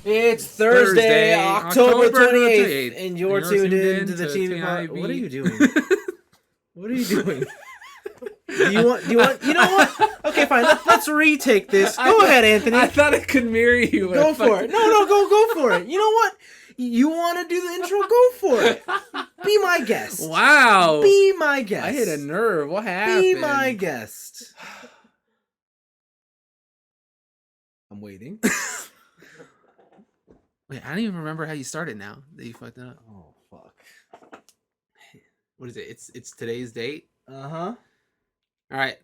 It's Thursday, October 28th, and you're tuned in to the TV TNIAB. What are you doing? What are you doing? Do you want, you know what? Okay, fine, let's retake this. Go ahead, Anthony. I thought it could mirror you. Go for it. No, go for it. You know what? You want to do the intro? Go for it. Be my guest. Wow. Be my guest. I hit a nerve. What happened? Be my guest. I'm waiting. Wait, I don't even remember how you started now that you fucked it up. Oh, fuck. What is it? It's today's date? Uh-huh. All right.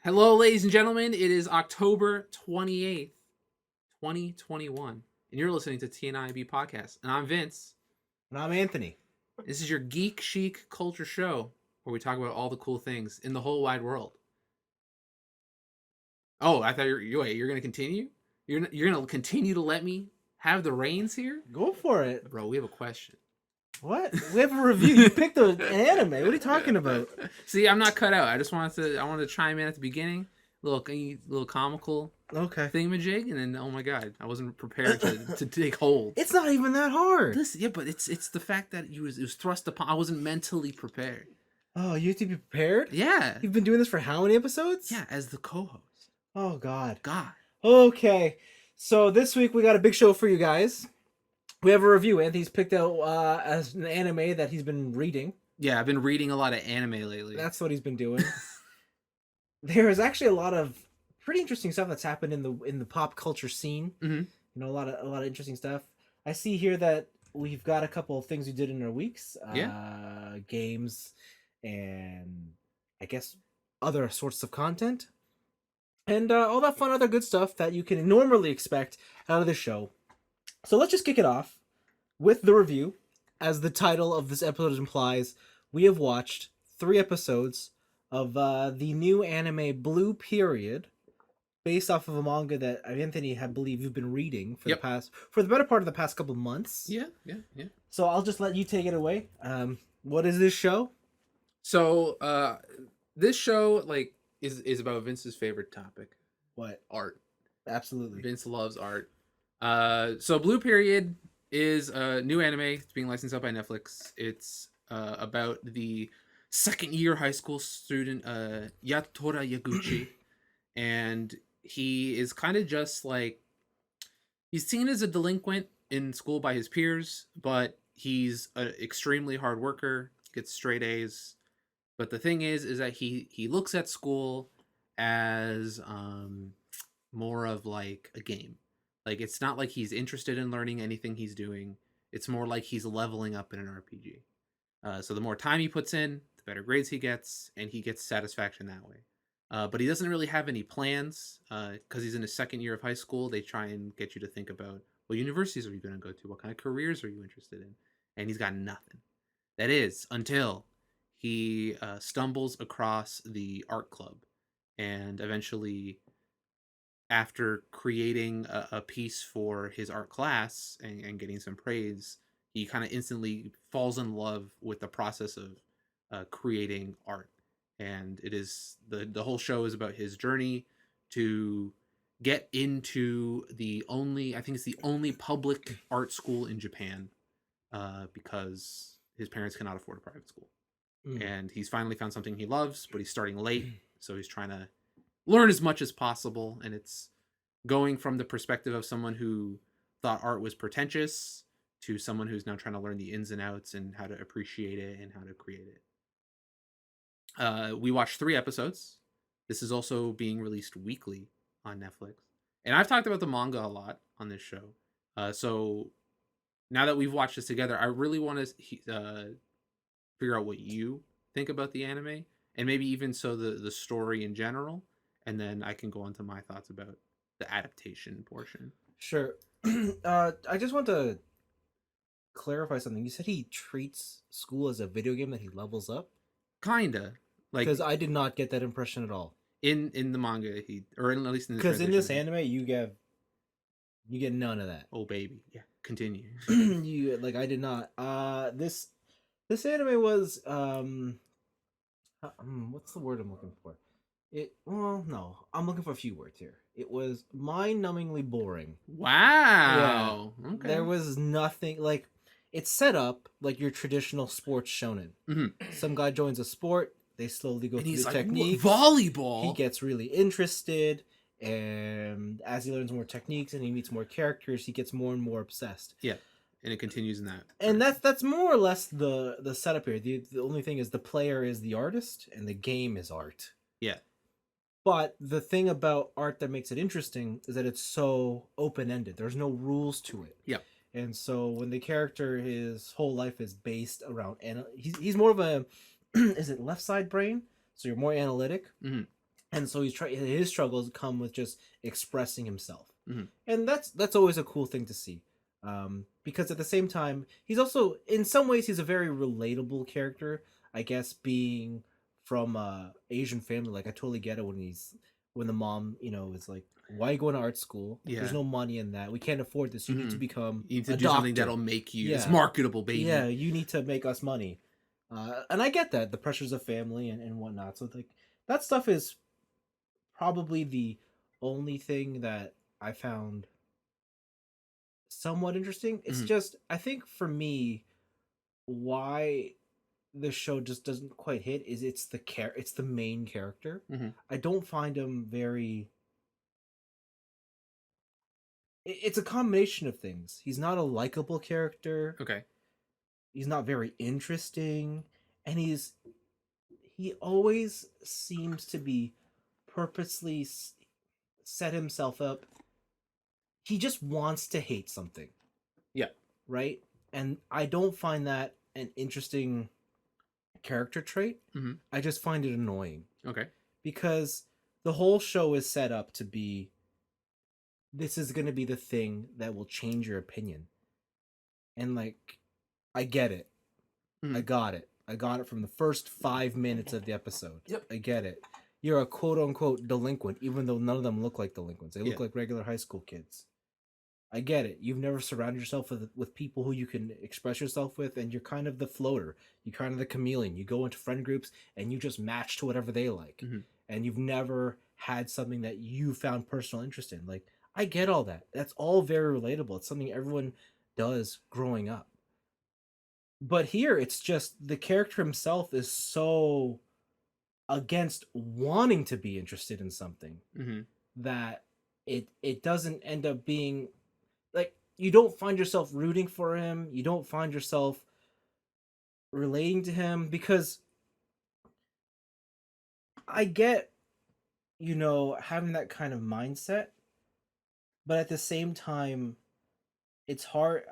Hello, ladies and gentlemen. It is October 28th, 2021. And you're listening to TNIAB Podcast. And I'm Vince. And I'm Anthony. This is your geek chic culture show where we talk about all the cool things in the whole wide world. Oh, I thought you're going to continue? You're going to continue to let me have the reins here? Go for it. Bro, we have a question. What? We have a review. You picked an anime. What are you talking about? See, I'm not cut out. I wanted to chime in at the beginning. Little comical thingamajig, and then, oh my god, I wasn't prepared to take hold. It's not even that hard. Listen, yeah, but it's the fact that it was thrust upon. I wasn't mentally prepared. Oh, you have to be prepared? Yeah. You've been doing this for how many episodes? Yeah, as the co-host. Oh, God. God. Okay. So this week we got a big show for you guys. We have a review. Anthony's picked out as an anime that he's been reading. Yeah, I've been reading a lot of anime lately. That's what he's been doing. There is actually a lot of pretty interesting stuff that's happened in the pop culture scene. Mm-hmm. You know, a lot of interesting stuff. I see here that we've got a couple of things we did in our weeks. Games and I guess other sorts of content. And all that fun other good stuff that you can normally expect out of the show. So let's just kick it off with the review. As the title of this episode implies, we have watched 3 episodes of the new anime Blue Period, based off of a manga that Anthony, I believe you've been reading for the better part of the past couple months. Yeah. So I'll just let you take it away. What is this show? So this show is about Vince's favorite topic. What? Art. Absolutely. Vince loves art. So Blue Period is a new anime. It's being licensed out by Netflix. It's about the second year high school student Yatora Yaguchi. And he is kind of just he's seen as a delinquent in school by his peers, but he's an extremely hard worker, gets straight A's. But the thing is that he looks at school as more of a game. It's not like he's interested in learning anything he's doing. It's more like he's leveling up in an RPG. So the more time he puts in, the better grades he gets, and he gets satisfaction that way. But he doesn't really have any plans because he's in his second year of high school. They try and get you to think about what universities are you going to go to? What kind of careers are you interested in? And he's got nothing. That is until he stumbles across the art club, and eventually, after creating a piece for his art class and getting some praise, he kind of instantly falls in love with the process of creating art. And it is the whole show is about his journey to get into I think it's the only public art school in Japan, because his parents cannot afford a private school. And he's finally found something he loves, but he's starting late, so he's trying to learn as much as possible. And it's going from the perspective of someone who thought art was pretentious to someone who's now trying to learn the ins and outs and how to appreciate it and how to create it. We watched 3 episodes. This is also being released weekly on Netflix. And I've talked about the manga a lot on this show. So now that we've watched this together, I really want to figure out what you think about the anime, and maybe even the story in general, and then I can go on to my thoughts about the adaptation portion. Sure. I just want to clarify something. You said he treats school as a video game that he levels up? Kinda. Because I did not get that impression at all. In the manga, at least in the because in this anime, you get none of that. Oh baby, yeah. Continue. I did not. This anime was what's the word I'm looking for? Well, no, I'm looking for a few words here. It was mind-numbingly boring. Yeah, Wow. Okay. there was nothing like it's set up like your traditional sports shonen. Hmm. Some guy joins a sport, they slowly go And through he's the like, techniques. He volleyball. gets really interested, and as he learns more techniques and he meets more characters, he gets more and more obsessed. Yeah, and it continues in that And direction. that's more or less the setup here. The only thing is the player is the artist and the game is art. Yeah. But the thing about art that makes it interesting is that it's so open ended. There's no rules to it. Yep. And so when the character, his whole life is based around, and he's more of a, is it left side brain? So you're more analytic, Hmm. and so his struggles come with just expressing himself, Hmm. and that's always a cool thing to see, because at the same time he's also in some ways he's a very relatable character. I guess being from a Asian family, like I totally get it when the mom is like, why are you going to art school? Yeah. There's no money in that. We can't afford this. You need to Hmm. become You need to a do something doctor. that'll make you it's Yeah, marketable, baby. yeah. You need to make us money, and I get that the pressures of family and whatnot. So like that stuff is probably the only thing that I found somewhat interesting. It's Hmm. just I think for me why the show just doesn't quite hit is it's the main character. Hmm. I don't find him very it's a combination of things. He's not a likable character. Okay. He's not very interesting, and he always seems to be purposely set himself up. He just wants to hate something, Yeah. right? And I don't find that an interesting character trait. Hmm. I just find it annoying Okay. because the whole show is set up to be this is going to be the thing that will change your opinion. And like I get it. I Hmm. got it. I got it from the first 5 minutes of the episode. Yep. I get it. You're a quote unquote delinquent even though none of them look like delinquents. They look Yeah. like regular high school kids. I get it. You've never surrounded yourself with people who you can express yourself with, and you're kind of the floater. You're kind of the chameleon. You go into friend groups and you just match to whatever they like. Hmm. And you've never had something that you found personal interest in. Like, I get all that. That's all very relatable. It's something everyone does growing up. But here, it's just the character himself is so against wanting to be interested in something Hmm. that it doesn't end up being like you don't find yourself rooting for him, you don't find yourself relating to him because I get having that kind of mindset, but at the same time it's hard.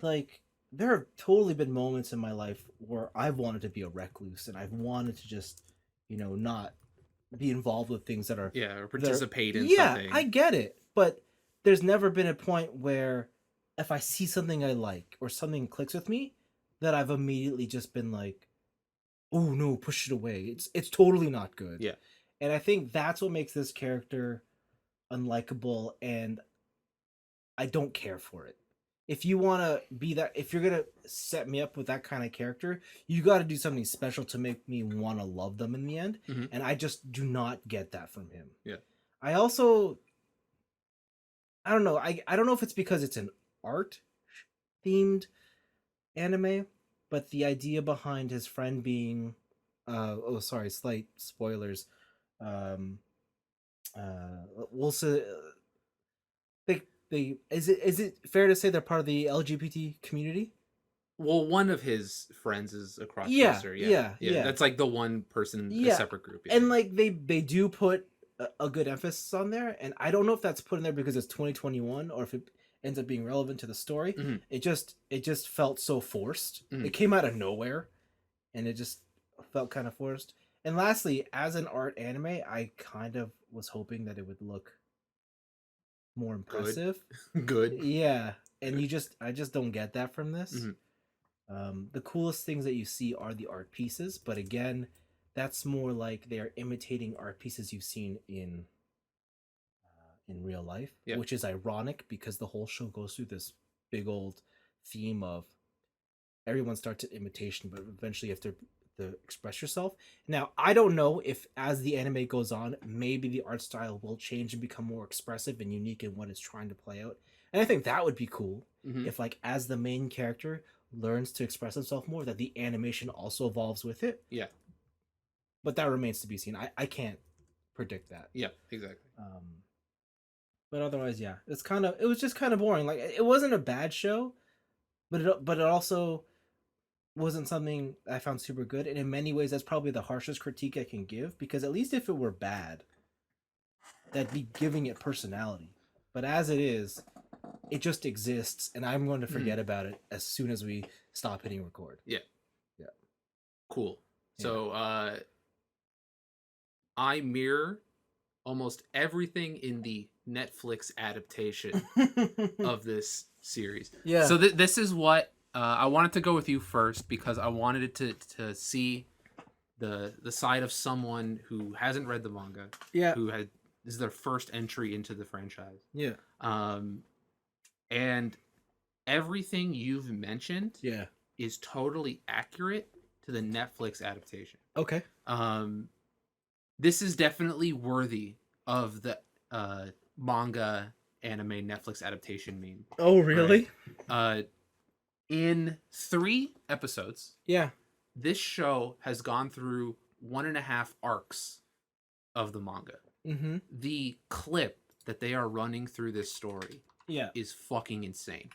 Like there have totally been moments in my life where I've wanted to be a recluse and I've wanted to just not be involved with things that are Yeah, or there. participate in Yeah, something. I get it, but there's never been a point where if I see something I like or something clicks with me, that I've immediately just been like, "Oh no, push it away." It's totally not good. Yeah. And I think that's what makes this character unlikable, and I don't care for it. If you want to be that, if you're gonna set me up with that kind of character, you got to do something special to make me want to love them in the end. Hmm. And I just do not get that from him. Yeah. I also, I don't know. I don't know if it's because it's an art themed anime, but the idea behind his friend being, oh sorry, slight spoilers. Um, we'll say they is it fair to say they're part of the LGBT community? Well, one of his friends is a cross Yeah, dresser. Yeah. yeah, Yeah. yeah, That's like the one person, a yeah. separate group. Yeah. And like they do put a good emphasis on there, and I don't know if that's put in there because it's 2021 or if it ends up being relevant to the story. Hmm. It just felt so forced. Hmm. It came out of nowhere, and it just felt kind of forced. And lastly, as an art anime, I kind of was hoping that it would look more Good. impressive. Good. Yeah, and I just don't get that from this. Hmm. The coolest things that you see are the art pieces, but again, that's more like they are imitating art pieces you've seen in real life, Yeah. which is ironic because the whole show goes through this big old theme of everyone starts at imitation, but eventually you have to to express yourself. Now, I don't know if as the anime goes on, maybe the art style will change and become more expressive and unique in what it's trying to play out. And I think that would be cool Mm-hmm. if, like, as the main character learns to express himself more, that the animation also evolves with it. Yeah. But that remains to be seen. I can't predict that. Yeah. Exactly. But otherwise, yeah, it was just kind of boring. Like, it wasn't a bad show, but it also wasn't something I found super good. And in many ways, that's probably the harshest critique I can give, because at least if it were bad, that'd be giving it personality. But as it is, it just exists, and I'm going to forget about it as soon as we stop hitting record. Yeah. Yeah. Cool. Yeah. So I mirror almost everything in the Netflix adaptation of this series. Yeah. So this is what I wanted to go with you first, because I wanted it to see the side of someone who hasn't read the manga, Yeah. who had this is their first entry into the franchise. Yeah. And everything you've mentioned Yeah. is totally accurate to the Netflix adaptation. Okay. This is definitely worthy of the manga anime Netflix adaptation meme. Oh, really? Right? In 3 episodes, Yeah. this show has gone through 1.5 arcs of the manga. Mm-hmm. The clip that they are running through this story Yeah. is fucking insane,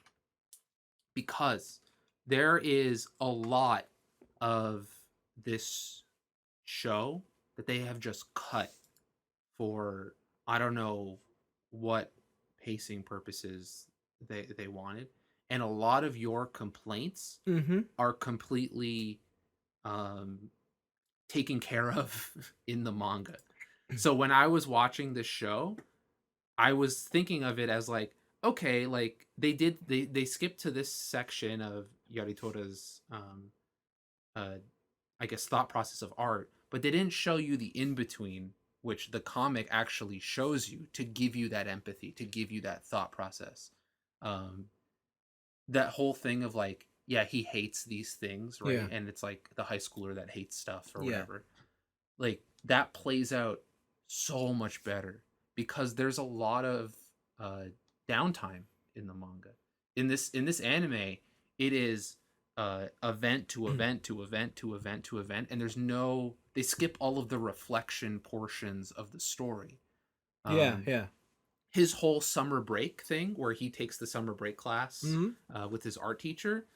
because there is a lot of this show that they have just cut for I don't know what pacing purposes they wanted, and a lot of your complaints are completely taken care of in the manga. So when I was watching this show, I was thinking of it as like, okay, like they skipped to this section of Yaritora's I guess thought process of art, but they didn't show you the in between, which the comic actually shows you to give you that empathy, to give you that thought process. That whole thing of like, yeah, he hates these things, right? Yeah. And it's like the high schooler that hates stuff or Yeah. whatever. Like that plays out so much better, because there's a lot of downtime in the manga. In this anime, it is event to event to event to event to event, and they skip all of the reflection portions of the story. Yeah. His whole summer break thing, where he takes the summer break class with his art teacher,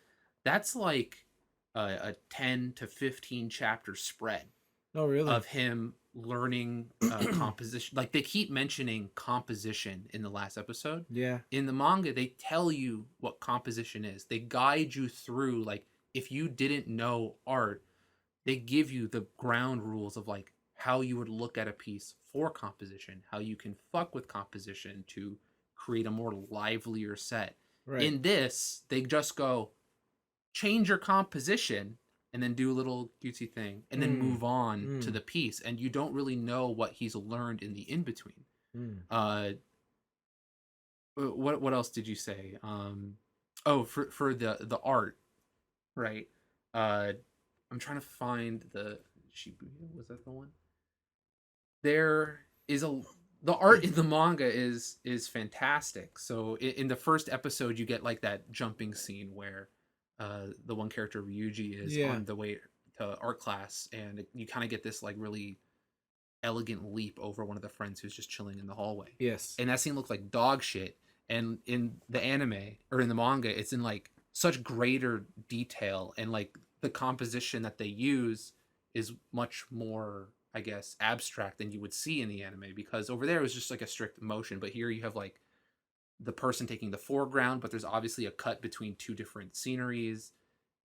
that's like a 10 to 15 chapter spread. Oh, really? Of him learning composition. Like they keep mentioning composition in the last episode. Yeah. In the manga, they tell you what composition is. They guide you through, like, if you didn't know art, they give you the ground rules of like how you would look at a piece for composition, how you can fuck with composition to create a more livelier set. Right. In this, they just go change your composition and then do a little cutesy thing and then move on to the piece, and you don't really know what he's learned in the in between. What else did you say? For the art, right? I'm trying to find the Shibuya. Was that the one? There is the art in the manga is fantastic. So in the first episode, you get like that jumping scene where the one character Ryuji is on the way to art class, and you kind of get this like really elegant leap over one of the friends who's just chilling in the hallway. Yes. And that scene looks like dog shit. And in the anime or in the manga, it's in like such greater detail, and like the composition that they use is much more, I guess, abstract than you would see in the anime, because over there it was just like a strict motion, but here you have like the person taking the foreground, but there's obviously a cut between 2 different sceneries,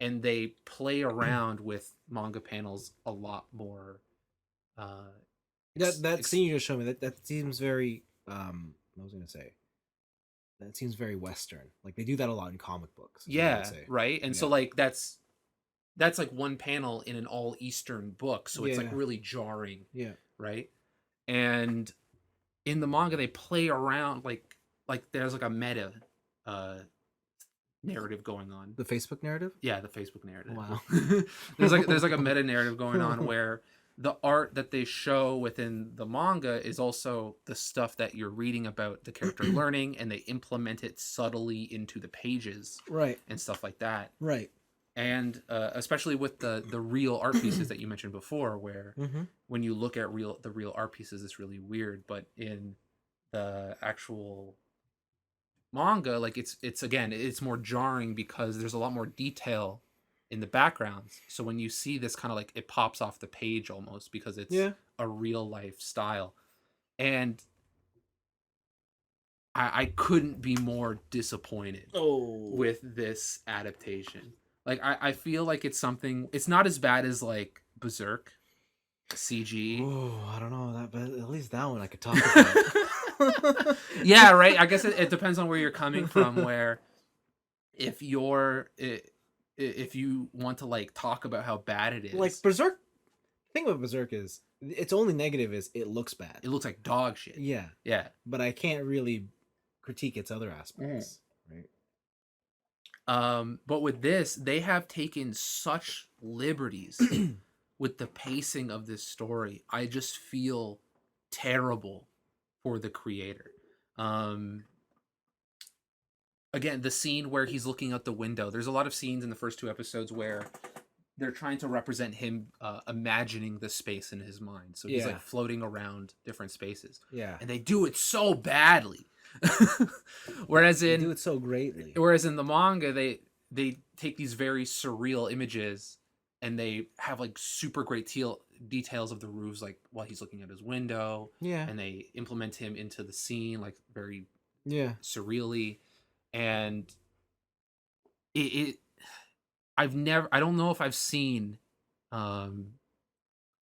and they play around with manga panels a lot more. That scene you just showed me, that seems very what was I gonna say? That seems very Western. Like they do that a lot in comic books. Yeah, right. And so like that's like one panel in an all Eastern book, so it's like really jarring. Yeah. Right. And in the manga, they play around like there's like a meta narrative going on. The Facebook narrative? Yeah, the Facebook narrative. Wow. there's like a meta narrative going on where the art that they show within the manga is also the stuff that you're reading about the character learning, and they implement it subtly into the pages, Right. and stuff like that. Right. And especially with the real art pieces that you mentioned before, where when you look at the real art pieces, it's really weird, but in the actual manga, like it's again, it's more jarring because there's a lot more detail in the backgrounds. So when you see this, kind of like it pops off the page almost, because it's a real life style. And I couldn't be more disappointed with this adaptation. Like I feel like it's not as bad as like Berserk CG. Oh, I don't know that, but at least that one I could talk about. Yeah, right. I guess it depends on where you're coming from. Where if you want to like talk about how bad it is, like Berserk. The thing with Berserk is its only negative is it looks bad. It looks like dog shit. Yeah, yeah. But I can't really critique its other aspects, right? But with this, they have taken such liberties with the pacing of this story. I just feel terrible for the creator. Again, the scene where he's looking out the window. There's a lot of scenes in the first 2 episodes where they're trying to represent him imagining the space in his mind. So he's like floating around different spaces. Yeah. And they do it so badly. Whereas they do it so greatly. Whereas in the manga, they take these very surreal images and they have like super great details of the roofs, like while he's looking at his window. Yeah. And they implement him into the scene like very surreally. And I don't know if I've seen a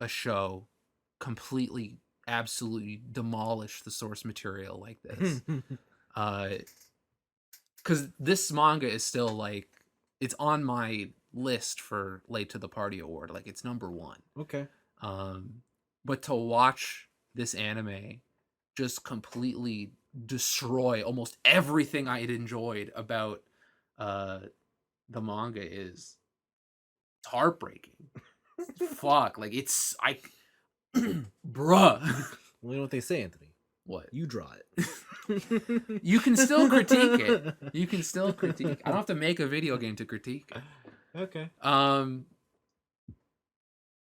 show completely absolutely demolish the source material like this. Because this manga is still like, it's on my list for Late to the Party Award. Like it's number 1. Okay. But to watch this anime just completely destroy almost everything I had enjoyed about the manga it's heartbreaking. Fuck, like it's bruh. Well, you know what they say, Anthony? What? You draw it. You can still critique it. You can still critique. I don't have to make a video game to critique it. Okay.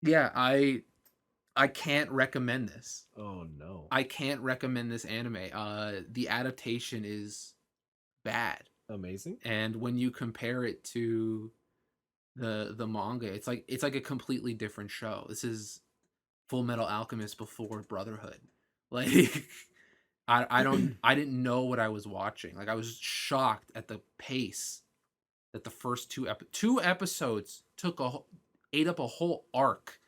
Yeah, I can't recommend this. Oh no. I can't recommend this anime. The adaptation is bad. Amazing. And when you compare it to the manga, it's like a completely different show. This is Full Metal Alchemist before Brotherhood. Like I didn't know what I was watching. Like I was shocked at the pace that the first 2 episodes ate up a whole arc.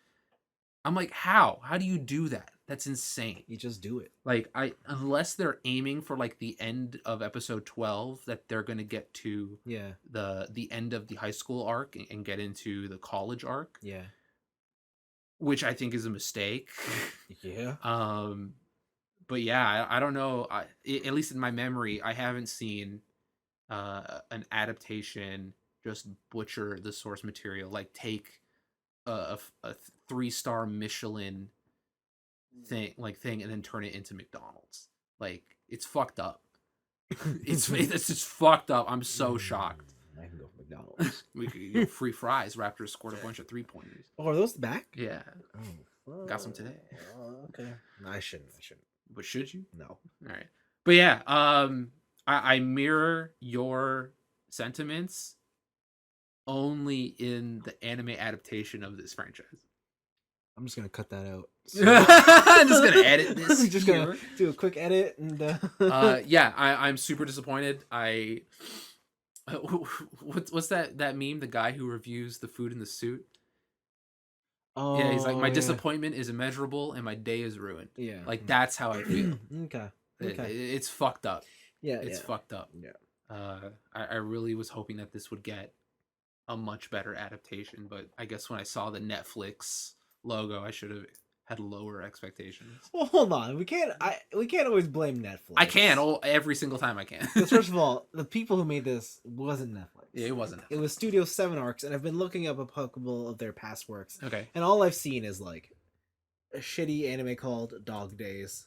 I'm like, how do you do that? That's insane. You just do it. Like unless they're aiming for like the end of episode 12, that they're going to get to the end of the high school arc and get into the college arc. Yeah. Which I think is a mistake. Yeah. But yeah, I don't know. At least in my memory, I haven't seen an adaptation just butcher the source material. Like take a 3-star Michelin thing and then turn it into McDonald's. Like it's fucked up. It's just fucked up. I'm so shocked. I can go for McDonald's. We could get free fries. Raptors scored a bunch of 3-pointers. Oh, are those back? Yeah. Oh, got some today. Okay. No, I shouldn't. But should you? No. All right. But yeah, I mirror your sentiments only in the anime adaptation of this franchise. I'm just gonna cut that out. So. I'm just gonna edit this. Just gonna do a quick edit and. Yeah, I'm super disappointed. What's that meme? The guy who reviews the food in the suit. Oh, yeah, he's like, my disappointment is immeasurable and my day is ruined. Yeah, like that's how I feel. Okay. It's fucked up. Yeah, it's fucked up. Yeah. I really was hoping that this would get a much better adaptation, but I guess when I saw the Netflix logo, I should have had lower expectations. Well, hold on. We can't always blame Netflix. I can every single time I can. Because first of all, the people who made this wasn't Netflix. Yeah, it wasn't. It was Studio 7 Arcs, and I've been looking up a couple of their past works. Okay. And all I've seen is like a shitty anime called Dog Days.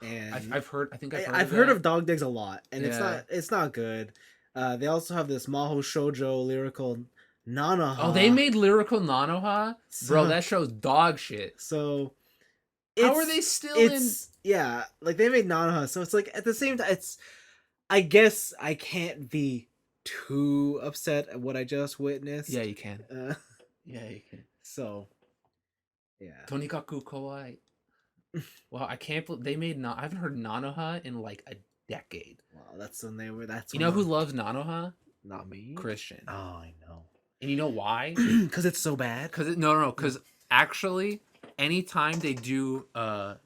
And I've heard I've heard of Dog Days a lot, and Yeah. it's not good. They also have this Maho Shoujo lyrical Nanoha. Oh, they made lyrical Nanoha? Bro, that show's dog shit. So how are they still in? Yeah, like they made Nanoha, so it's like at the same time, it's. I guess I can't be too upset at what I just witnessed. Yeah, you can. Yeah, you can. So, yeah. Tonikaku kawaii. Wow, I can't believe they made. I haven't heard Nanoha in like a decade. Wow, that's when they were. That's you know who loves Nanoha? Not me. Christian. Oh, I know. And you know why? Because it's so bad. Because actually, anytime they do a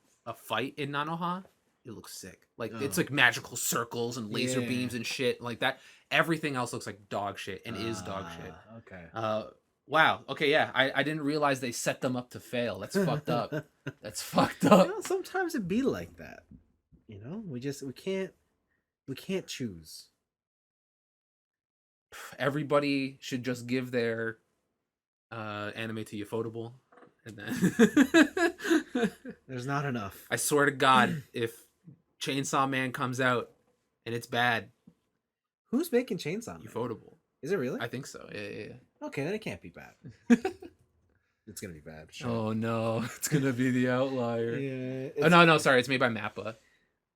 fight in Nanoha, it looks sick. Like it's like magical circles and laser beams and shit like that. Everything else looks like dog shit and is dog shit. Okay. Wow. Okay. Yeah. I didn't realize they set them up to fail. That's fucked up. That's fucked up. You know, sometimes it be like that. You know, we can't choose. Everybody should just give their anime to Ufotable, and then there's not enough. I swear to God, if Chainsaw Man comes out and it's bad, who's making Chainsaw Man? Ufotable. Is it really? I think so. Yeah. Okay, then it can't be bad. It's gonna be bad. Sure. Oh no, it's gonna be the outlier. Yeah. Oh no, sorry, it's made by Mappa.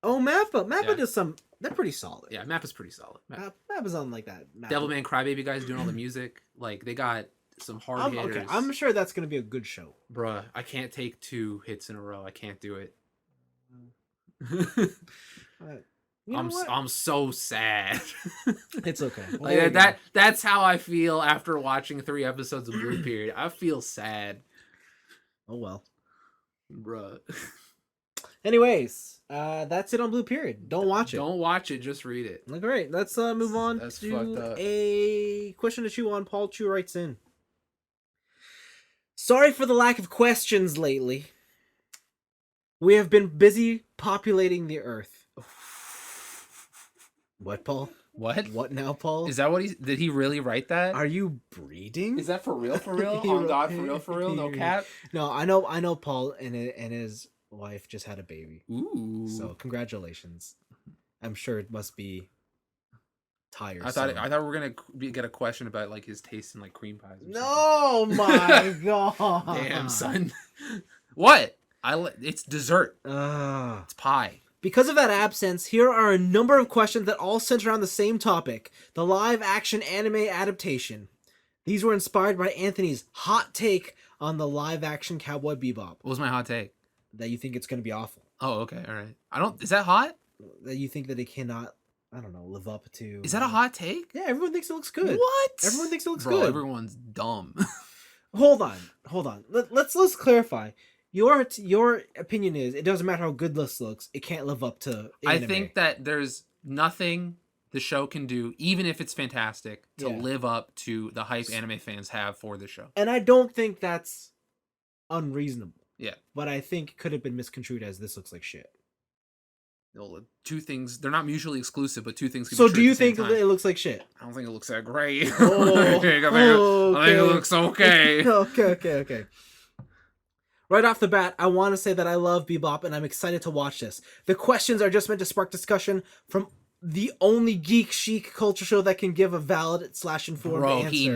Oh, Mappa does some. They're pretty solid. Yeah, Mappa's pretty solid. Mappa's on like that. Devilman Crybaby guys doing all the music. Like they got some hard hitters. Okay, I'm sure that's gonna be a good show. Bruh, I can't take 2 hits in a row. I can't do it. I'm so sad. It's okay. Like, that's how I feel after watching 3 episodes of Blue Period. I feel sad. Oh well, bruh. Anyways, that's it on Blue Period. Don't watch it. Don't watch it. Just read it. All right, let's move on to a question to chew on. Paul Chu writes in. Sorry for the lack of questions lately. We have been busy populating the Earth. What, Paul? What now, Paul? Is that what did he really write that? Are you breeding? Is that for real? For real? On God, for real? No cap? No, I know Paul and his wife just had a baby. Ooh. So congratulations. I'm sure it must be tiresome. I thought we were gonna get a question about like his taste in like cream pies. No, my God. Damn, son. What? It's dessert. It's pie. Because of that absence, here are a number of questions that all center around the same topic: the live-action anime adaptation. These were inspired by Anthony's hot take on the live-action Cowboy Bebop. What was my hot take? That you think it's going to be awful. Oh, okay, all right. Is that hot? That you think that it cannot, I don't know, live up to. Is that a hot take? Yeah, everyone thinks it looks good. What? Everyone thinks it looks Bro, good. Everyone's dumb. Hold on. Let's clarify. Your opinion is it doesn't matter how good this looks, it can't live up to anime. I think that there's nothing the show can do, even if it's fantastic, to live up to the hype anime fans have for the show. And I don't think that's unreasonable. Yeah. But I think it could have been misconstrued as this looks like shit. Well, 2 things, they're not mutually exclusive, but 2 things can so be true do you at the same think time. it looks like shit? I don't think it looks that great. Oh, I think it looks okay. Okay. Right off the bat, I want to say that I love Bebop and I'm excited to watch this. The questions are just meant to spark discussion from the only geek chic culture show that can give a valid / informed answer. He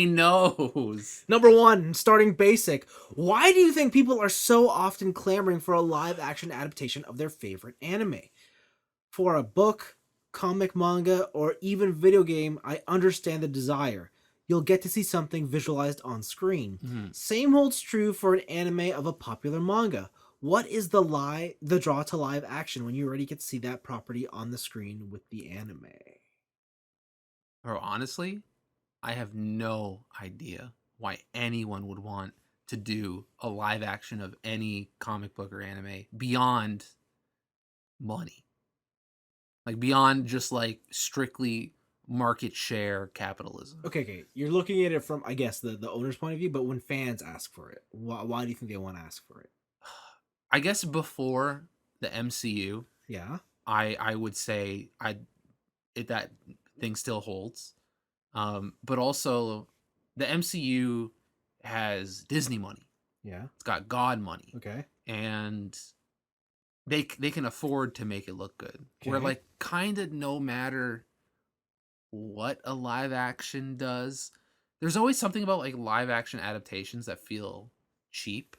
knows. Number 1, starting basic. Why do you think people are so often clamoring for a live action adaptation of their favorite anime? For a book, comic, manga, or even video game, I understand the desire. You'll get to see something visualized on screen. Mm-hmm. Same holds true for an anime of a popular manga. What is the draw to live action when you already get to see that property on the screen with the anime? Bro, honestly, I have no idea why anyone would want to do a live action of any comic book or anime beyond money. Like beyond just like strictly market share capitalism. Okay. You're looking at it from, I guess, the owner's point of view, but when fans ask for it, why do you think they want to ask for it? I guess before the MCU, Yeah. I would say that thing still holds. But also the MCU has Disney money. Yeah. It's got God money. Okay. And they can afford to make it look good. Where Okay. like kind of no matter what a live action does, there's always something about like live action adaptations that feel cheap.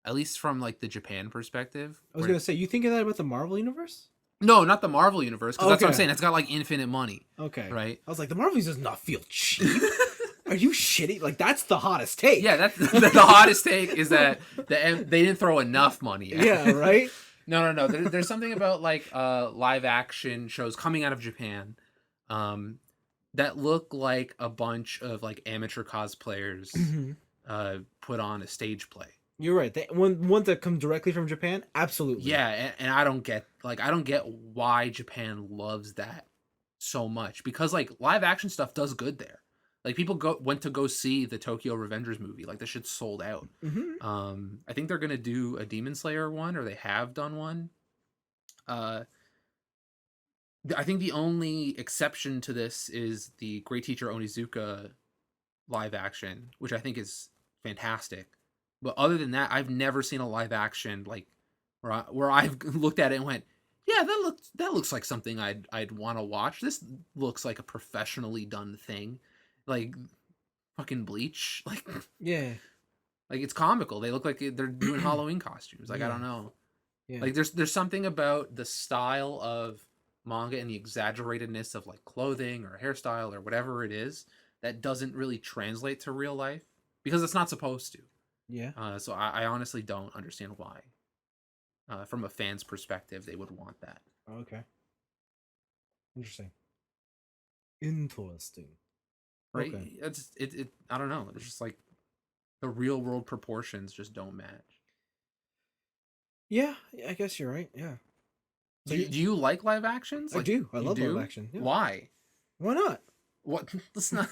At least from like the Japan perspective. I was gonna say, you thinking that about the Marvel universe? No, not the Marvel universe, because that's what I'm Okay. saying. It's got like infinite money. Okay. Right? I was like, the Marvel universe does not feel cheap. Are you shitty? Like, that's the hottest take. Yeah, that's the hottest take is that they didn't throw enough money at. Yeah, right? No. There's something about like live action shows coming out of Japan that look like a bunch of like amateur cosplayers put on a stage play. You're right. Ones that come directly from Japan, absolutely. Yeah, and I don't get why Japan loves that so much, because like live action stuff does good there. Like people went to go see the Tokyo Revengers movie. Like the shit's sold out. I think they're gonna do a Demon Slayer one, or they have done one. I think the only exception to this is the Great Teacher Onizuka live action, which I think is fantastic. But other than that, I've never seen a live action like where I've looked at it and went, yeah, that looks like something I'd want to watch. This looks like a professionally done thing. Like fucking Bleach. Like Yeah. like it's comical. They look like they're doing Halloween costumes. Like I don't know. Yeah. Like there's something about the style of manga and the exaggeratedness of like clothing or hairstyle or whatever it is that doesn't really translate to real life because it's not supposed to. Yeah. So I honestly don't understand why. From a fan's perspective, they would want that. Okay. Interesting. Interesting. Right? Okay. It's it. I don't know. It's just like the real world proportions just don't match. Yeah, I guess you're right. Yeah. Do you like live actions? I Like, do. I you love do? live action. Yeah. Why? Why not? What? Let's not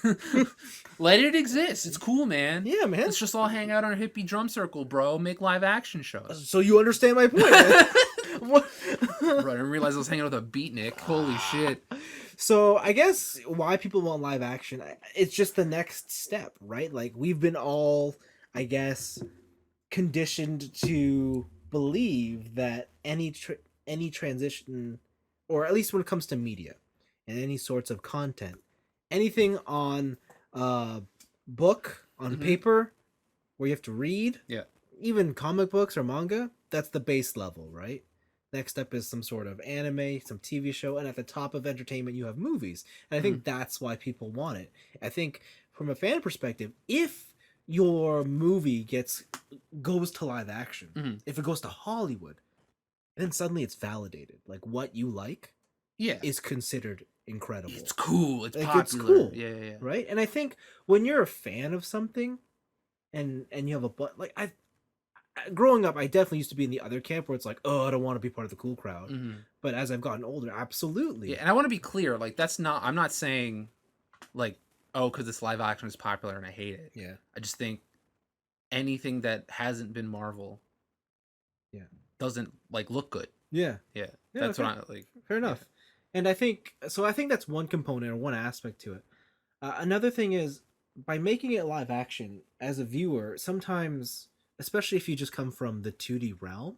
let it exist. It's cool, man. Yeah, man. Let's just all hang out on a hippie drum circle, bro. Make live action shows. So you understand my point. Man. What? Bro, I didn't realize I was hanging out with a beatnik. Holy shit. So I guess why people want live action, it's just the next step, right? Like we've been all, I guess, conditioned to believe that any transition, or at least when it comes to media and any sorts of content, anything on book, on paper, where you have to read, even comic books or manga, that's the base level, right? Next up is some sort of anime, some TV show, and at the top of entertainment, you have movies. And I think that's why people want it. I think from a fan perspective, if your movie goes to live action, if it goes to Hollywood, then suddenly it's validated. Like what you like is considered incredible. It's cool. It's like, popular. It's cool. Yeah. Right? And I think when you're a fan of something and you have growing up, I definitely used to be in the other camp where it's like, oh, I don't want to be part of the cool crowd. But as I've gotten older, absolutely. Yeah, and I want to be clear, like I'm not saying like, oh, because this live action is popular and I hate it. Yeah. I just think anything that hasn't been Marvel doesn't like look good. Yeah. That's what I like. Fair enough. And I think that's one component or one aspect to it. Another thing is, by making it live action, as a viewer, sometimes, especially if you just come from the 2D realm,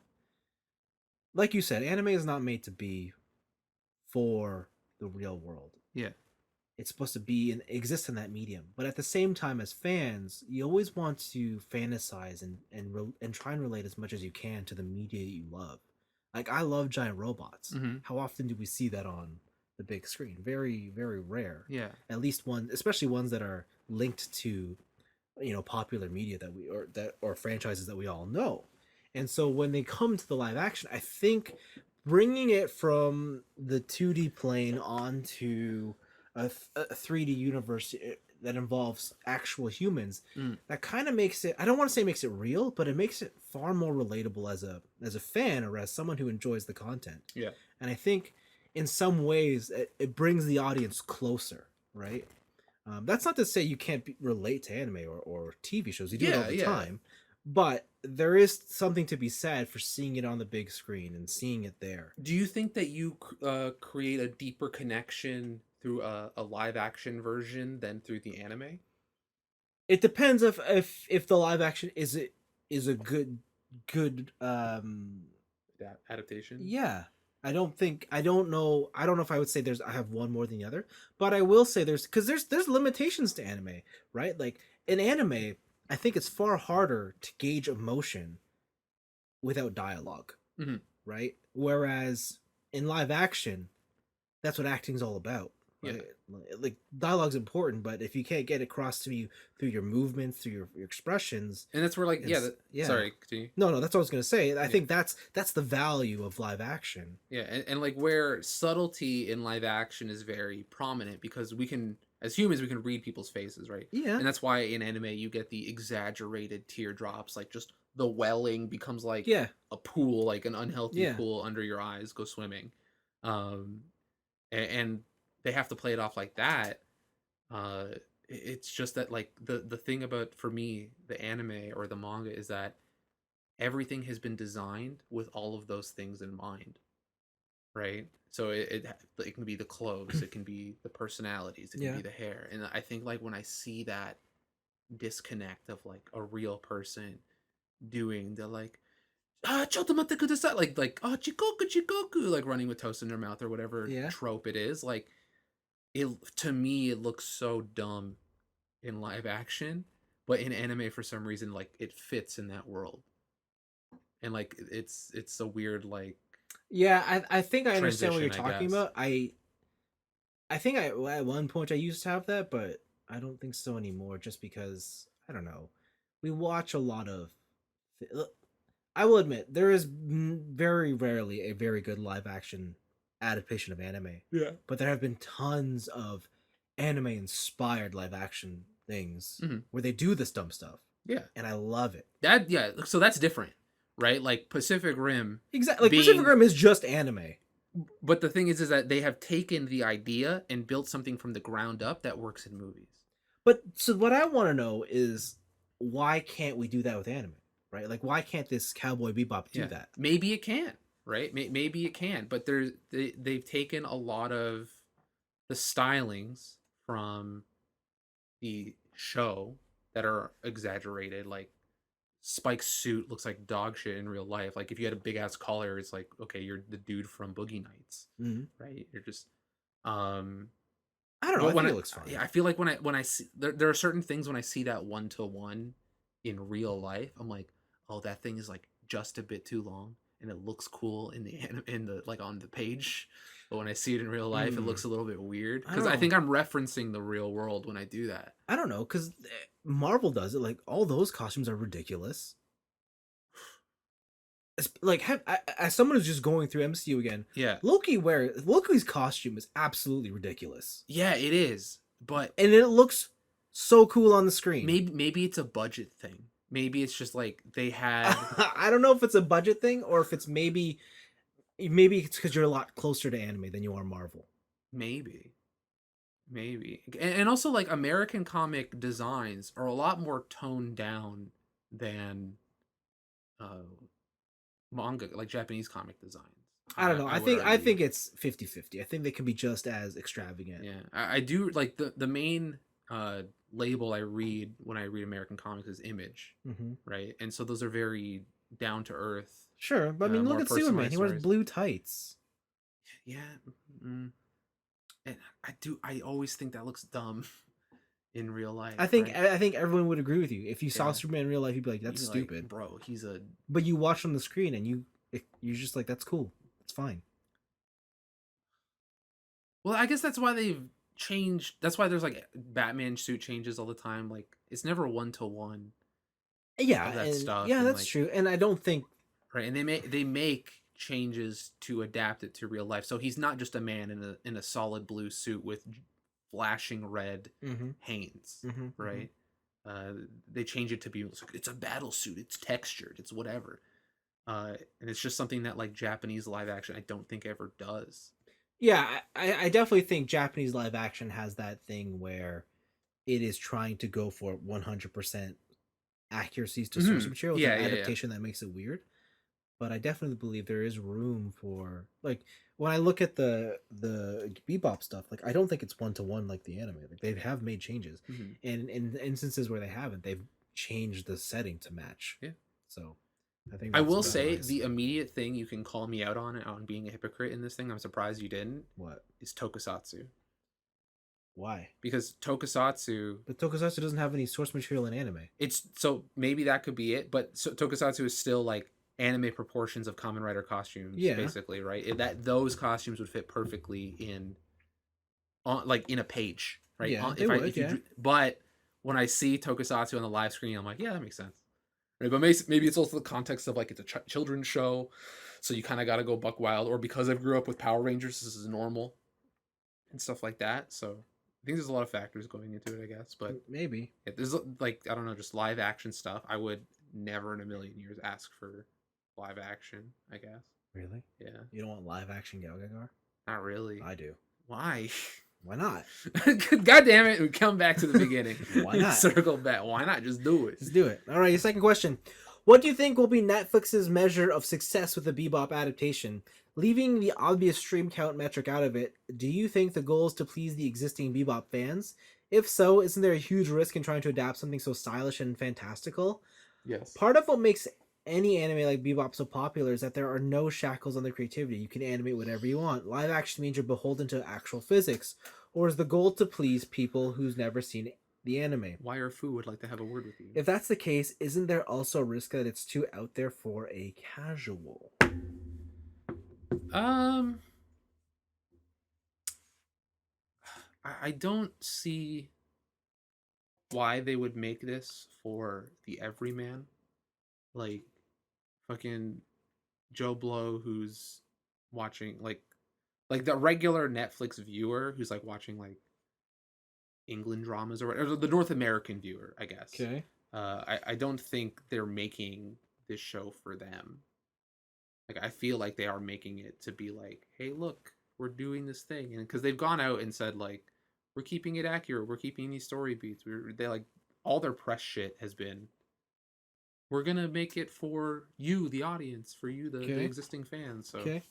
like you said, anime is not made to be for the real world. Yeah. It's supposed to exist in that medium. But at the same time, as fans, you always want to fantasize and try and relate as much as you can to the media you love. Like, I love giant robots. How often do we see that on the big screen? Very, very rare. Yeah. At least especially ones that are linked to, popular media or franchises that we all know. And so when they come to the live action, I think bringing it from the 2D plane onto a 3D universe that involves actual humans, that kind of makes it, I don't want to say makes it real, but it makes it far more relatable as a fan or as someone who enjoys the content. Yeah. And I think in some ways it brings the audience closer, right? That's not to say you can't relate to anime or TV shows. You do it all Yeah, the yeah. time, but there is something to be said for seeing it on the big screen and seeing it there. Do you think that you create a deeper connection through a live action version than through the anime? It depends if the live action is a good That adaptation? yeah. I don't know if I would say I have one more than the other, but I will say there's limitations to anime, right? Like in anime, I think it's far harder to gauge emotion without dialogue, Hmm. right? Whereas in live action, that's what acting's all about, Yeah. right? Like dialogue's important, but if you can't get across to you through your movements, through your expressions, And that's where like it's yeah. sorry, continue. No, that's what I was gonna say. I Yeah. think that's the value of live action. Yeah, and like where subtlety in live action is very prominent because we can, as humans, we can read people's faces, right? Yeah, And that's why in anime you get the exaggerated teardrops, like just the welling becomes like yeah, a pool, like an unhealthy yeah, pool under your eyes, go swimming. Um, and they have to play it off like that. It's just that like the thing about for me the anime or the manga is that everything has been designed with all of those things in mind, right? So it can be the clothes, it can be the personalities, it can yeah. be the hair, and I think like when I see that disconnect of like a real person doing the like chotomate kudasai, like oh chikoku chikoku, like running with toast in their mouth or whatever Yeah. trope it is, like it to me it looks so dumb in live action, but in anime for some reason like it fits in that world, and like it's a weird like Yeah, I think I understand what you're transition, I talking guess. about. I think I at one point I used to have that, but I don't think so anymore. Just because I don't know, we watch a lot of. I will admit there is very rarely a very good live action adaptation of anime, Yeah. but there have been tons of anime inspired live action things Hmm. where they do this dumb stuff, Yeah. and I love it. That yeah, so that's different, right? Like Pacific Rim Exactly, like Pacific being, Rim is just anime. but the thing is that they have taken the idea and built something from the ground up that works in movies. But so what I want to know is why can't we do that with anime, right? Like why can't this Cowboy Bebop do Yeah. that? Maybe it can, right? Maybe it can, but they've taken a lot of the stylings from the show that are exaggerated, like Spike's suit looks like dog shit in real life. Like if you had a big ass collar, it's like okay, you're the dude from Boogie Nights, Mm-hmm. right? You're just um. I don't know. But I when think I it looks fine. yeah, I feel like when I see there are certain things when I see that 1-to-1 in real life, I'm like, oh, that thing is like just a bit too long, and it looks cool in the like on the page. But when I see it in real life, it Mm, looks a little bit weird I because don't I know. think I'm referencing the real world when I do that. I don't know because Marvel does it. Like all those costumes are ridiculous. Like as someone who's just going through MCU again, Yeah, Loki's costume is absolutely ridiculous, yeah, it is. But and it looks so cool on the screen. maybe it's a budget thing. Maybe it's just like they had I don't know if it's a budget thing or if it's maybe it's because you're a lot closer to anime than you are Marvel. maybe maybe and also like American comic designs are a lot more toned down than uh manga, like Japanese comic designs. I don't know. I I would think I argue. think it's 50-50. I think they can be just as extravagant. Yeah, I do like the main uh label I read when I read American comics is Image, Hmm. right? And so those are very down to earth, Sure, but I mean, look more at Superman. personalized He wears stories. blue tights. Yeah. mm, and I always think that looks dumb in real life, right? I think everyone would agree with you. If you saw Yeah. Superman in real life, you'd be like, "That's You're like, stupid." bro, he's a But you watch on the screen, and you're just like, "That's cool. It's fine." well, I guess that's why they've changed. That's why there's like Batman suit changes all the time. Like it's never 1-to-1 Yeah, of that and stuff, yeah, and that's like true. And I don't think right, and they make changes to adapt it to real life. So he's not just a man in a solid blue suit with flashing red hmm Hanes, hmm right? Uh, they change it to be it's a battle suit. It's textured. It's whatever. And it's just something that like Japanese live action I don't think ever does. Yeah, I definitely think Japanese live action has that thing where it is trying to go for 100% accuracies to source Hmm. material with an Yeah, yeah, yeah. adaptation that makes it weird. But I definitely believe there is room for, like, when I look at the Bebop stuff, like I don't think it's one to one like the anime. Like they have made changes, Hmm. and in instances where they haven't, they've changed the setting to match. Yeah. So I think I that's will say nice. the immediate thing you can call me out on being a hypocrite in this thing, I'm surprised you didn't, What? is tokusatsu. Why? Because tokusatsu, But Tokusatsu doesn't have any source material in anime. it's so maybe that could be it, but so, tokusatsu is still like anime proportions of Kamen Rider costumes, Yeah, basically, right? That those costumes would fit perfectly in on like in a page, right? yeah, they If I would. if you Yeah, drew, but when I see tokusatsu on the live screen, I'm like, yeah, that makes sense. Right? But maybe it's also the context of like it's a children's show, so you kind of got to go buck wild, or because I grew up with Power Rangers, this is normal and stuff like that. So I think there's a lot of factors going into it, I guess. But maybe. yeah, there's like I don't know, just live action stuff. I would never in a million years ask for live action. I guess. Really? Yeah, You don't want live action Galgagar? not really. I do. Why? Why not? God damn it! We come back to the beginning. Why not? Circle back. Why not just do it? Let's do it. All right, your second question. What do you think will be Netflix's measure of success with the Bebop adaptation? Leaving the obvious stream count metric out of it, do you think the goal is to please the existing Bebop fans? If so, isn't there a huge risk in trying to adapt something so stylish and fantastical? Yes. Part of what makes any anime like Bebop so popular is that there are no shackles on the creativity. You can animate whatever you want. Live action means you're beholden to actual physics. Or is the goal to please people who's never seen the anime? Wire Fu would like to have a word with you. If that's the case, isn't there also a risk that it's too out there for a casual? Um, I don't see why they would make this for the everyman. Like fucking Joe Blow who's watching like the regular Netflix viewer who's like watching like England dramas or the North American viewer, I guess. Okay. I don't think they're making this show for them. Like I feel like they are making it to be like, hey, look, we're doing this thing, and because they've gone out and said like, we're keeping it accurate, we're keeping these story beats. They like all their press shit has been, we're gonna make it for you, the audience, for you, the Okay. existing fans. So Okay.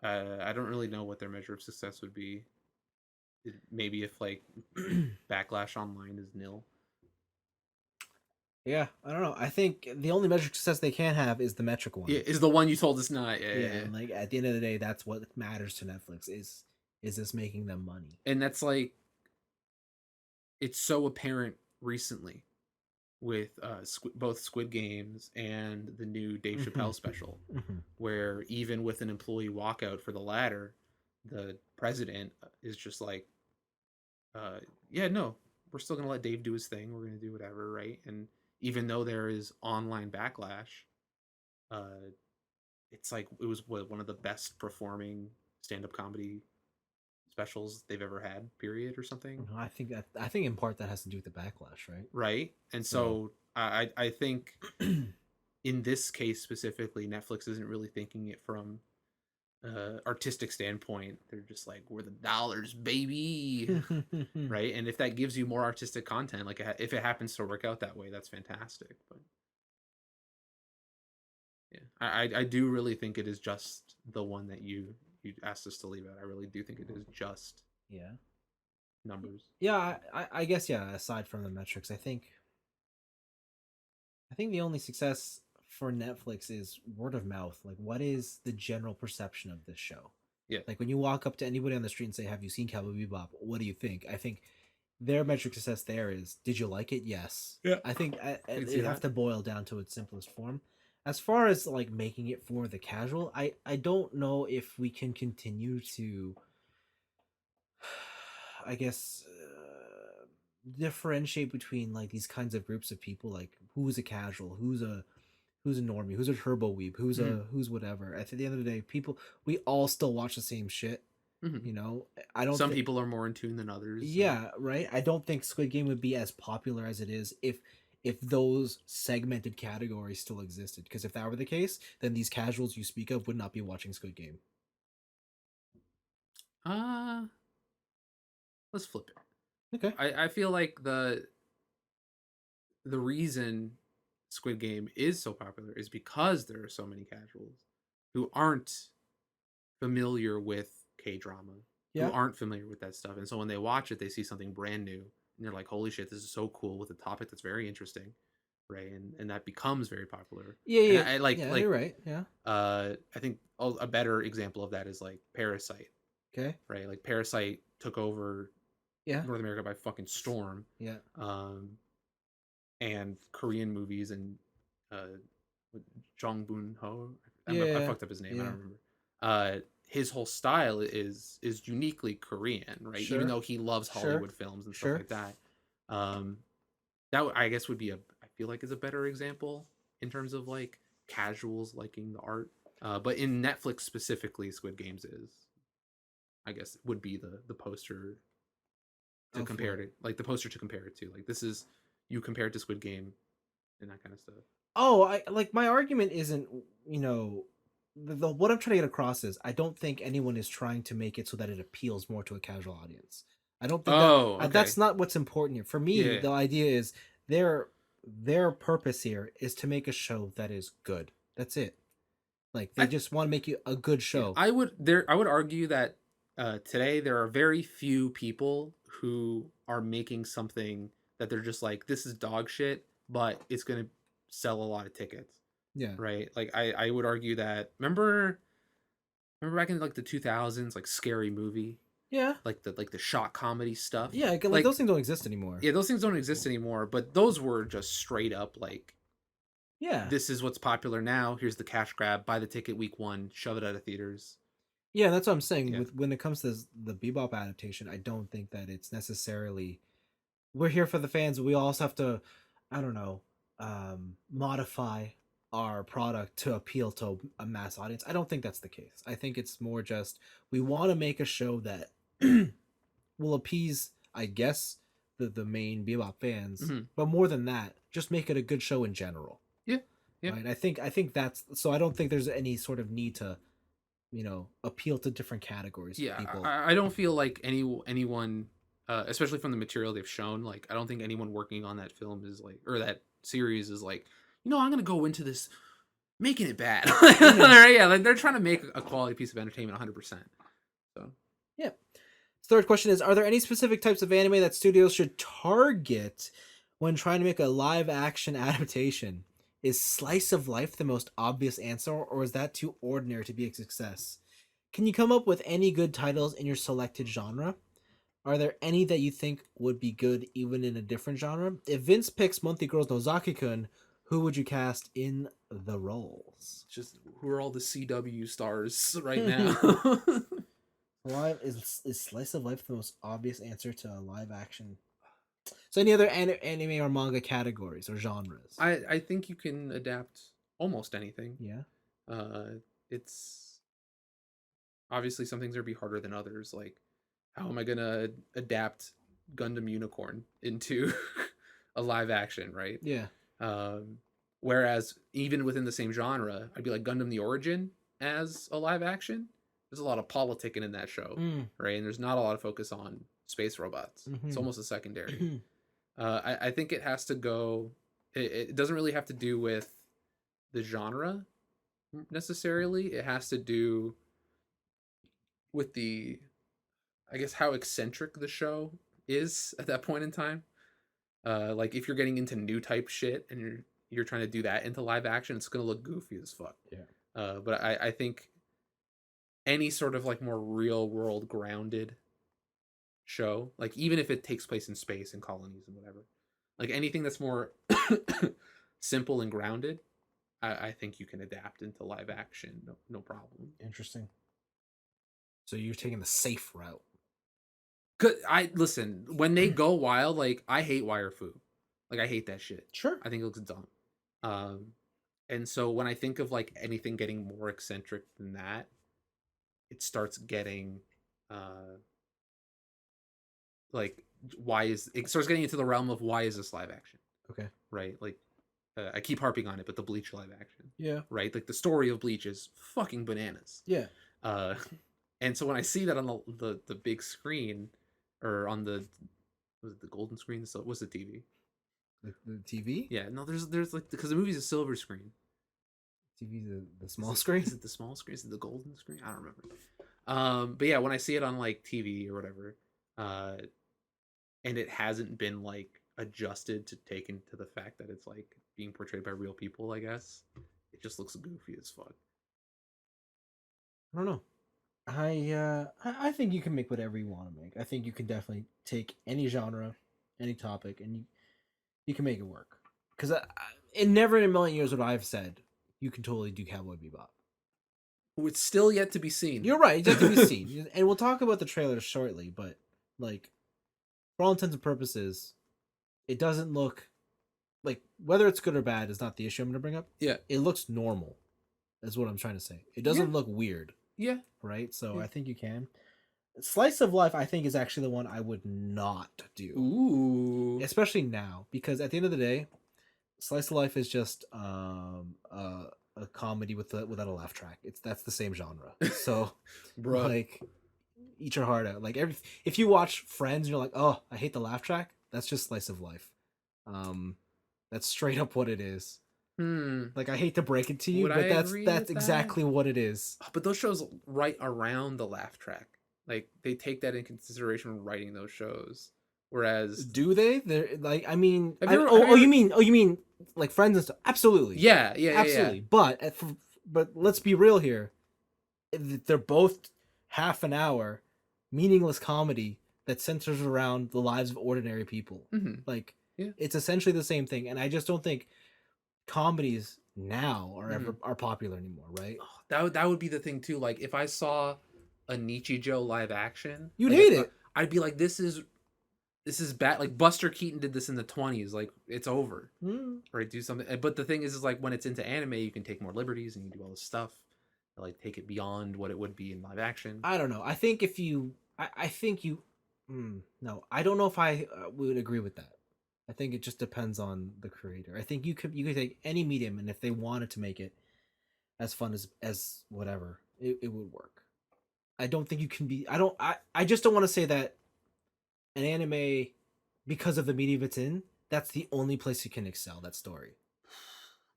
I don't really know what their measure of success would be. Maybe if like backlash online is nil. Yeah, I don't know. I think the only metric success they can have is the metric Yeah, one. is the one you told us not. Yeah, Yeah, yeah, yeah. and like at the end of the day, that's what matters to Netflix is this making them money? And that's like it's so apparent recently with both Squid Games and the new Dave Mm-hmm. Chappelle special, Mm-hmm. where even with an employee walkout for the latter, the president is just like, yeah, no, we're still gonna let Dave do his thing. We're gonna do whatever, right? And even though there is online backlash, uh, it's like it was one of the best performing stand-up comedy specials they've ever had, period, or something, I think in part that has to do with the backlash, right? right? And So so I think in this case specifically, Netflix isn't really thinking it from artistic standpoint. They're just like, we're the dollars, baby, right? And if that gives you more artistic content, like if it happens to work out that way, that's fantastic. But yeah, I do really think it is just the one that you asked us to leave out. I really do think it is just yeah. numbers. Yeah, I guess yeah, aside from the metrics, I think the only success for Netflix is word of mouth. Like, what is the general perception of this show? Yeah, Like, when you walk up to anybody on the street and say, "Have you seen Cowboy Bebop? What do you think?" I think their metric success there is, "Did you like it?" Yes. yeah, I think I can see it have that. to boil down to its simplest form. As far as like making it for the casual, I don't know if we can continue to, I guess, differentiate between like these kinds of groups of people. Like, who's a casual, who's a normie, who's a turbo weeb, Mm-hmm. who's whatever. At the end of the day, people, we all still watch the same shit. Mm-hmm. You know, I don't Some think. people are more in tune than others, and Yeah, right. I don't think Squid Game would be as popular as it is if those segmented categories still existed. Because if that were the case, then these casuals you speak of would not be watching Squid Game. Uh, let's flip it. Okay. I feel like the reason Squid Game is so popular is because there are so many casuals who aren't familiar with K drama, who Yeah. aren't familiar with that stuff, and so when they watch it, they see something brand new, and they're like, "Holy shit, this is so cool!" with a topic that's very interesting, right? And that becomes very popular. Yeah. And Yeah. I Yeah. You're right. Yeah. I think a better example of that is like Parasite, Okay. right? Like Parasite took over Yeah. North America by fucking storm. Yeah. Um, and Korean movies and uh, Jong Boon Ho. I Yeah. fucked up his name. I Yeah. don't remember. His whole style is uniquely Korean, right? Even Sure. though he loves Sure. Hollywood films and stuff Sure. like that. Um, I guess would be I feel like is a better example in terms of like casuals liking the art. But in Netflix specifically, Squid Games is, I guess, would be the poster to Oh, compare for it. it, like the poster to compare it to. Like this is you compare it to Squid Game and that kind of stuff. Oh, I like my argument isn't, you know, what I'm trying to get across is I don't think anyone is trying to make it so that it appeals more to a casual audience. I don't think that Oh, that's okay. not what's important here. For me, Yeah. the idea is their purpose here is to make a show that is good. That's it. Like they I just want to make you a good yeah, show. I would argue that today there are very few people who are making something that they're just like this is dog shit, but it's going to sell a lot of tickets, Yeah. right? Like I would argue that remember back in like the 2000s like Scary Movie, Yeah. like the shock comedy stuff. Yeah, like Like those things don't exist anymore. yeah, those things don't exist anymore, but those were just straight up like Yeah. this is what's popular now. Here's the cash grab. Buy the ticket week one. Shove it out of theaters. Yeah, that's what I'm saying. Yeah. With when it comes to the Bebop adaptation, I don't think that it's necessarily we're here for the fans. We also have to, I don't know, modify our product to appeal to a mass audience. I don't think that's the case. I think it's more just we want to make a show that will appease, I guess, the main Bebop fans, Mm-hmm. but more than that, just make it a good show in general. Yeah. Yeah. Right? I think that's so. I don't think there's any sort of need to appeal to different categories of Yeah. people. I don't feel like anyone, especially from the material they've shown, like I don't think anyone working on that film is like or that series is like, I'm gonna go into this making it bad. Yeah, like they're trying to make a quality piece of entertainment 100%. So Yeah. Third question is: are there any specific types of anime that studios should target when trying to make a live action adaptation? Is slice of life the most obvious answer, or is that too ordinary to be a success? Can you come up with any good titles in your selected genre? Are there any that you think would be good even in a different genre? If Vince picks Monthly Girls no Zaki-kun, who would you cast in the roles? just who are all the CW stars right now? Live is slice of life the most obvious answer to a live action? So any other anime or manga categories or genres? I think you can adapt almost anything. Yeah. It's obviously some things are be harder than others. Like, how am I gonna adapt Gundam Unicorn into a live action, right? Yeah. Whereas even within the same genre, I'd be like Gundam the Origin as a live action. There's a lot of politicking in that show, right? And there's not a lot of focus on space robots. It's almost a secondary. I think it has to go. It doesn't really have to do with the genre necessarily. It has to do with I guess, how eccentric the show is at that point in time. Like if you're getting into new type shit and you're trying to do that into live action, it's gonna look goofy as fuck. Yeah. But I think any sort of like more real world grounded show, like even if it takes place in space and colonies and whatever, like anything that's more simple and grounded, I think you can adapt into live action, no problem. Interesting. So you're taking the safe route. I listen when they go wild. Like I hate wire fu, like I hate that shit. Sure. I think it looks dumb. And so when I think of like anything getting more eccentric than that, it starts getting like it starts getting into the realm of why is this live action? Okay. Right? Like I keep harping on it, but the Bleach live action. Yeah. Right? Like the story of Bleach is fucking bananas. Yeah. And so when I see that on the big screen, or on the, was it the golden screen? So what's the TV? The TV. Yeah, no, there's like, because the movie's a silver screen. TV, the small screen. Is it the small screen? Is it the golden screen? I don't remember. But yeah, when I see it on like TV or whatever, uh, and it hasn't been like adjusted to take into the fact that it's like being portrayed by real people, I guess it just looks goofy as fuck. I don't know. I think you can make whatever you want to make. I think you can definitely take any genre, any topic, and you can make it work. Because in never in a million years would I have said you can totally do Cowboy Bebop. It's still yet to be seen. You're right. It's yet to be seen, and we'll talk about the trailers shortly. But like, for all intents and purposes, it doesn't look like, whether it's good or bad is not the issue I'm going to bring up. Yeah, it looks normal. Is what I'm trying to say. It doesn't look weird. Yeah. Right. So Yeah. I think you can. Slice of life, I think, is actually the one I would not do. Ooh. Especially now, because at the end of the day, slice of life is just a comedy without a laugh track. That's the same genre. So, like, eat your heart out. Like, if you watch Friends, and you're like, oh, I hate the laugh track. That's just slice of life. That's straight up what it is. Like, I hate to break it to you, but that's exactly what it is. But those shows right around the laugh track, like, they take that in consideration when writing those shows. Whereas, do they? They're like, I mean, you mean like Friends and stuff? Absolutely. Yeah, absolutely. Yeah. But let's be real here. They're both half an hour meaningless comedy that centers around the lives of ordinary people. Mm-hmm. Like, it's essentially the same thing, and I just don't think comedies now are popular anymore, right? Oh, that would be the thing too. Like, if I saw a Nichijou live action, you'd hate it. I'd be like, this is bad. Like, Buster Keaton did this in the 1920s. Like, it's over. Right? Do something. But the thing is like, when it's into anime, you can take more liberties and you do all this stuff, like, take it beyond what it would be in live action. I don't know. I think if you, no, I don't know if I would agree with that. I think it just depends on the creator. I think you could take any medium, and if they wanted to make it as fun as whatever, it would work. I don't think you can be. I just don't want to say that an anime, because of the medium it's in, that's the only place you can excel that story.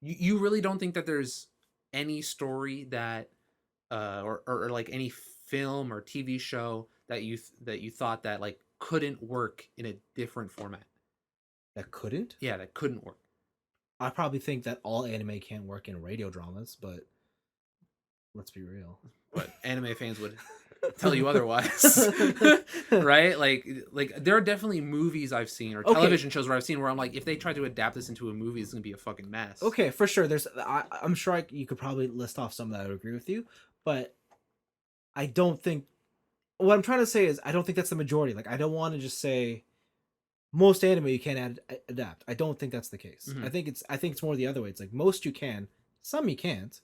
You really don't think that there's any story that, or like any film or TV show that you thought that, like, couldn't work in a different format? That couldn't? Yeah, that couldn't work. I probably think that all anime can't work in radio dramas, but let's be real. But anime fans would tell you otherwise. Right? Like there are definitely movies I've seen, or television shows where I've seen, where I'm like, if they try to adapt this into a movie, it's gonna be a fucking mess. Okay, for sure. I'm sure you could probably list off some that I would agree with you, but I don't think, what I'm trying to say is, I don't think that's the majority. Like, I don't want to just say most anime you can't adapt. I don't think that's the case. Mm-hmm. I think it's more the other way. It's like, most you can, some you can't.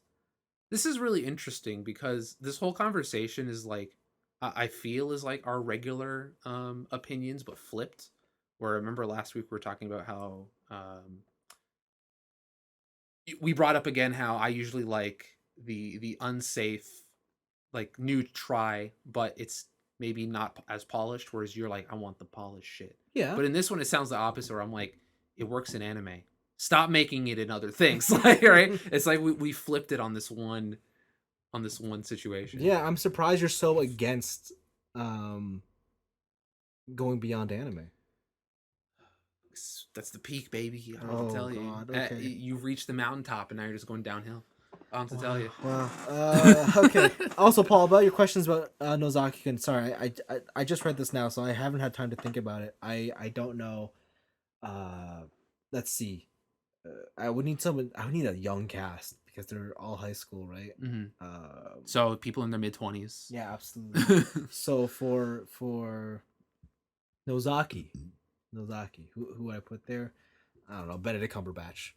This is really interesting, because this whole conversation is like, I feel is like our regular opinions, but flipped. Where, I remember last week we were talking about how we brought up again how I usually like the unsafe, like, new try, but it's maybe not as polished, whereas you're like, I want the polished shit. Yeah. But in this one, it sounds the opposite, where I'm like, it works in anime. Stop making it in other things. Like, right? It's like we flipped it on this one situation. Yeah, I'm surprised you're so against going beyond anime. That's the peak, baby. I don't know what to tell you. Okay. You've reached the mountaintop, and now you're just going downhill. I don't have to tell you. Wow. Okay. Also, Paul, about your questions about Nozaki-kun. Sorry, I just read this now, so I haven't had time to think about it. I don't know. Let's see. I would need a young cast, because they're all high school, right? Mm-hmm. So people in their mid-20s. Yeah, absolutely. So for Nozaki, who would I put there? I don't know. Benedict Cumberbatch.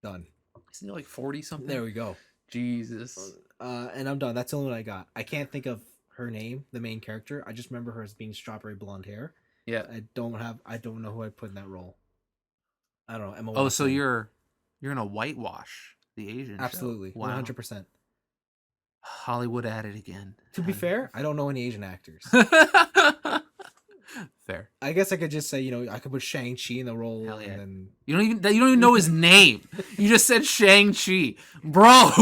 Done. Isn't he like 40 something? There we go. Jesus. And I'm done. That's the only one I got. I can't think of her name, the main character. I just remember her as being strawberry blonde hair. Yeah. I don't know who I'd put in that role. I don't know. Emma Watson. Oh, so you're gonna whitewash the Asian absolutely, show. Wow. 100%. Hollywood at it again. To be fair, I don't know any Asian actors. Fair. I guess I could just say, I could put Shang-Chi in the role. Hell yeah. And then... You don't even know his name. You just said Shang-Chi. Bro.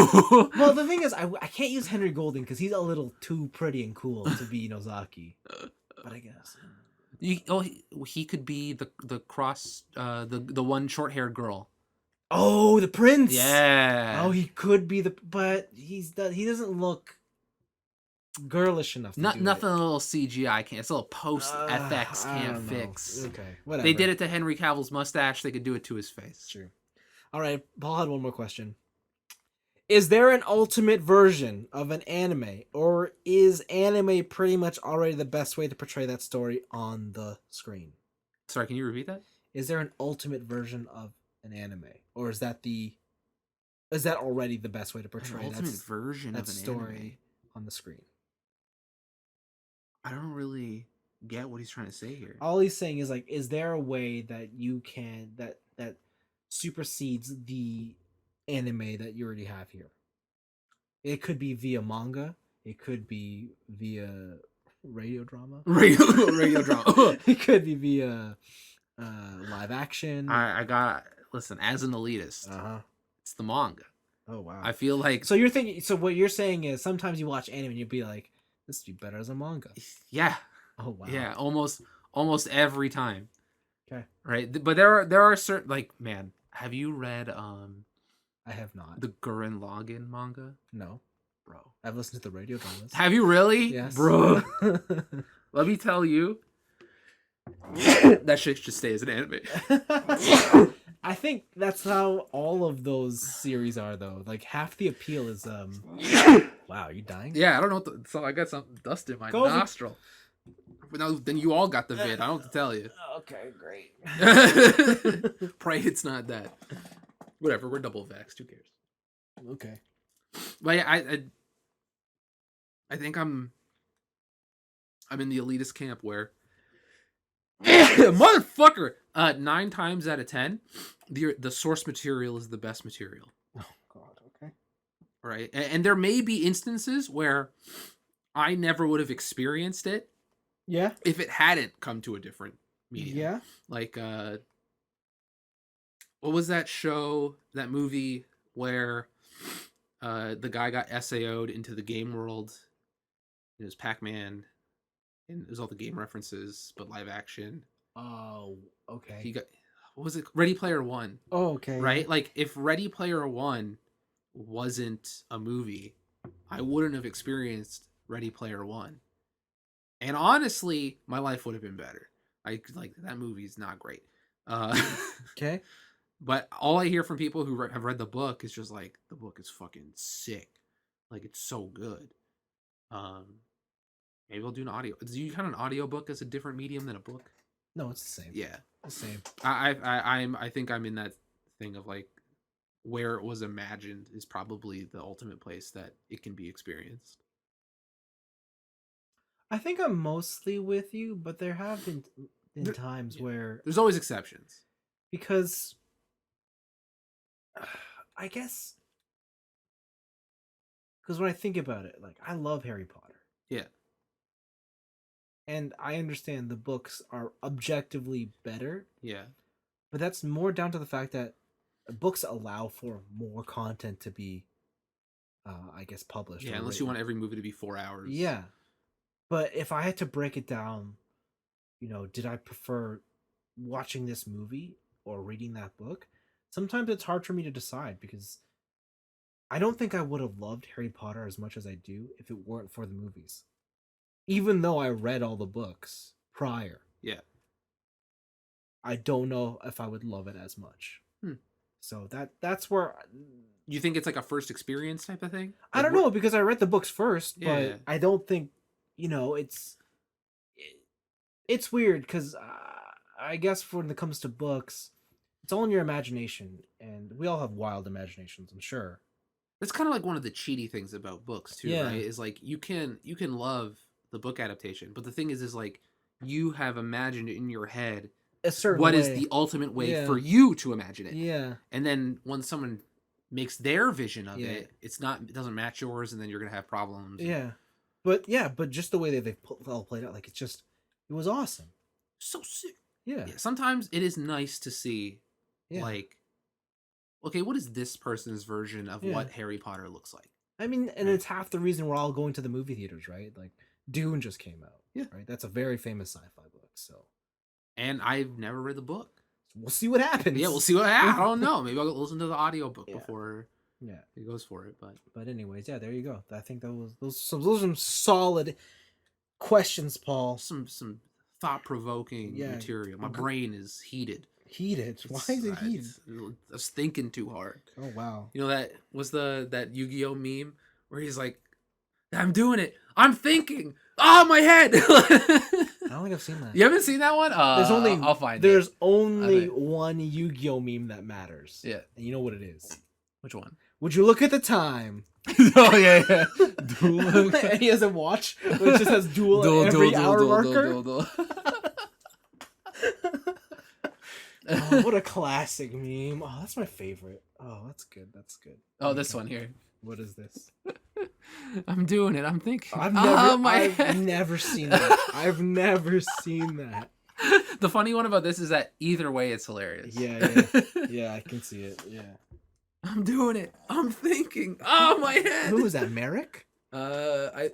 Well, the thing is, I can't use Henry Golding because he's a little too pretty and cool to be Nozaki. But I guess. He could be the cross, the one short-haired girl. Oh, the prince. Yeah. Oh, he could be but he doesn't look girlish enough. Nothing a little CGI can't. It's a little post FX can't fix. Okay, whatever. They did it to Henry Cavill's mustache. They could do it to his face. True. All right, Paul had one more question. Is there an ultimate version of an anime, or is anime pretty much already the best way to portray that story on the screen? Sorry, can you repeat that? Is there an ultimate version of an anime, or is that already the best way to portray an ultimate version of an story anime on the screen? I don't really get what he's trying to say here. All he's saying is is there a way that you can that supersedes the anime that you already have here? It could be via manga. It could be via radio drama. Radio drama. It could be via live action. Listen, as an elitist, Uh-huh. it's the manga. Oh wow. I feel like So what you're saying is sometimes you watch anime and you'd be like, this would be better as a manga. Yeah. Oh wow. Yeah, almost every time. Okay. Right? But there are certain man, have you read I have not. the Gurren Lagann manga? No. Bro. I've listened to the radio dramas. Have you really? Yes. Bro. Let me tell you. That shit should stay as an anime. I think that's how all of those series are, though. Half the appeal is Wow, are you dying? Yeah, I don't know. So I got some dust in my nostril. But no, then you all got the vid. I don't have to tell you. Okay, great. Pray it's not that. Whatever, we're double vaxxed. Who cares? Okay. But yeah, I think I'm in the elitist camp where motherfucker 9 times out of 10 the source material is the best material. Oh god, okay. Right? And there may be instances where I never would have experienced it if it hadn't come to a different medium. Yeah. What was that show, that movie where the guy got SAO'd into the game world? It was Pac-Man, and it was all the game references, but live action. Oh, okay. He got, what was it? Ready Player One. Oh, okay. Right? If Ready Player One wasn't a movie, I wouldn't have experienced Ready Player One. And honestly, my life would have been better. That movie's not great. Okay. But all I hear from people who have read the book is just the book is fucking sick. It's so good. Maybe we'll do an audio. Do you count an audiobook as a different medium than a book? No, it's the same. Yeah, the same. I think I'm in that thing of where it was imagined is probably the ultimate place that it can be experienced. I think I'm mostly with you, but there have been times where there's always exceptions. Because I guess when I think about it, I love Harry Potter. Yeah. And I understand the books are objectively better. Yeah. But that's more down to the fact that books allow for more content to be, I guess, published. Yeah, unless you want every movie to be 4 hours. Yeah. But if I had to break it down, did I prefer watching this movie or reading that book? Sometimes it's hard for me to decide because I don't think I would have loved Harry Potter as much as I do if it weren't for the movies. Even though I read all the books prior. Yeah. I don't know if I would love it as much. So that's where... You think it's a first experience type of thing? I don't know, because I read the books first, but yeah. I don't think, it's weird because I guess when it comes to books, it's all in your imagination, and we all have wild imaginations, I'm sure. That's kind of one of the cheaty things about books too, right? Is you can love the book adaptation, but the thing is you have imagined in your head a certain what way. Is the ultimate way for you to imagine it. Yeah. And then when someone makes their vision of Yeah. it doesn't match yours, and then you're gonna have problems. Yeah, but just the way that they've all played out, like it was awesome. So sick. Yeah, Yeah, sometimes it is nice to see, yeah. like, okay, what is this person's version of Yeah. what Harry Potter looks like? I mean, and Right. it's half the reason we're all going to the movie theaters, right? Like Dune just came out. Yeah. Right. That's a very famous sci-fi book. So And I've never read the book. we'll see what happens. Yeah, we'll see what happens. I don't know. Maybe I'll listen to the audiobook Yeah. before Yeah. he goes for it. But anyways, yeah, there you go. I think those are some solid questions, Paul. Some thought-provoking Yeah. material. My brain is heated. Heated. Why is it heated? I was thinking too hard. Oh wow. You know that was that Yu-Gi-Oh meme where he's like, "I'm doing it. I'm thinking. Oh, my head." I don't think I've seen that. You haven't seen that one? I'll find it. There's only one Yu-Gi-Oh meme that matters. Yeah. And you know what it is. Which one? Would you look at the time? Oh yeah. And he has a watch which just has duel every hour marker. Oh, what a classic meme. Oh, that's my favorite. Oh, that's good. That's good. Oh, this one here. What is this? I'm doing it. I'm thinking. I've never seen that. I've never seen that. The funny one about this is that either way, it's hilarious. Yeah, I can see it. Yeah. I'm doing it. I'm thinking. Oh, my head. Who is that, Merrick?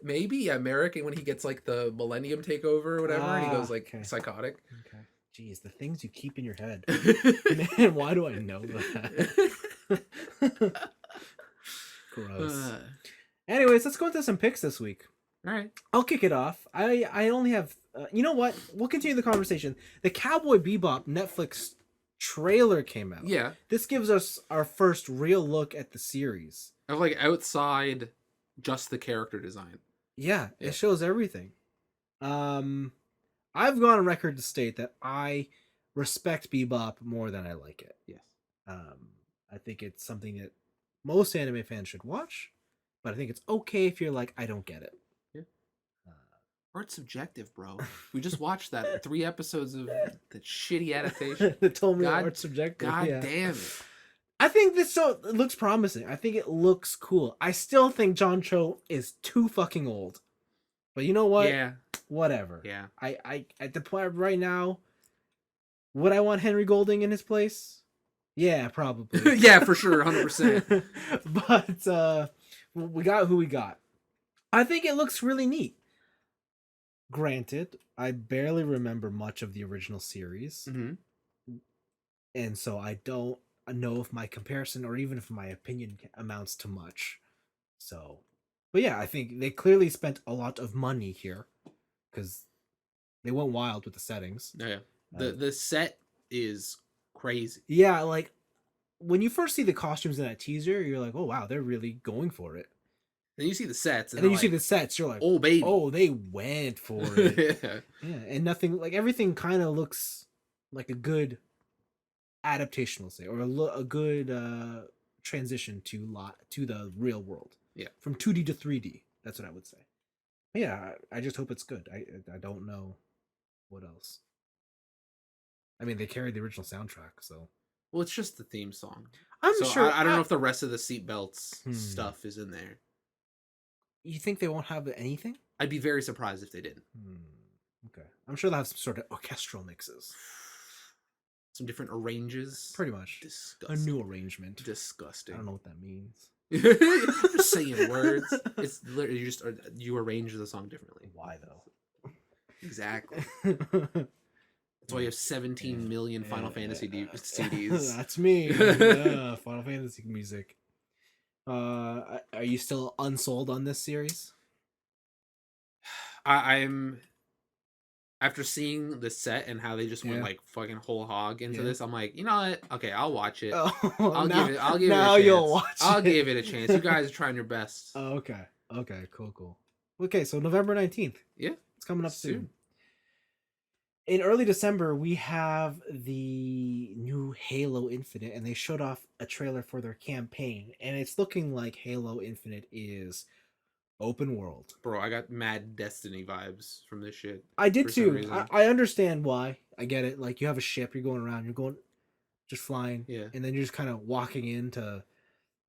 Maybe Merrick, when he gets like the Millennium takeover or whatever, and he goes like psychotic. Okay. Jeez, the things you keep in your head. Man, why do I know that? Gross. Anyways, let's go into some picks this week. All right. I'll kick it off. I only have... you know what? We'll continue the conversation. The Cowboy Bebop Netflix trailer came out. Yeah. This gives us our first real look at the series. Of like outside just the character design. Yeah, it shows everything. I've gone on record to state that I respect Bebop more than I like it. Yes. I think it's something that most anime fans should watch, but I think it's okay if you're like, I don't get it. Yeah. Or it's subjective, bro. We just watched that 3 episodes of that shitty adaptation. That told me art's subjective. God damn it. I think this show looks promising. I think it looks cool. I still think John Cho is too fucking old. But you know what? Yeah. Whatever. Yeah. I at the point right now, would I want Henry Golding in his place? Yeah, probably. Yeah, for sure, 100%. But we got who we got. I think it looks really neat. Granted, I barely remember much of the original series. Mm-hmm. And so I don't know if my comparison or even if my opinion amounts to much. So, but yeah, I think they clearly spent a lot of money here because they went wild with the settings. Oh, yeah. The set is crazy. Yeah, like when you first see the costumes in that teaser, you're like, oh wow, they're really going for it. Then you see the sets, and then you see the sets, you're like, oh baby, oh, they went for it. Yeah. Yeah, and nothing, like everything kind of looks like a good adaptation, we'll say, or a good transition to the real world. Yeah, from 2D to 3D. That's what I would say. But yeah, I just hope it's good. I don't know what else. I mean, they carried the original soundtrack, so. Well, it's just the theme song. I'm sure. I don't know if the rest of the seatbelts stuff is in there. You think they won't have anything? I'd be very surprised if they didn't. Okay. I'm sure they'll have some sort of orchestral mixes. Some different arranges. Pretty much. Disgusting. A new arrangement. Disgusting. I don't know what that means. You're just saying words. It's literally you arrange the song differently. Why though? Exactly. That's why you have 17 million Final Fantasy CDs. That's me. Yeah, Final Fantasy music. Are you still unsold on this series? I'm after seeing the set and how they just went like fucking whole hog into this. I'm like, you know what? Okay, I'll watch it. I'll give it a chance. You'll watch I'll give it a chance. You guys are trying your best. Oh, okay. Okay. Cool. Okay, so November 19th. Yeah, it's coming up soon. In early December, we have the new Halo Infinite, and they showed off a trailer for their campaign, and it's looking like Halo Infinite is open world. Bro, I got mad Destiny vibes from this shit. I did too. I understand why. I get it. Like, you have a ship, you're going around, you're going just flying, yeah, and then you're just kind of walking into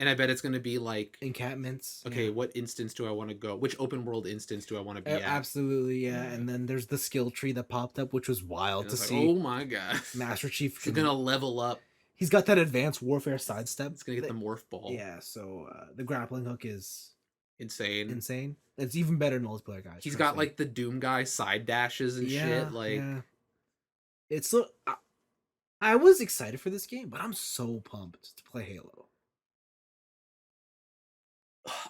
And I bet it's going to be like encampments. Okay, yeah. what instance do I want to go? Which open world instance do I want to be at? Absolutely, yeah. And then there's the skill tree that popped up, which was wild to see. Oh my god. Master Chief He's going to level up. He's got that advanced warfare sidestep. He's going to get the morph ball. Yeah, so the grappling hook is insane. It's even better in multiplayer, guys. He's got like the Doom guy side dashes and shit. Like, it's so. I was excited for this game, but I'm so pumped to play Halo.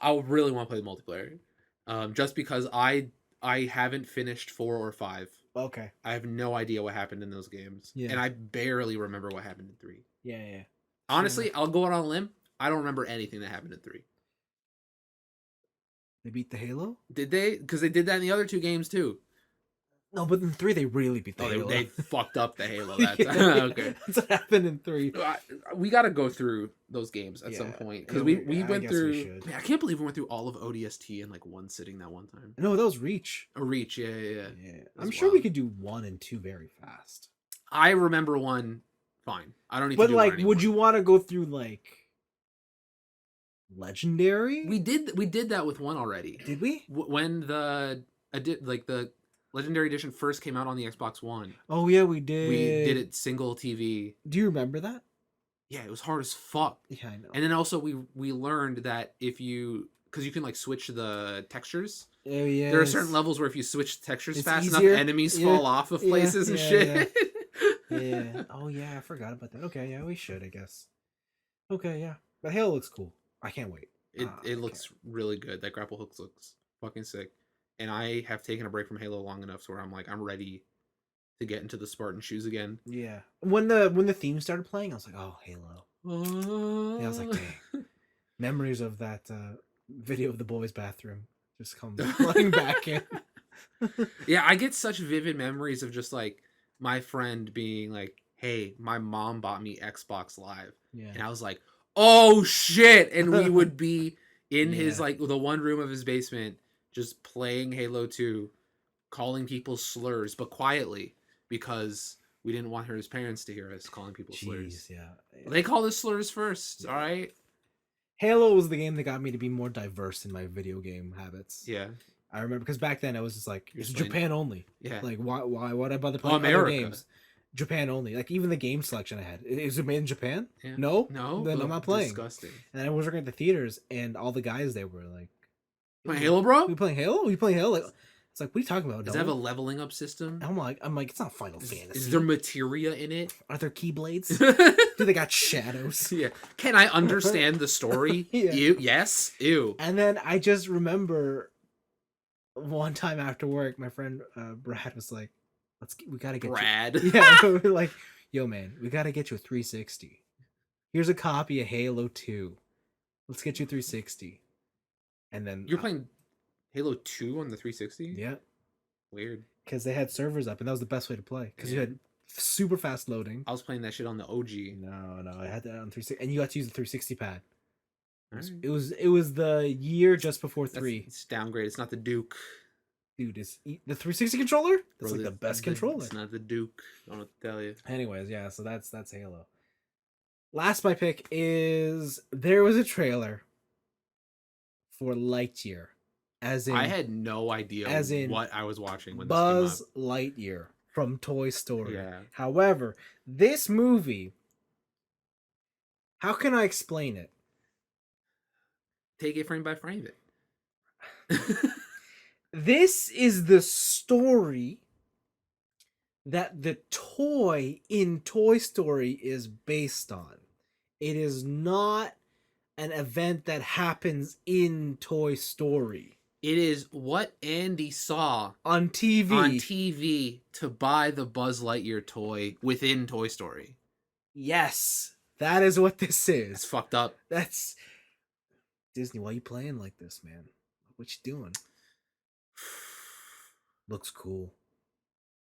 I really want to play the multiplayer, just because I haven't finished 4 or 5. Okay. I have no idea what happened in those games, and I barely remember what happened in 3. Yeah. Honestly, I'll go out on a limb. I don't remember anything that happened in 3. They beat the Halo? Did they? Because they did that in the other 2 games too. No, but in 3 they really beat the Halo. They fucked up the Halo that time. Okay. That's what happened in 3. We got to go through those games at some point. Because we went through... Man, I can't believe we went through all of ODST in like one sitting that one time. No, that was Reach. A Reach, yeah. I'm sure we could do 1 and 2 very fast. I remember 1 fine. I don't need to do like, one would you want to go through like... Legendary? We did that with 1 already. Did we? When the Legendary Edition first came out on the Xbox One. Oh yeah, we did. We did it single TV. Do you remember that? Yeah, it was hard as fuck. Yeah, I know. And then also we learned that because you can like switch the textures. Oh yeah. There are certain levels where if you switch textures it's fast easier. enough, enemies fall off of places and shit. Yeah. Oh yeah, I forgot about that. Okay, yeah, we should, I guess. Okay, yeah. But Halo looks cool. I can't wait. It looks really good. That grapple hook looks fucking sick. And I have taken a break from Halo long enough so where I'm like, I'm ready to get into the Spartan shoes again. Yeah. When the theme started playing, I was like, oh, Halo. Yeah, I was like, dang. Memories of that video of the boys' bathroom just come flooding back in. Yeah, I get such vivid memories of just like my friend being like, hey, my mom bought me Xbox Live. Yeah. And I was like, oh shit. And we would be in his like the one room of his basement just playing Halo 2, calling people slurs, but quietly, because we didn't want his parents to hear us calling people slurs. Yeah. They called us slurs first, all right? Halo was the game that got me to be more diverse in my video game habits. Yeah. I remember, because back then I was just like, it's Japan only. Yeah. Like, why would I bother playing other games? Japan only. Like, even the game selection I had. Is it made in Japan? Yeah. No? No. Then I'm not playing. Disgusting. And I was working at the theaters, and all the guys there were like, playing Halo, bro? We playing Halo? We playing Halo? Like, it's like, what are you talking about? Does it have a leveling up system? I'm like, it's not Final Fantasy. Is there materia in it? Are there keyblades? Do they got shadows? Yeah. Can I understand the story? Yeah. Ew. Yes. Ew. And then I just remember one time after work, my friend Brad was like, we gotta get Brad. you. Yeah, we're like, yo man, we gotta get you a 360. Here's a copy of Halo 2. Let's get you a 360. And then you're playing Halo 2 on the 360? Yeah. Weird. Because they had servers up, and that was the best way to play. Because you had super fast loading. I was playing that shit on the OG. No, I had that on 360, and you got to use the 360 pad. Right. It was the year just before 3. It's downgrade. It's not the Duke. Dude, it's the 360 controller? That's like the best controller. It's not the Duke. I don't know what to tell you. Anyways, yeah, so that's Halo. Last my pick is there was a trailer for Lightyear. As in, I had no idea what I was watching when Buzz this came Lightyear from Toy Story. Yeah. However, this movie, how can I explain it? Take it frame by frame it. This is the story that the toy in Toy Story is based on. It is not an event that happens in Toy Story. It is what Andy saw on TV to buy the Buzz Lightyear toy within Toy Story. Yes, that is what this is. That's fucked up. That's Disney. Why you playing like this, man? What you doing? Looks cool.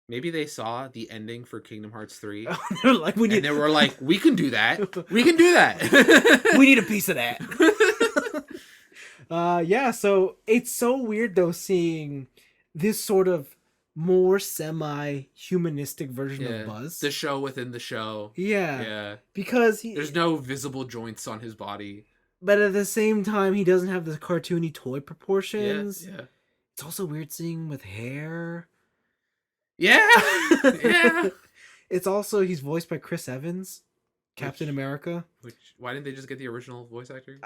Maybe they saw the ending for Kingdom Hearts 3. They're like, and they were like, we can do that. We can do that. We need a piece of that. Yeah, so it's so weird though seeing this sort of more semi-humanistic version of Buzz. The show within the show. Yeah. Yeah. Because there's no visible joints on his body. but at the same time, he doesn't have the cartoony toy Yeah, proportions. yeah, It's also weird seeing him with hair. yeah, yeah. It's also he's voiced by Chris Evans, Captain Which, America. why didn't they just get the original voice actor?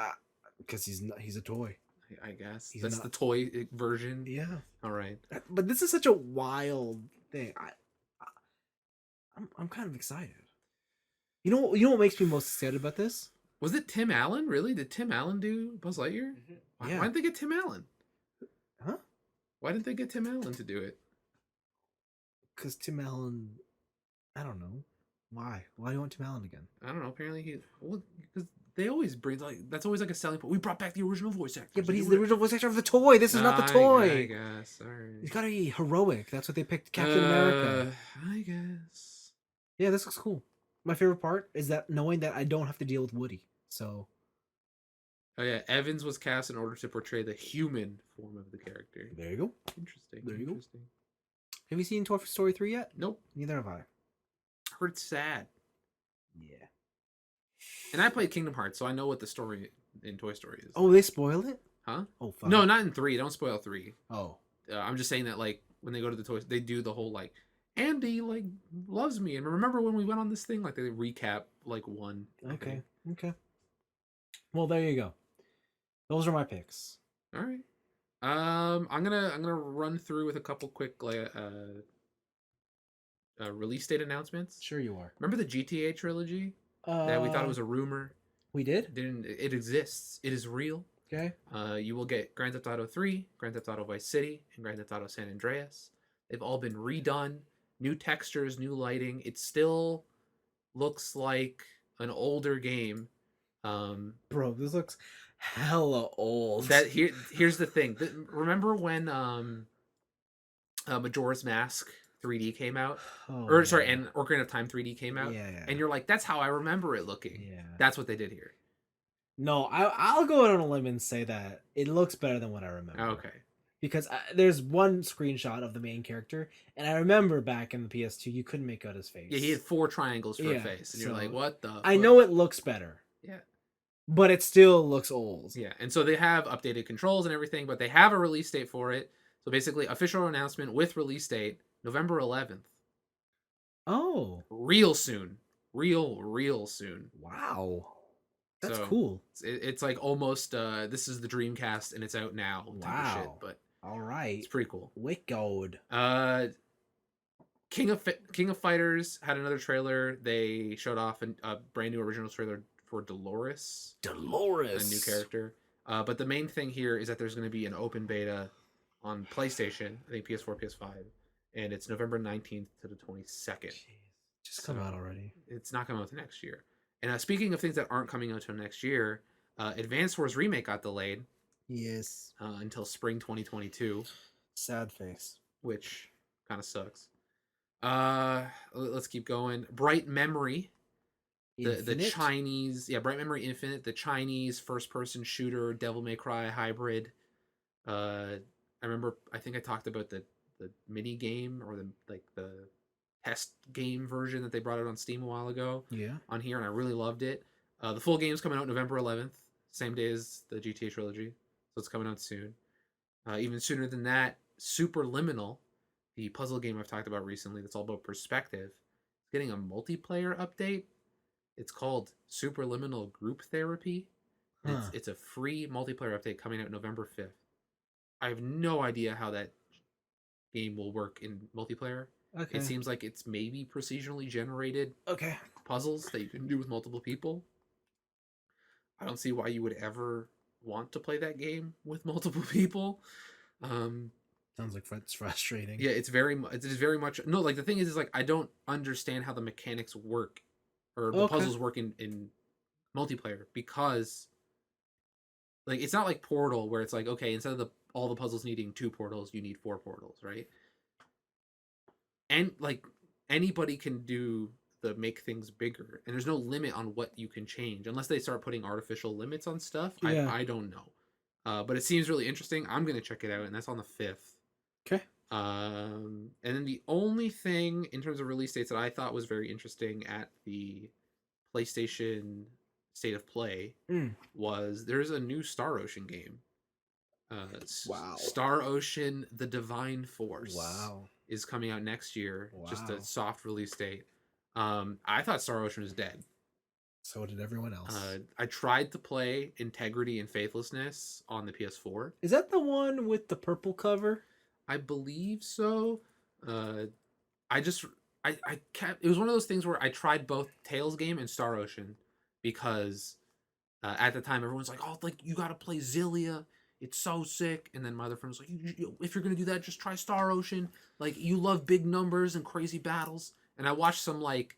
Because he's not, he's a toy. I guess He's that's not. the toy version. Yeah, All right. but this is such a wild thing. I'm kind of excited. You know what makes me most excited about this? Was it Tim Allen? Really? Did Tim Allen do Buzz Lightyear? Why Yeah. didn't they get Tim Allen? Huh? Why didn't they get Tim Allen to do it? Because Tim Allen, I don't know. Why? Why do you want Tim Allen again? I don't know. Apparently, because they always bring like that's always like a selling point. We brought back the original voice actor. Yeah, but he's the original voice actor of the toy. This is not the toy. I guess. All right. He's got to be heroic. That's what they picked Captain America. I guess. Yeah, this looks cool. My favorite part is that knowing that I don't have to deal with Woody. So. Oh yeah, Evans was cast in order to portray the human form of the character. There you go. Interesting. There you go. Interesting. Have you seen Toy Story 3 yet? Nope. Neither have I. Heard it's sad. Yeah. And I played Kingdom Hearts, so I know what the story in Toy Story is. Oh, they spoil it? Huh? Oh, fuck. No, not in 3. Don't spoil 3. Oh. I'm just saying that like when they go to the toys, they do the whole like Andy like loves me, and remember when we went on this thing? Like they recap like 1. Okay. Okay. Well, there you go. Those are my picks. All right. I'm gonna run through with a couple quick like release date announcements. Sure you are. Remember the GTA trilogy that we thought it was a rumor? We did? Didn't it exists? It is real. Okay. You will get Grand Theft Auto 3, Grand Theft Auto Vice City, and Grand Theft Auto San Andreas. They've all been redone, new textures, new lighting. It still looks like an older game. Bro, this looks hella old. Here's the thing. Remember when Majora's Mask 3D came out? Oh, Or sorry, yeah. and Ocarina of Time 3D came out? Yeah. And you're like, that's how I remember it looking. Yeah. That's what they did here. No, I'll go out on a limb and say that it looks better than what I remember. Okay. Because there's one screenshot of the main character, and I remember back in the PS2, you couldn't make out his face. Yeah, he had 4 triangles for a Yeah, face. And so you're like, what the I fuck? know it looks better. Yeah. But it still looks old. Yeah, and so they have updated controls and everything, but they have a release date for it. So basically, official announcement with release date, November 11th. Oh. Real soon. Real soon. Wow. That's So, cool. It's like almost, this is the Dreamcast and it's out now type of shit, but All right. it's pretty cool. Wicked. King of Fighters had another trailer. They showed off a brand new original trailer for Dolores. A new character. But the main thing here is that there's going to be an open beta on PlayStation, I think PS4, PS5, and it's November 19th to the 22nd. Jeez. Just come out already. It's not coming out to next year. And speaking of things that aren't coming out until next year, Advance Wars Remake got delayed. Yes. Until spring 2022. Sad face. Which kind of sucks. Let's keep going. Bright Memory. The Chinese, Bright Memory Infinite, the Chinese first-person shooter Devil May Cry hybrid. I remember, I think I talked about the mini game or the test game version that they brought out on Steam a while ago. Yeah. On here, and I really loved it. The full game's coming out November 11th, same day as the GTA trilogy, so it's coming out soon. Even sooner than that, Superliminal, the puzzle game I've talked about recently that's all about perspective, is getting a multiplayer update. It's called Superliminal Group Therapy. It's a free multiplayer update coming out November 5th. I have no idea how that game will work in multiplayer. Okay. It seems like it's maybe procedurally generated puzzles that you can do with multiple people. I don't see why you would ever want to play that game with multiple people. Sounds like it's frustrating. Yeah, it's very much no. Like the thing is like I don't understand how the mechanics work or the puzzles work in multiplayer, because like it's not like Portal where it's like, okay, instead of all the puzzles needing 2 portals, you need 4 portals, right? And like anybody can do the make things bigger, and there's no limit on what you can change unless they start putting artificial limits on stuff. Yeah. I don't know. But it seems really interesting. I'm gonna check it out, and that's on the 5th. Okay. And then the only thing in terms of release dates that I thought was very interesting at the PlayStation State of Play Mm. was there's a new Star Ocean game. Wow. Star Ocean: The Divine Force Wow. is coming out next year. Just a Wow. soft release date. I thought Star Ocean was dead. So did everyone else. I tried to play Integrity and Faithlessness on the PS4. Is that the one with the purple cover? I believe so. Uh, I just I kept. It was one of those things where I tried both Tales game and Star Ocean because at the time everyone's like, oh, like you got to play Zillia. It's so sick. And then my other friend was like, if you're gonna do that, just try Star Ocean. Like you love big numbers and crazy battles. And I watched some like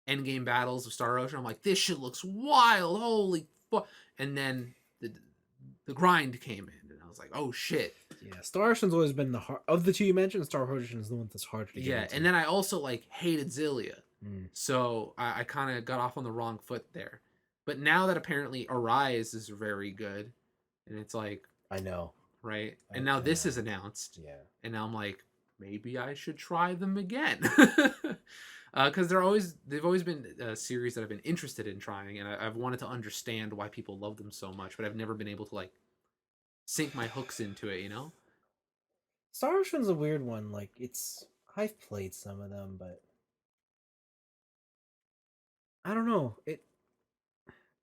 endgame battles of Star Ocean. I'm like, this shit looks wild. Holy fuck! And then the grind came in, and I was like, oh shit. Yeah, Star Ocean's always been the hard of the two you mentioned. Star Ocean is the one that's harder to get Yeah, into. and then I also like hated Zillia, Mm. so I kind of got off on the wrong foot there. But now that apparently Arise is very good, and it's like I know. right, and now I this know. is announced, Yeah. and now I'm like, maybe I should try them again. Because they've always been a series that I've been interested in trying, and I've wanted to understand why people love them so much, but I've never been able to like sink my hooks into it, you know? Star Ocean's a weird one. Like I've played some of them, but I don't know.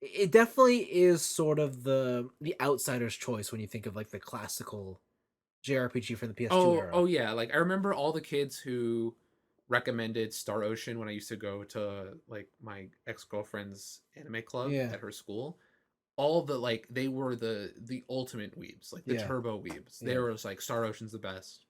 It definitely is sort of the outsider's choice when you think of like the classical JRPG from the PS2 era. Oh yeah, like I remember all the kids who recommended Star Ocean when I used to go to like my ex-girlfriend's anime club Yeah. at her school. All the like they were the ultimate weebs, like the Yeah. turbo weebs. They Yeah. were just like Star Ocean's the best.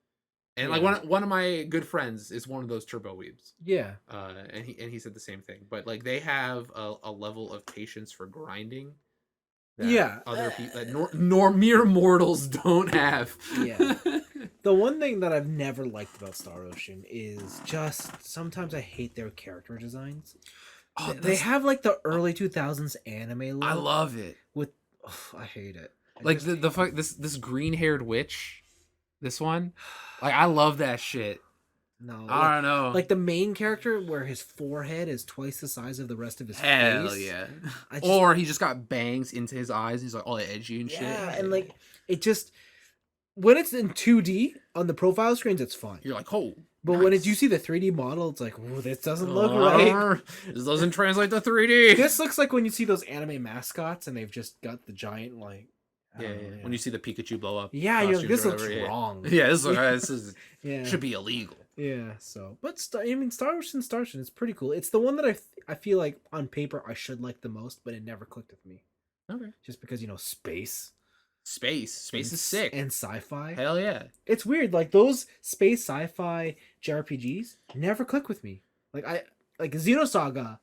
And like Yeah. one of my good friends is one of those turbo weebs. Yeah. And he said the same thing. But like they have a level of patience for grinding that Yeah. other people that mere mortals don't have. Yeah. The one thing that I've never liked about Star Ocean is just sometimes I hate their character designs. Oh, They have like the early 2000s anime look. I love it. With I hate it. Like this green haired witch, this one, like I love that shit. No, I don't know. Like the main character where his forehead is twice the size of the rest of his Hell face. yeah. Just, or he just got bangs into his eyes. And he's like all edgy and shit. Yeah, and like it just when it's in 2D on the profile screens, it's fine. You're like, oh. But nice. when you see the 3D model, it's like, oh, this doesn't look right. This doesn't translate to 3D. This looks like when you see those anime mascots and they've just got the giant like. Yeah. When you see the Pikachu blow up. Yeah, you're like, this looks wrong. Yeah, this is yeah. should be illegal. Yeah, so but Star Ocean, it's pretty cool. It's the one that I feel like on paper I should like the most, but it never clicked with me. Okay. Just because space is sick and sci-fi. Hell yeah. It's weird, like those space sci-fi JRPGs never click with me. Like Xenosaga,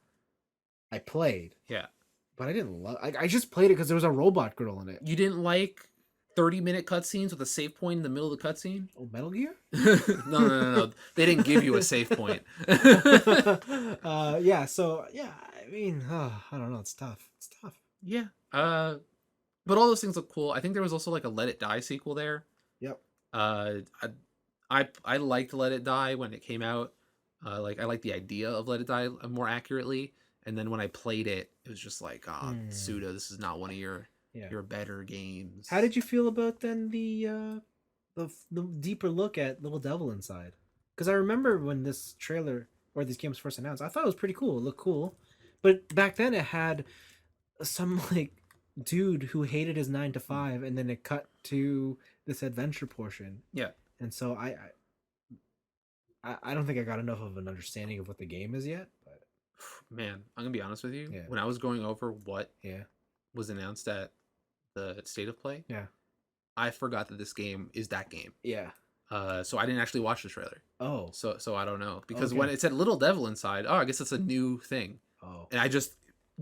I played. Yeah. But I didn't love. I just played it because there was a robot girl in it. You didn't like 30-minute cutscenes with a save point in the middle of the cutscene? Oh, Metal Gear? No. They didn't give you a save point. Yeah. So yeah, I mean, I don't know. It's tough. Yeah. But all those things look cool. I think there was also like a Let It Die sequel there. Yep. I liked Let It Die when it came out. Like I like the idea of Let It Die more accurately. And then when I played it, it was just like, Suda, this is not one of your better games. How did you feel about then the deeper look at Little Devil Inside? Because I remember when this trailer or this game was first announced, I thought it was pretty cool. It looked cool, but back then it had some like dude who hated his 9 to 5, and then it cut to this adventure portion. Yeah, and so I don't think I got enough of an understanding of what the game is yet. But man, I'm gonna be honest with you. Yeah. When I was going over what was announced at the State of Play, I forgot that this game is that game. Yeah. So I didn't actually watch the trailer. Oh. So I don't know because when it said Little Devil Inside, I guess it's a new thing. Oh. And I just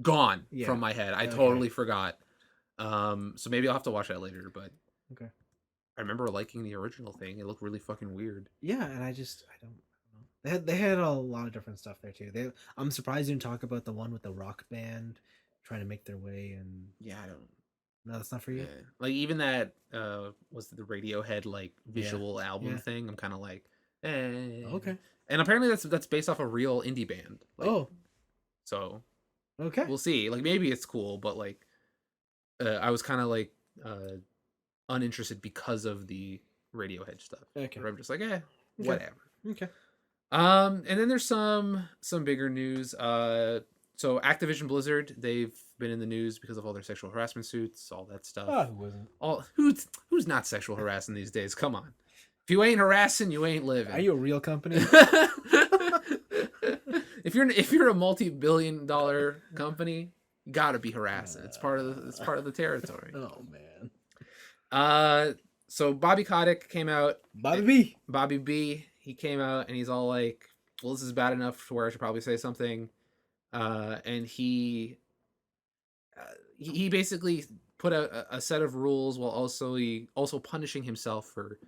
gone from my head. I totally forgot. So maybe I'll have to watch that later. But I remember liking the original thing. It looked really fucking weird. Yeah, and I don't know. They had a lot of different stuff there too. I'm surprised you didn't talk about the one with the rock band trying to make their way and. Yeah, I don't. No, that's not for you. Yeah. Like even that was the Radiohead like visual album thing. I'm kind of like, Okay. And apparently that's based off a real indie band. Like, so Okay. We'll see. Like maybe it's cool, but like I was kind of like uninterested because of the Radiohead stuff. Okay. Where I'm just like, Okay. whatever. Okay. And then there's some bigger news. So Activision Blizzard, they've been in the news because of all their sexual harassment suits, all that stuff. Ah, who wasn't? All who's not sexual harassing these days? Come on. If you ain't harassing, you ain't living. Are you a real company? if you're a multi-billion-dollar company, you gotta be harassing. It's part of the territory. Oh man. So Bobby Kotick came out. Bobby B. He came out and he's all like, "Well, this is bad enough to where I should probably say something." And he basically put a set of rules while also punishing himself for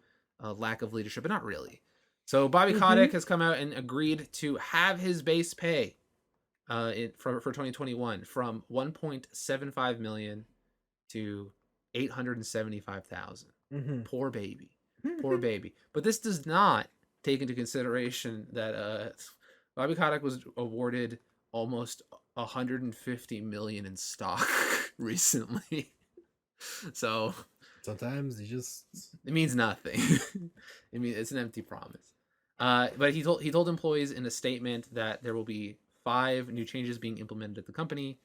lack of leadership, but not really. So Bobby Kotick has come out and agreed to have his base pay for 2021 from 1.75 million to 875,000. Poor baby. Poor baby. But this does not take into consideration that Bobby Kotick was awarded almost 150 million in stock recently. So sometimes it means nothing. I mean, it's an empty promise. But he told employees in a statement that there will be 5 new changes being implemented at the company.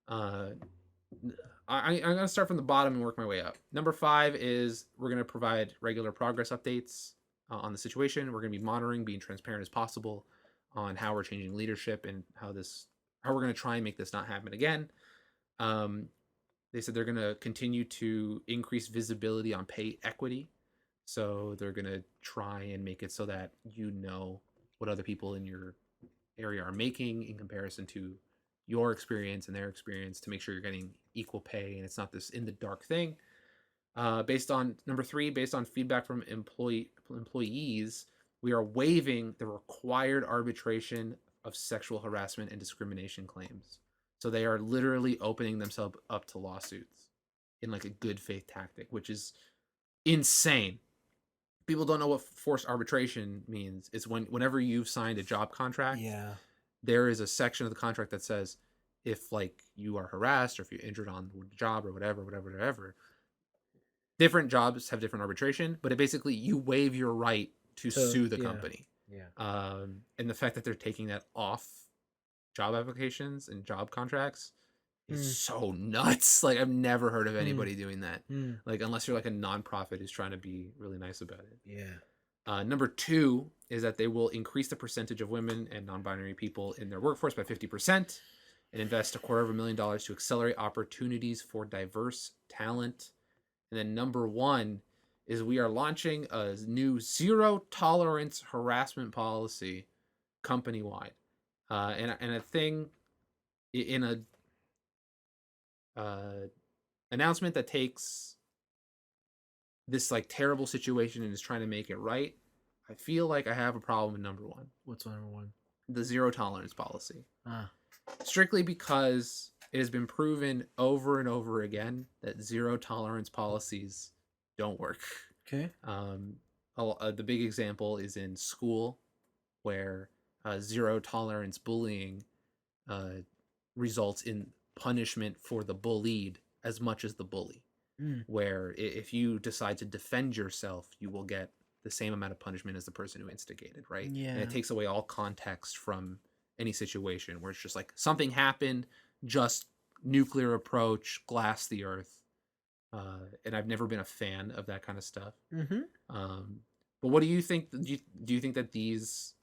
I'm going to start from the bottom and work my way up. Number 5 is we're going to provide regular progress updates on the situation. We're going to be monitoring, being transparent as possible on how we're changing leadership and how we're going to try and make this not happen again. They said they're going to continue to increase visibility on pay equity. So they're going to try and make it so that you know what other people in your area are making in comparison to your experience and their experience to make sure you're getting equal pay and it's not this in the dark thing. Based on number 3, based on feedback from employees, we are waiving the required arbitration of sexual harassment and discrimination claims. So they are literally opening themselves up to lawsuits in like a good faith tactic, which is insane. People don't know what forced arbitration means. It's whenever you've signed a job contract, there is a section of the contract that says if like you are harassed or if you're injured on the job or whatever, different jobs have different arbitration, but it basically you waive your right to sue the company. And the fact that they're taking that off job applications and job contracts is so nuts. Like I've never heard of anybody doing that. Like unless you're like a nonprofit who's trying to be really nice about it. Number 2 is that they will increase the percentage of women and non-binary people in their workforce by 50% and invest $250,000 to accelerate opportunities for diverse talent. And then number 1 is we are launching a new zero tolerance harassment policy company-wide. And a thing in a announcement that takes this like terrible situation and is trying to make it right. I feel like I have a problem with number 1. What's number 1? The zero tolerance policy. Strictly because it has been proven over and over again that zero tolerance policies don't work. Okay. The big example is in school where zero tolerance bullying results in punishment for the bullied as much as the bully. Where if you decide to defend yourself, you will get the same amount of punishment as the person who instigated, right? And it takes away all context from any situation where it's just like something happened, just nuclear approach, glass the earth. And I've never been a fan of that kind of stuff. But what do you think? Do you think that these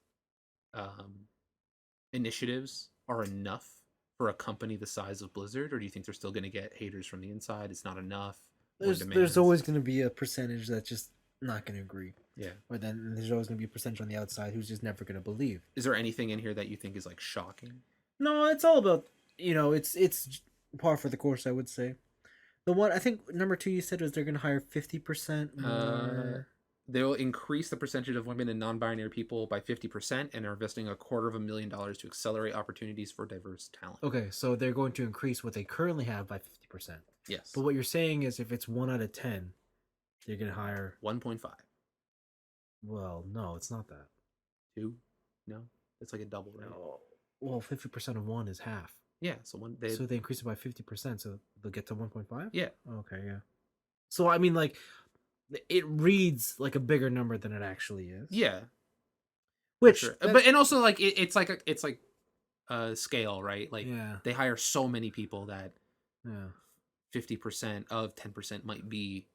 initiatives are enough for a company the size of Blizzard, or do you think they're still going to get haters from the inside? It's not enough. There's always going to be a percentage that's just not going to agree. Yeah. Or then there's always going to be a percentage on the outside who's just never going to believe. Is there anything in here that you think is like shocking? No, it's all about, it's par for the course, I would say. The one, I think number 2 you said was they're going to hire 50% more. They'll increase the percentage of women and non-binary people by 50% and are investing $250,000 to accelerate opportunities for diverse talent. Okay, so they're going to increase what they currently have by 50%. Yes. But what you're saying is if it's 1 out of 10, they're going to hire 1.5. Well, no, it's not that. 2? No, it's like a double, right? No. Well, 50% of 1 is half. Yeah, so when they So they increase it by 50%, so they'll get to 1.5. yeah Okay, yeah. So I mean, like, it reads like a bigger number than it actually is. yeah for Which sure. that But and also like it's like scale, right? Like yeah, they hire so many people that yeah, 50% of 10% might be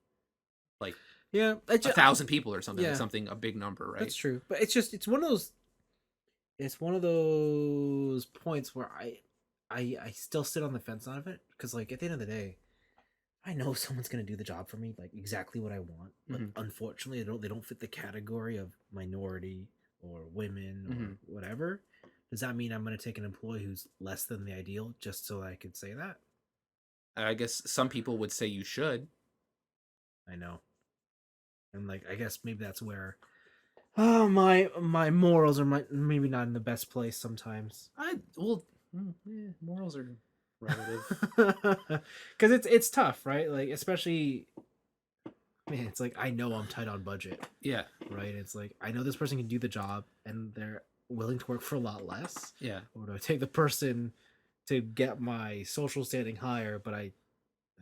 like yeah. 1,000 people or something, like Yeah, something a big number, that's right? true. But it's one of those points where I still sit on the fence on it because like at the end of the day, I know someone's gonna do the job for me, like exactly what I want. But Hmm. unfortunately, they don't fit the category of minority or women or Hmm. whatever. Does that mean I'm gonna take an employee who's less than the ideal just so I could say that? I guess some people would say you should. I know, and like I guess maybe that's where my morals are maybe not in the best place sometimes. I well, morals are relative. Because it's tough, right? Like especially, man, it's like I know I'm tight on budget, Yeah, right? It's like I know this person can do the job and they're willing to work for a lot less. yeah. Or do I take the person to get my social standing higher, but I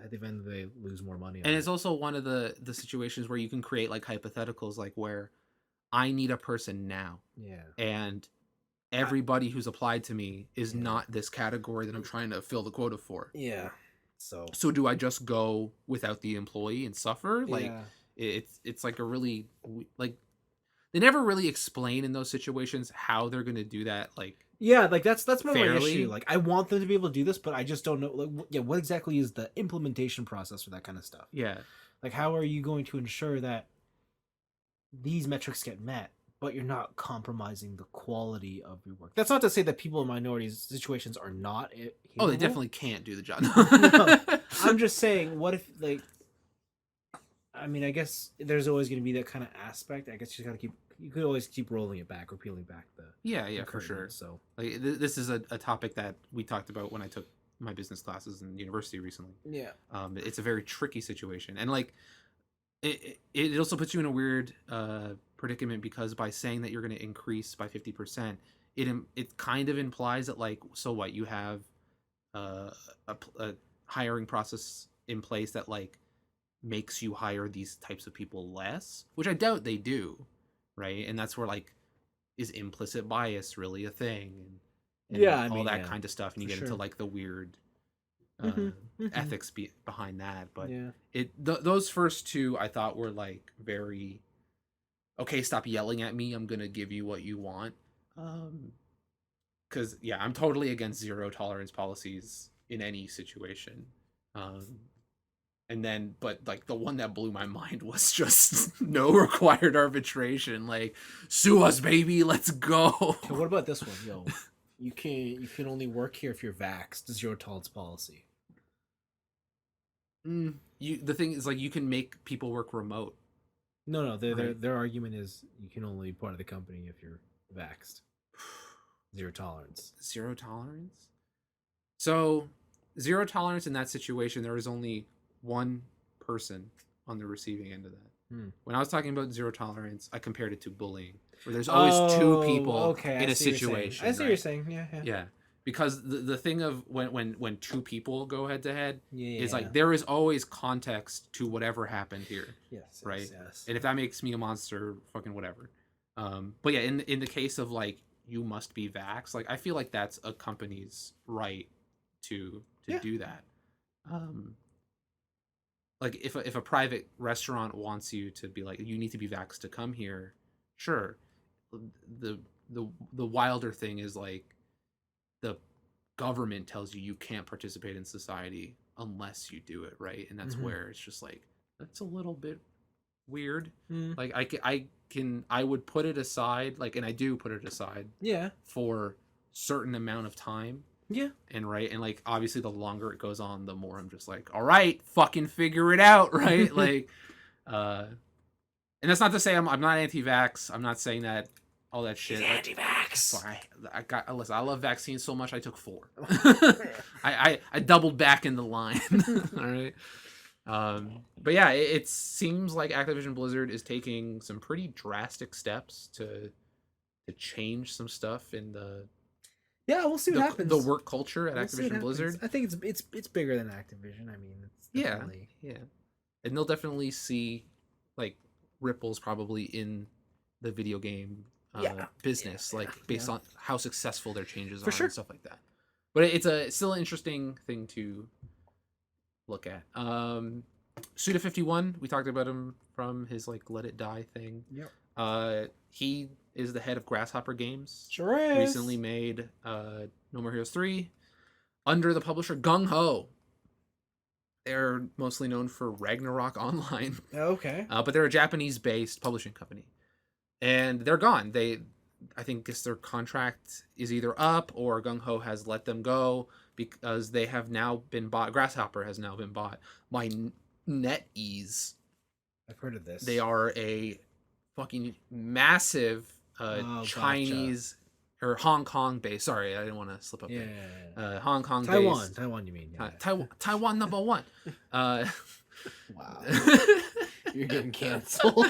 at the end of the day lose more money And on it's it? also one of the situations where you can create like hypotheticals, like where I need a person now, Yeah, and I, everybody who's applied to me is yeah, not this category that I'm trying to fill the quota for. yeah. So So do I just go without the employee and suffer? Like yeah, it's like a really like they never really explain in those situations how they're going to do that like yeah. Like that's more my issue. fairly. Like I want them to be able to do this, but I just don't know. Like, yeah, what exactly is the implementation process for that kind of stuff? Yeah. Like, how are you going to ensure that these metrics get met, but you're not compromising the quality of your work? That's not to say that people in minorities situations are not Oh, they capable. definitely can't do the job. No, I'm just saying, what if like, I mean, I guess there's always going to be that kind of aspect. I guess you got to keep. You could always keep rolling it back or peeling back Yeah, the yeah, for curtain. sure. So Like this is a topic that we talked about when I took my business classes in university recently. yeah, It's a very tricky situation, and like it also puts you in a weird predicament because by saying that you're going to increase by 50%, it kind of implies that like so what you have uh, a hiring process in place that like makes you hire these types of people less, which I doubt they do, right? And that's where like is implicit bias really a thing yeah. and I all mean, that yeah, kind of stuff, and you for get into sure. like the weird Hmm. Hmm. ethics behind that. But Yeah, those first two I thought were like very okay. Stop yelling at me. I'm gonna give you what you want. Um, because yeah, I'm totally against zero tolerance policies in any situation. Um, and then, but like the one that blew my mind was just no required arbitration. Like, sue us, baby. Let's go. okay, what about this one? Yo, you can only work here if you're vaxxed. Zero tolerance policy. The thing is like you can make people work remote, No, no. right? Their argument is you can only be part of the company if you're vaxxed. Zero tolerance. Zero tolerance. So, zero tolerance in that situation, there is only one person on the receiving end of that. Hmm. When I was talking about zero tolerance, I compared it to bullying, where there's always two Oh, people okay. I in a see what you're saying. situation, I see what you're right? saying. Yeah, yeah, Yeah, because the thing of when two people go head to head is yeah. like there is always context to whatever happened here, Yes, right? yes, yes. And if that makes me a monster, fucking whatever. But yeah, in the case of like you must be vax, like I feel like that's a company's right to Yeah, do that. Like if a private restaurant wants you to be like you need to be vaxxed to come here, sure. The the wilder thing is like the government tells you you can't participate in society unless you do it, right? And that's mm-hmm. where it's just like that's a little bit weird. Mm. Like I would put it aside, like, and I do put it aside Yeah, for certain amount of time. yeah. And right, and like obviously the longer it goes on, the more I'm just like, all right, fucking figure it out, right? Like, and that's not to say I'm not anti-vax. I'm not saying that all that shit. He's anti-vax. Sorry, listen. I love vaccines so much. I took 4. I doubled back in the line. All right. But yeah, it seems like Activision Blizzard is taking some pretty drastic steps to change some stuff in the Yeah, we'll see what the happens. work culture at We'll see what Activision happens. Blizzard. I think it's bigger than Activision. I mean, it's Yeah, definitely yeah, and they'll definitely see like ripples probably in the video game yeah, business, like yeah, based on how successful their changes for are and sure. stuff like that. But it's still an interesting thing to look at. Suda51, we talked about him from his like Let It Die thing. Yep, He is the head of Grasshopper Games. sure is. Recently made No More Heroes 3 under the publisher Gung Ho. They're mostly known for Ragnarok Online. Okay. But they're a Japanese-based publishing company, and they're gone. I think, guess their contract is either up or Gung Ho has let them go because they have now been bought. Grasshopper has now been bought by NetEase. I've heard of this. They are a fucking massive Chinese or Hong Kong based. Sorry, I didn't want to slip up there. Hong Kong based. Taiwan, you mean? Yeah. Taiwan number one. Wow. You're getting canceled.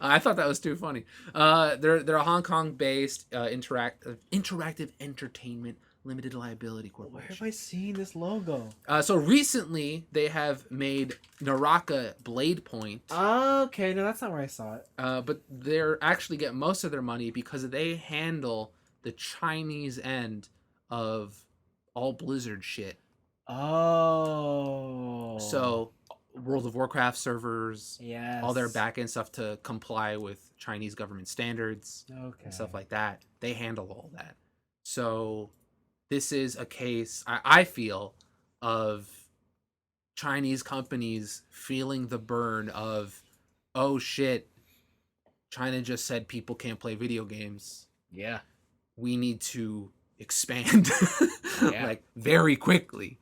I thought that was too funny. They're a Hong Kong based interactive entertainment limited liability corporation. Where have I seen this logo? So recently they have made Naraka Blade Point. Okay, no, that's not where I saw it. But they're actually get most of their money because they handle the Chinese end of all Blizzard shit. Oh. So World of Warcraft servers, yes, all their backend stuff to comply with Chinese government standards, and stuff like that. They handle all that. So this is a case, I feel, of Chinese companies feeling the burn of, oh shit, China just said people can't play video games. Yeah. We need to expand like very quickly.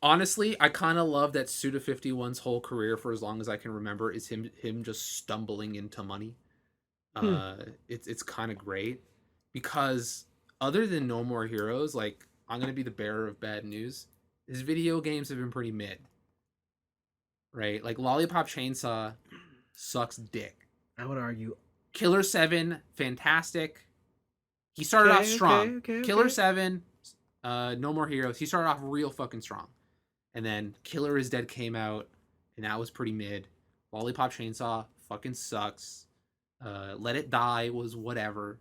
Honestly, I kind of love that Suda51's whole career, for as long as I can remember, is him just stumbling into money. It's kind of great because other than No More Heroes, like, I'm gonna be the bearer of bad news. His video games have been pretty mid, right? Like Lollipop Chainsaw sucks dick. I would argue Killer 7, fantastic. He started off strong. Killer 7, No More Heroes. He started off real fucking strong. And then Killer is Dead came out, and that was pretty mid. Lollipop Chainsaw fucking sucks. Let It Die was whatever.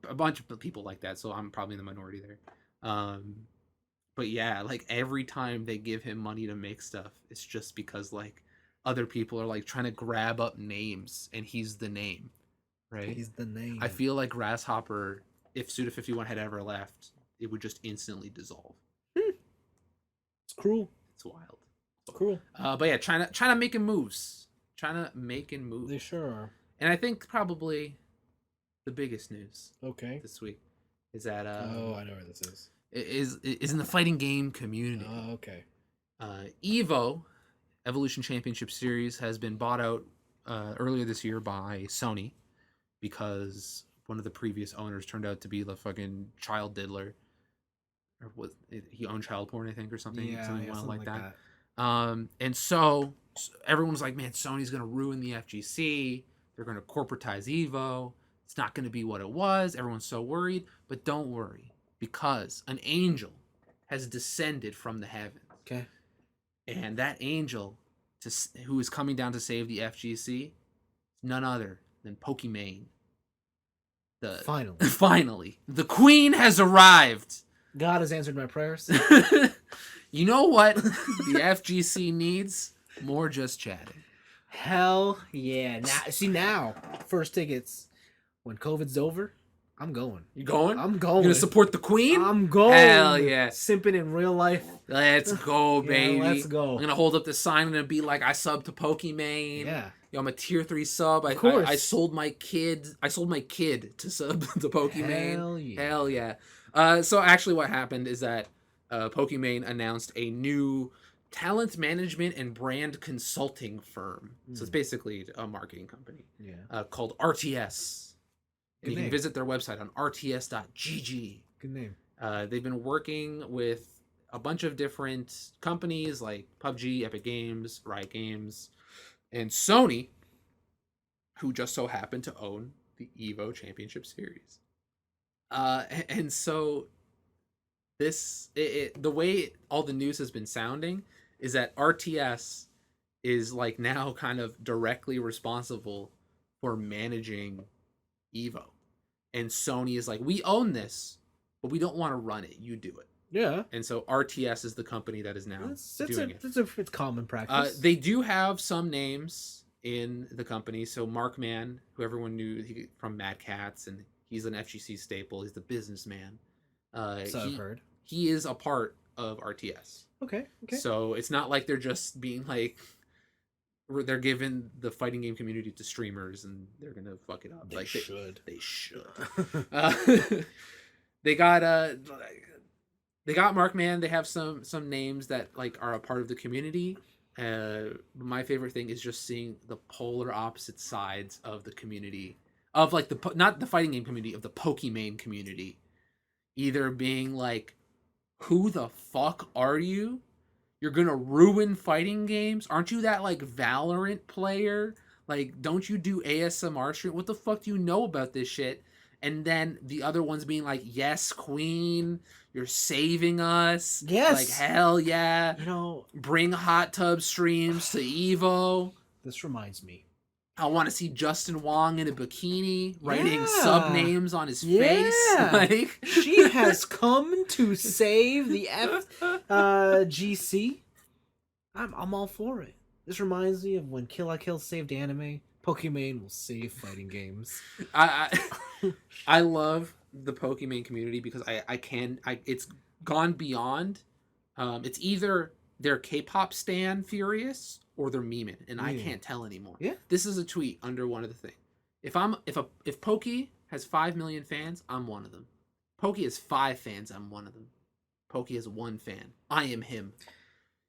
A bunch of people like that, so I'm probably in the minority there. But yeah, like every time they give him money to make stuff, it's just because like other people are like trying to grab up names, and he's the name, right? he's the name. I feel like Grasshopper, if Suda51 had ever left, it would just instantly dissolve. It's cruel. It's wild. It's cruel. But yeah, China making moves. China making moves. They sure are. And I think probably the biggest news this week is that oh, I know where this is. Is in the fighting game community. Oh, okay. Evo, Evolution Championship Series, has been bought out earlier this year by Sony because one of the previous owners turned out to be the fucking child diddler. Or he owned child porn, I think, or something, something like that. And so everyone was like, man, Sony's gonna ruin the FGC. They're gonna corporatize Evo. It's not gonna be what it was. Everyone's so worried, but don't worry, because an angel has descended from the heavens. Okay. And that angel, who is coming down to save the FGC, is none other than Pokimane. Finally, the queen has arrived. God has answered my prayers. You know what the FGC needs? More just chatting. Hell yeah. Now, first tickets. When COVID's over, I'm going. You going? I'm going. You gonna support the queen? I'm going. Hell yeah. Simping in real life. Let's go, baby. Yeah, let's go. I'm gonna hold up the sign and be like, I subbed to Pokimane. Yeah. Yo, I'm a tier 3 sub. Of course. I sold my kid to sub to Pokimane. Hell yeah. Hell yeah. So actually what happened is that Pokimane announced a new talent management and brand consulting firm. So it's basically a marketing company called RTS. And you can visit their website on rts.gg. Good name. They've been working with a bunch of different companies like PUBG, Epic Games, Riot Games, and Sony, who just so happened to own the Evo Championship Series. And so the way all the news has been sounding is that RTS is like now kind of directly responsible for managing Evo. And Sony is like, we own this, but we don't want to run it. You do it. Yeah. And so RTS is the company that is now doing it. It's common practice. They do have some names in the company. So Mark Mann, who everyone knew from Mad Cats, and he's an FGC staple. He's the businessman. So I've heard. He is a part of RTS. Okay. So it's not like they're just being like, they're giving the fighting game community to streamers and they're gonna fuck it up. They like should. They should. They got Mark Mann. They have some names that like are a part of the community. My favorite thing is just seeing the polar opposite sides of the community, of like not the fighting game community, of the Pokemon community, either being like, who the fuck are you? You're gonna ruin fighting games? Aren't you that like Valorant player? Like, don't you do ASMR stream? What the fuck do you know about this shit? And then the other ones being like, yes, queen, you're saving us. Yes. Like, hell yeah. You know, bring hot tub streams to Evo. This reminds me. I want to see Justin Wong in a bikini writing sub names on his face. Like, she has come to save the GC. I'm all for it. This reminds me of when Kill la Kill saved anime. Pokemon will save fighting games. I love the Pokemon community because it's gone beyond. It's either they're K-pop stan furious or they're memeing, and I can't tell anymore. Yeah. This is a tweet under one of the things. If Pokey has 5 million fans, I'm one of them. Pokey has 5 fans, I'm one of them. Pokey has 1 fan. I am him.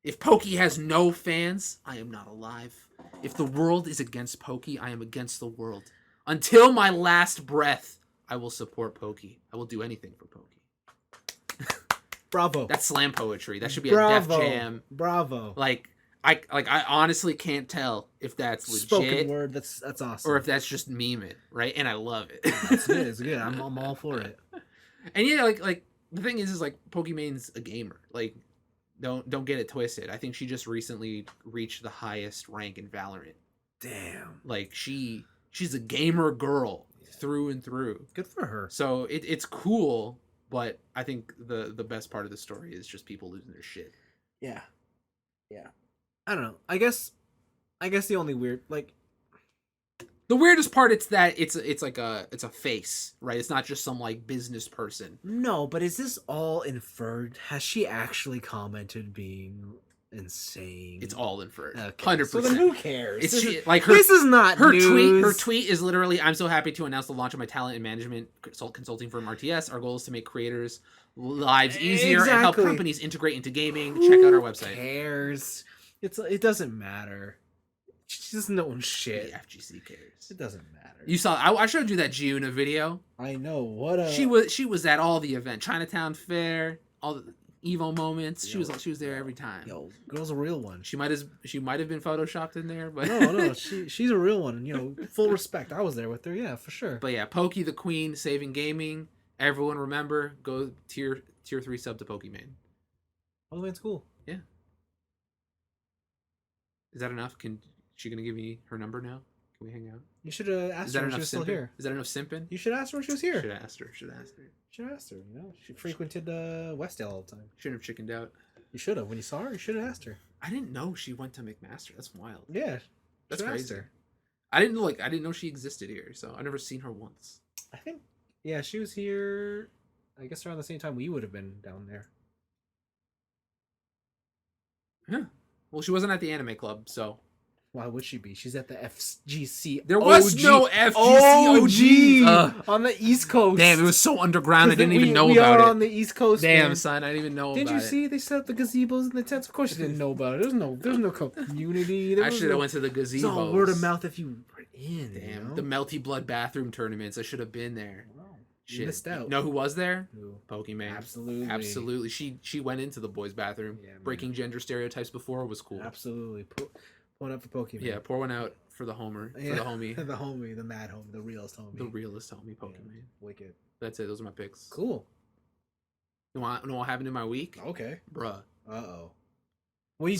If Pokey has no fans, I am not alive. If the world is against Pokey, I am against the world. Until my last breath, I will support Pokey. I will do anything for Pokey. Bravo. That's slam poetry. That should be a Def Jam. Bravo. Like I honestly can't tell if that's legit. Spoken word. That's awesome. Or if that's just memeing, right? And I love it. It's good. It's good. I'm all for it. And yeah, like the thing is like Pokemon's a gamer. Like, don't get it twisted. I think she just recently reached the highest rank in Valorant. Damn. Like she's a gamer girl through and through. Good for her. So it's cool, but I think the best part of the story is just people losing their shit. Yeah. I don't know. I guess the only weird, like, the weirdest part it's that it's a face, right? It's not just some like business person. No, but is this all inferred? Has she actually commented being insane? It's all inferred. 100%. So then who cares? This is not her news. Tweet. Her tweet is literally, "I'm so happy to announce the launch of my talent and management consulting firm RTS. Our goal is to make creators' lives easier and help companies integrate into gaming. Check out our website." Who cares? It doesn't matter. She doesn't know shit. The FGC cares. It doesn't matter. You saw? I showed you that Giuna video. I know what she was at all the event, Chinatown Fair, all the Evo moments. She was there every time. Yo, girl's a real one. She might have been photoshopped in there, but no, she's a real one. You know, full respect. I was there with her, yeah, for sure. But yeah, Pokey the Queen, saving gaming. Everyone remember, go tier 3 sub to Pokemon. Pokemon's cool. Yeah. Is that enough? She gonna give me her number now? Can we hang out? You should have asked her if she was still here. Is that enough simping? You should ask her when she was here. Should have asked her. Should have asked her. You know, she frequented Westdale all the time. Shouldn't have chickened out. You should have. When you saw her, you should have asked her. I didn't know she went to McMaster. That's wild. Yeah, that's crazy. I didn't know she existed here, so I've never seen her once. I think, yeah, she was here. I guess around the same time we would have been down there. Yeah. Well, she wasn't at the anime club, so. Why would she be? She's at the FGC. There was no FGC OG on the East Coast. Damn, it was so underground. I didn't even know about it. We are on the East Coast. Damn, man. son, I didn't even know about it. Didn't you see they set up the gazebos and the tents? Of course you didn't know about it. There's no community. I should have went to the gazebos. It's all word of mouth if you were in. Damn, you know? the Melty Blood bathroom tournaments. I should have been there. Wow. Shit. You missed out. You know who was there? Who? Pokemon. Absolutely. She went into the boys' bathroom. Yeah, breaking gender stereotypes before was cool. Absolutely. One up for Pokemon. Yeah, pour one out for the homer, for the homie. The homie, the mad homie, the realist homie. The realist homie Pokemon. Yeah, wicked. That's it. Those are my picks. Cool. You know what happened in my week? Okay. Bruh. Uh-oh. When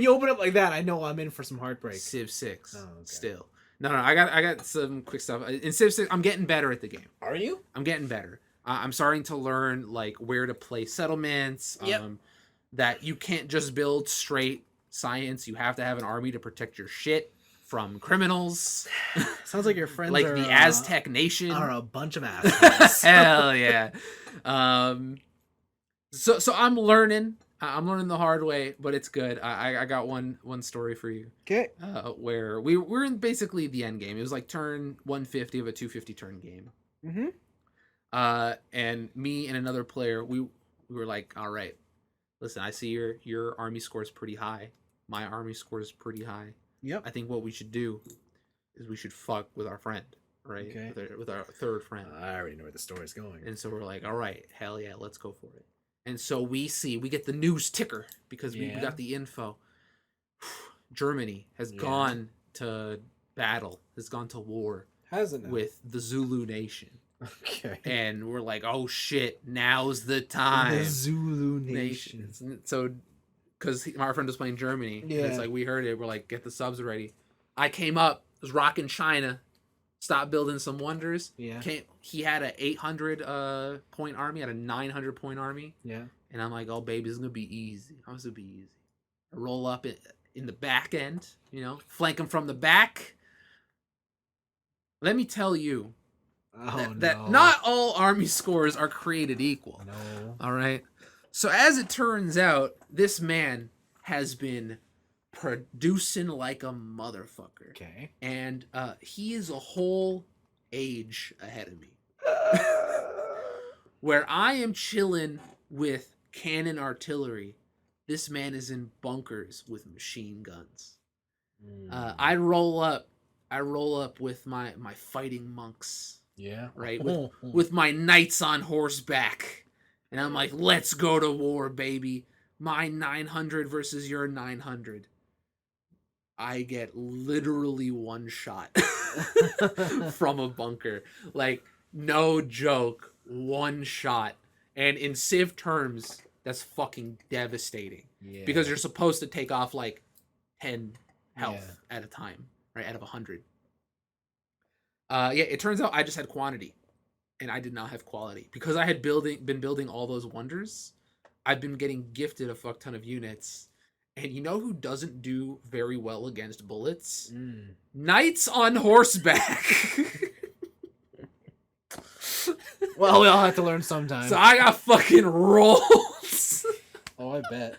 you open up like that, I know I'm in for some heartbreak. Civ 6. Oh, okay. Still. No, I got some quick stuff. In Civ 6, I'm getting better at the game. Are you? I'm getting better. I'm starting to learn like where to play settlements. That you can't just build straight science. You have to have an army to protect your shit from criminals. Sounds like your friends like are, the Aztec nation are a bunch of assholes. Hell yeah. So I'm learning. I'm learning the hard way, but it's good. I got one story for you. Okay. Where we're in basically the end game. It was like turn 150 of a 250 turn game. Mm-hmm. And me and another player, we were like, all right, listen, I see your army score is pretty high. My army score is pretty high. Yep. I think what we should do is we should fuck with our friend, right? Okay. With our third friend. I already know where the story's going. And so we're like, all right, hell yeah, let's go for it. And so we get the news ticker because we got the info. Germany has gone to battle, has gone to war. Has it now? With the Zulu nation. Okay. And we're like, oh shit, now's the time. The Zulu nation. So, because our friend was playing Germany. Yeah. And it's like, we heard it. We're like, get the subs ready. I came up, was rocking China. Stopped building some wonders. Yeah. He had an 800 point army, had a 900 point army. Yeah. And I'm like, oh baby, this is gonna be easy. How's it be easy? I roll up in the back end, flank him from the back. Let me tell you that not all army scores are created equal. No. All right. So as it turns out, this man has been producing like a motherfucker. Okay. And he is a whole age ahead of me. Where I am chilling with cannon artillery, this man is in bunkers with machine guns. I roll up with my fighting monks. Yeah. Right? With my knights on horseback. And I'm like, let's go to war, baby. My 900 versus your 900. I get literally one shot from a bunker. Like, no joke, one shot. And in Civ terms, that's fucking devastating. Yeah. Because you're supposed to take off like 10 health at a time, right? Out of 100. It turns out I just had quantity. And I did not have quality. Because I had been building all those wonders, I've been getting gifted a fuck ton of units. And you know who doesn't do very well against bullets? Knights on horseback. Well, we all have to learn sometime. So I got fucking rolled. Oh, I bet.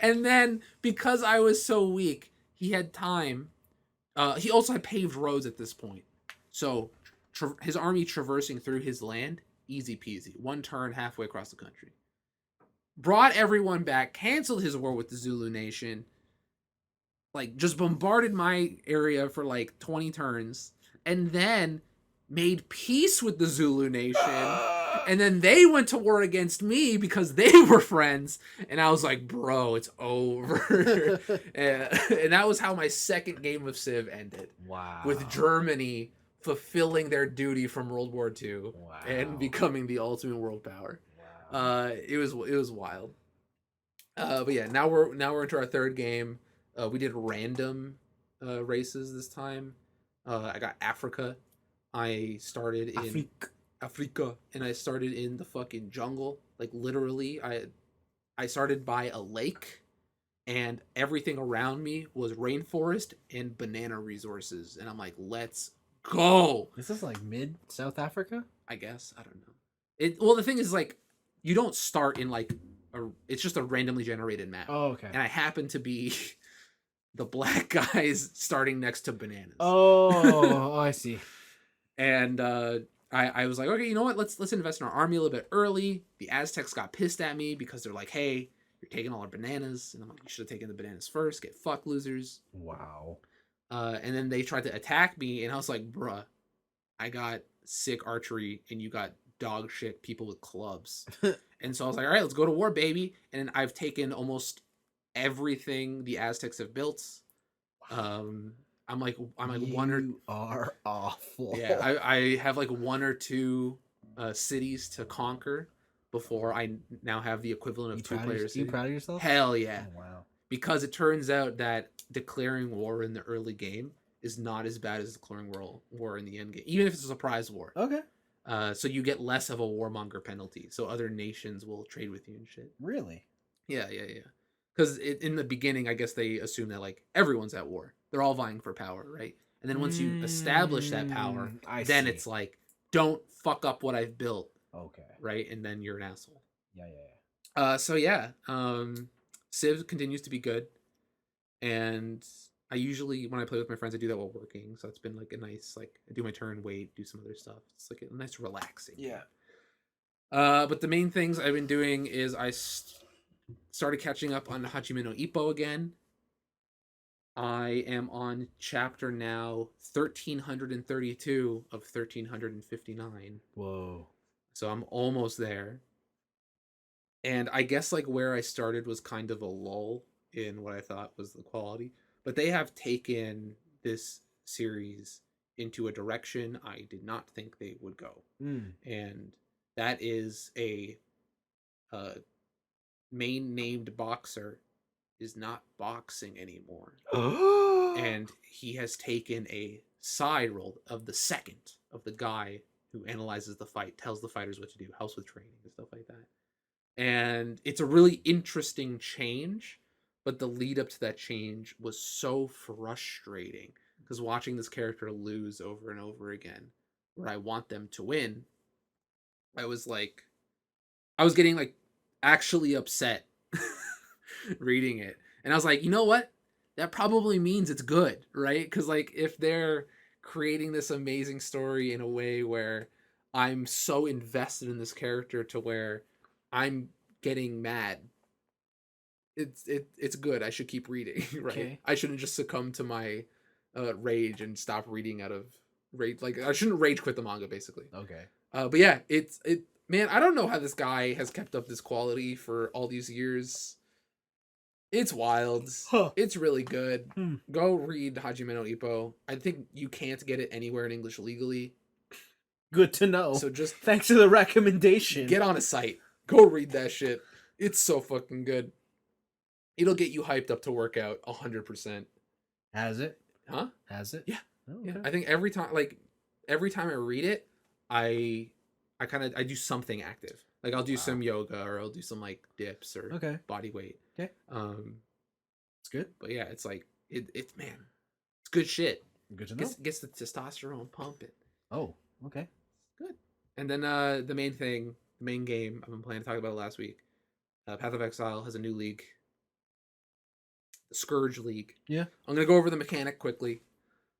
And then, because I was so weak, he had time. He also had paved roads at this point. So his army traversing through his land, easy peasy. One turn halfway across the country. Brought everyone back, canceled his war with the Zulu nation, like just bombarded my area for like 20 turns, and then made peace with the Zulu nation, and then they went to war against me because they were friends, and I was like, bro, it's over. And that was how my second game of Civ ended. Wow. With Germany fulfilling their duty from World War II and becoming the ultimate world power. It was wild. But yeah, now we're into our third game. We did random races this time. I got Africa. I started in Africa, and I started in the fucking jungle. Like literally, I started by a lake, and everything around me was rainforest and banana resources. And I'm like, let's go. Is this like mid South Africa? I guess, I don't know. Well, the thing is, like, you don't start in like it's just a randomly generated map. Oh, okay. And I happen to be the black guys starting next to bananas. Oh, I see. And I was like, okay, you know what? Let's invest in our army a little bit early. The Aztecs got pissed at me because they're like, hey, you're taking all our bananas. And I'm like, you should have taken the bananas first. Get fucked, losers. Wow. And then they tried to attack me, and I was like, bruh, I got sick archery, and you got dog shit people with clubs. And so I was like, all right, let's go to war, baby. And I've taken almost everything the Aztecs have built. Wow. I'm like one or You are awful. yeah, I have like one or two cities to conquer before I now have the equivalent of two players. You proud of yourself? Hell yeah. Oh wow. Because it turns out that declaring war in the early game is not as bad as declaring war in the end game, even if it's a surprise war. Okay. So you get less of a warmonger penalty, so other nations will trade with you and shit. Really? Yeah. Because in the beginning, I guess they assume that like everyone's at war. They're all vying for power, right? And then once you establish that power, then see. it's like, don't fuck up what I've built, Okay. right? And then you're an asshole. Yeah. So yeah, Civ continues to be good, and I usually when I play with my friends, I do that while working. So it's been like a nice like I do my turn, wait, do some other stuff. It's like a nice relaxing. Yeah. But the main things I've been doing is I started catching up on Hajime no Ippo again. I am on chapter now 1332 of 1359. Whoa. So I'm almost there. And I guess like where I started was kind of a lull in what I thought was the quality, but they have taken this series into a direction I did not think they would go. And that is a main named boxer is not boxing anymore. And he has taken a side role of the second of the guy who analyzes the fight, tells the fighters what to do, helps with training and stuff like that. And it's a really interesting change, but the lead up to that change was so frustrating because watching this character lose over and over again, where I want them to win, I was getting like actually upset reading it. And I was like, you know what? That probably means it's good, right? Because like if they're creating this amazing story in a way where I'm so invested in this character to where I'm getting mad, it's good. I should keep reading, right? Okay. I shouldn't just succumb to my rage and stop reading out of rage. Like I shouldn't rage quit the manga, basically. Okay. But yeah, it man, I don't know how this guy has kept up this quality for all these years. It's wild. Huh. It's really good. Go read Hajime no Ippo. I think you can't get it anywhere in English legally. Good to know. So just thanks for the recommendation. Get on a site. Go read that shit. It's so fucking good. It'll get you hyped up to work out 100%. Has it? Huh? Has it? Yeah. Oh, okay. Yeah. I think every time I read it, I do something active. Like I'll do some yoga or I'll do some like dips or body weight. Okay. It's good. But yeah, it's like it's man, it's good shit. Good to know. Gets the testosterone pumping. Oh, okay. Good. And then the main game I've been planning to talk about last week. Path of Exile has a new league. The Scourge League. Yeah. I'm gonna go over the mechanic quickly.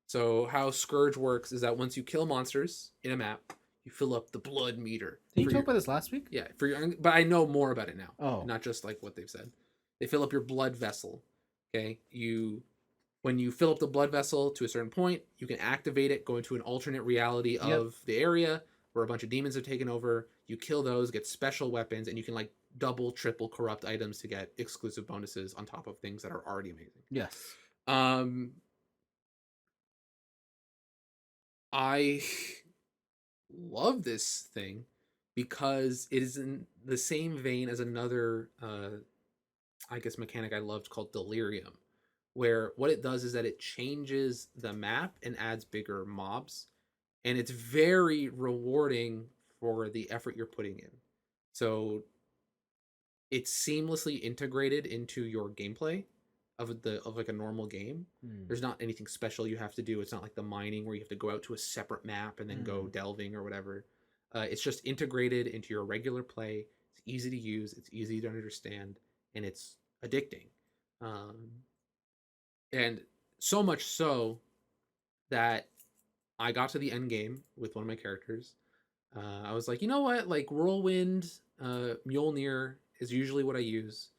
So how Scourge works is that once you kill monsters in a map, you fill up the blood meter. Did you talk about this last week? Yeah, but I know more about it now. Oh. Not just like what they've said. They fill up your blood vessel. Okay? When you fill up the blood vessel to a certain point, you can activate it, go into an alternate reality of the area where a bunch of demons have taken over. You kill those, get special weapons, and you can like double, triple corrupt items to get exclusive bonuses on top of things that are already amazing. Yes. I love this thing because it is in the same vein as another I guess mechanic I loved called Delirium, where what it does is that it changes the map and adds bigger mobs, and it's very rewarding for the effort you're putting in. So it's seamlessly integrated into your gameplay of like a normal game. There's not anything special you have to do. It's not like the mining where you have to go out to a separate map and then go delving or whatever. It's just integrated into your regular play. It's easy to use. It's easy to understand, and it's addicting. And so much so that I got to the end game with one of my characters. I was like, you know what? Like Whirlwind, Mjolnir is usually what I use.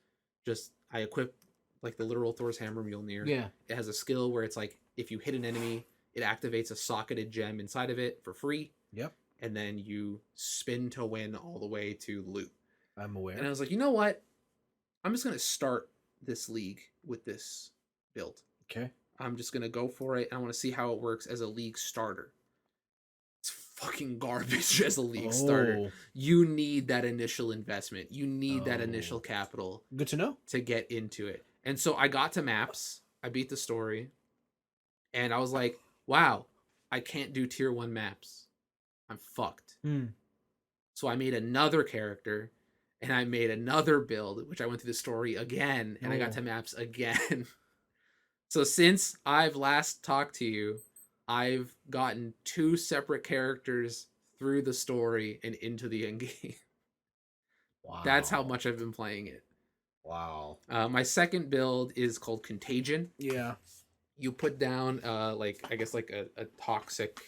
Just I equip like the literal Thor's hammer Mjolnir. Yeah. It has a skill where it's like if you hit an enemy, it activates a socketed gem inside of it for free. Yep. And then you spin to win all the way to loot. I'm aware. And I was like, you know what? I'm just gonna start this league with this build. Okay. I'm just gonna go for it. I want to see how it works as a league starter. It's fucking garbage as a league starter. You need that initial investment. You need that initial capital. Good to know. To get into it. And so I got to maps. I beat the story. And I was like, wow, I can't do tier 1 maps. I'm fucked. So I made another character and I made another build, which I went through the story again and I got to maps again. So since I've last talked to you, I've gotten 2 separate characters through the story and into the end game. Wow. That's how much I've been playing it. Wow. My second build is called Contagion. Yeah. You put down like I guess like a toxic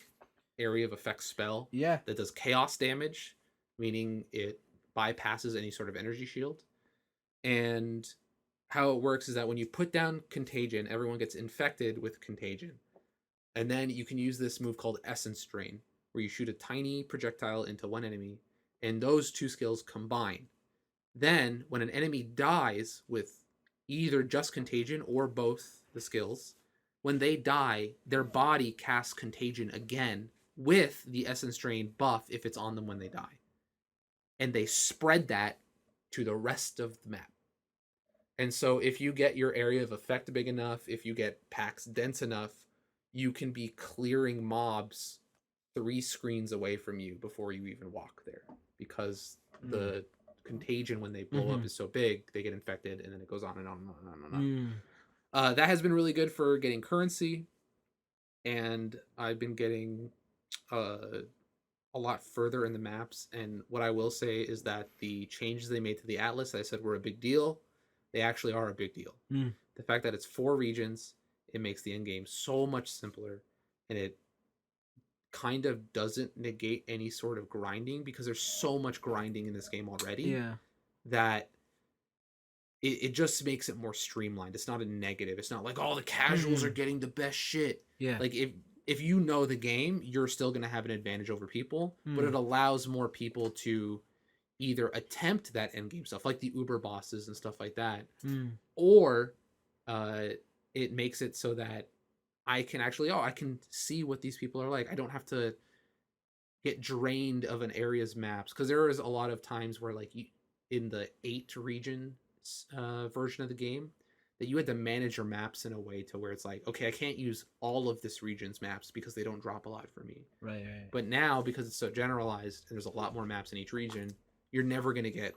area of effect spell. Yeah. That does chaos damage, meaning it bypasses any sort of energy shield. And how it works is that when you put down Contagion, everyone gets infected with Contagion. And then you can use this move called Essence Drain, where you shoot a tiny projectile into one enemy, and those 2 skills combine. Then, when an enemy dies with either just Contagion or both the skills, when they die, their body casts Contagion again with the Essence Drain buff if it's on them when they die. And they spread that to the rest of the map. And so if you get your area of effect big enough, if you get packs dense enough, you can be clearing mobs 3 screens away from you before you even walk there. Because the Contagion, when they blow up, is so big, they get infected, and then it goes on and on and on and on. And on. That has been really good for getting currency, and I've been getting a lot further in the maps. And what I will say is that the changes they made to the Atlas that I said were a big deal, they actually are a big deal. The fact that it's 4 regions, it makes the end game so much simpler, and it kind of doesn't negate any sort of grinding, because there's so much grinding in this game already that it just makes it more streamlined. It's not a negative. It's not like all the casuals are getting the best shit. Like if you know the game, you're still going to have an advantage over people, but it allows more people to either attempt that end game stuff like the Uber bosses and stuff like that, or it makes it so that I can actually, I can see what these people are like. I don't have to get drained of an area's maps, because there is a lot of times where, like, in the 8 region version of the game, that you had to manage your maps in a way to where it's like, okay, I can't use all of this region's maps because they don't drop a lot for me. Right. But now, because it's so generalized and there's a lot more maps in each region, you're never going to get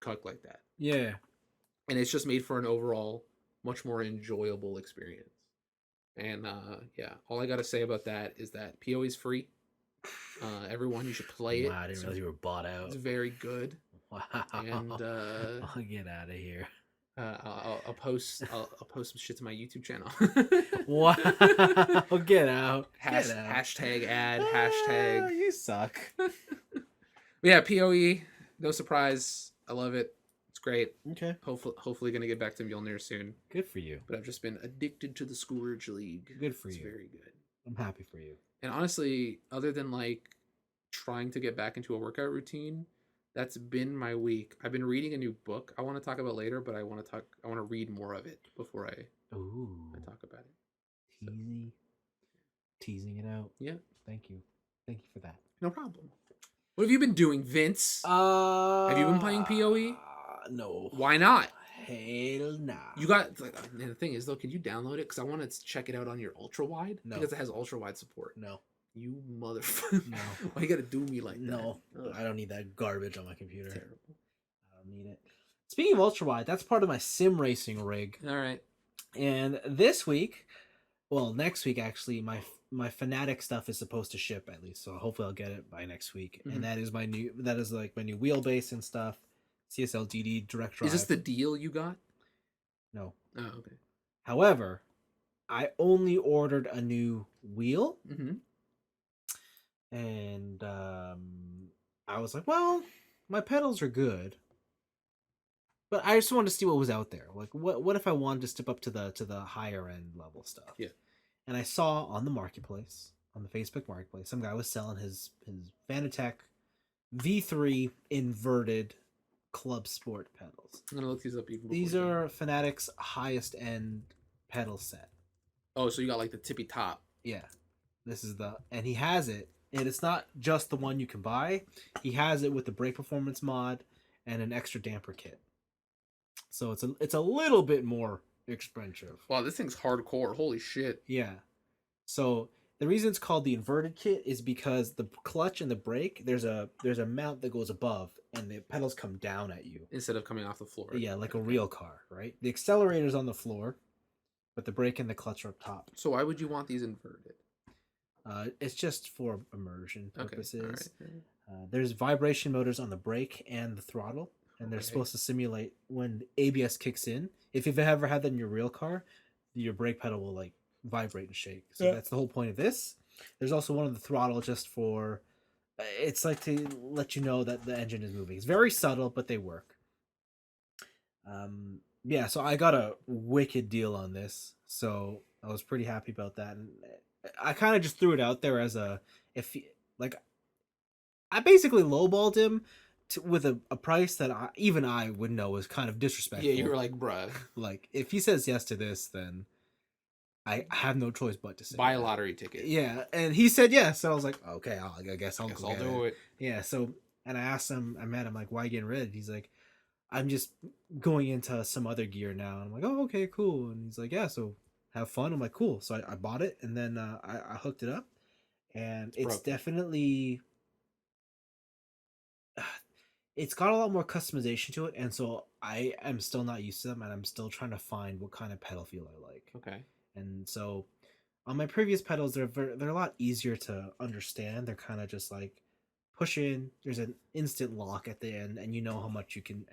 cucked like that. Yeah. And it's just made for an overall much more enjoyable experience. And all I gotta say about that is that PoE is free. Everyone, you should play it. Wow, I didn't realize you were bought out. It's very good. Wow. And I'll get out of here. I'll post some shit to my YouTube channel. Wow. Get out. Hashtag ad. Hashtag. You suck. Yeah, PoE. No surprise. I love it. It's great. Okay. Hopefully gonna get back to Mjolnir soon. Good for you. But I've just been addicted to the Scourge League. Good for you. It's very good. I'm happy for you. And honestly, other than like trying to get back into a workout routine, that's been my week. I've been reading a new book I want to talk about later, but I want to read more of it before I talk about it. Teasing it out. Yeah. Thank you for that. No problem. What have you been doing, Vince? Have you been playing PoE? No. Why not? Hell nah. You got, the thing is though, can you download it? Because I want to check it out on your ultra wide. No. Because it has ultra wide support. No. You motherfucker. No. Why you gotta do me like that? No. I don't need that garbage on my computer. Terrible. I don't need it. Speaking of ultra wide, that's part of my sim racing rig. All right. And this week, well, next week actually, my Fnatic stuff is supposed to ship at least, so hopefully I'll get it by next week. And that is my new wheelbase and stuff. CSL DD direct drive. Is this the deal you got? No. Oh, okay. However, I only ordered a new wheel. And I was like, well, my pedals are good, but I just wanted to see what was out there. Like, what if I wanted to step up to the higher end level stuff? Yeah. And I saw on the marketplace, on the Facebook marketplace, some guy was selling his Fanatec V3 inverted club sport pedals. I'm gonna look these up even. These are Fnatic's highest end pedal set. Oh, so you got like the tippy top. Yeah, this is and he has it, and it's not just the one you can buy. He has it with the brake performance mod and an extra damper kit. So it's a little bit more expensive. Wow, this thing's hardcore. Holy shit. Yeah. So the reason it's called the inverted kit is because the clutch and the brake, there's a mount that goes above, and the pedals come down at you. Instead of coming off the floor. Yeah, like a real car, right? The accelerator's on the floor, but the brake and the clutch are up top. So why would you want these inverted? It's just for immersion purposes. Okay, all right. There's vibration motors on the brake and the throttle, and they're supposed to simulate when ABS kicks in. If you've ever had that in your real car, your brake pedal will like vibrate and shake. So that's the whole point of this. There's also one on the throttle just for, it's like to let you know that the engine is moving. It's very subtle, but they work. Yeah, so I got a wicked deal on this, so I was pretty happy about that. And I kind of just threw it out there as if like I basically lowballed him with a price that even I would know is kind of disrespectful. Yeah, you were like, bruh. Like, if he says yes to this, then I have no choice but to say buy a lottery ticket. Yeah, and he said yes, so I was like, okay, I guess I'll do it. Yeah, so, and I asked him, I met him, like, why are you getting rid? He's like, I'm just going into some other gear now. And I'm like, oh, okay, cool. And he's like, yeah, so have fun. I'm like, cool. So I bought it, and then I hooked it up, and it's definitely, it's got a lot more customization to it, and so I am still not used to them, and I'm still trying to find what kind of pedal feel I like. Okay. And so on my previous pedals, they're a lot easier to understand. They're kind of just like push in. There's an instant lock at the end, and you know how much you can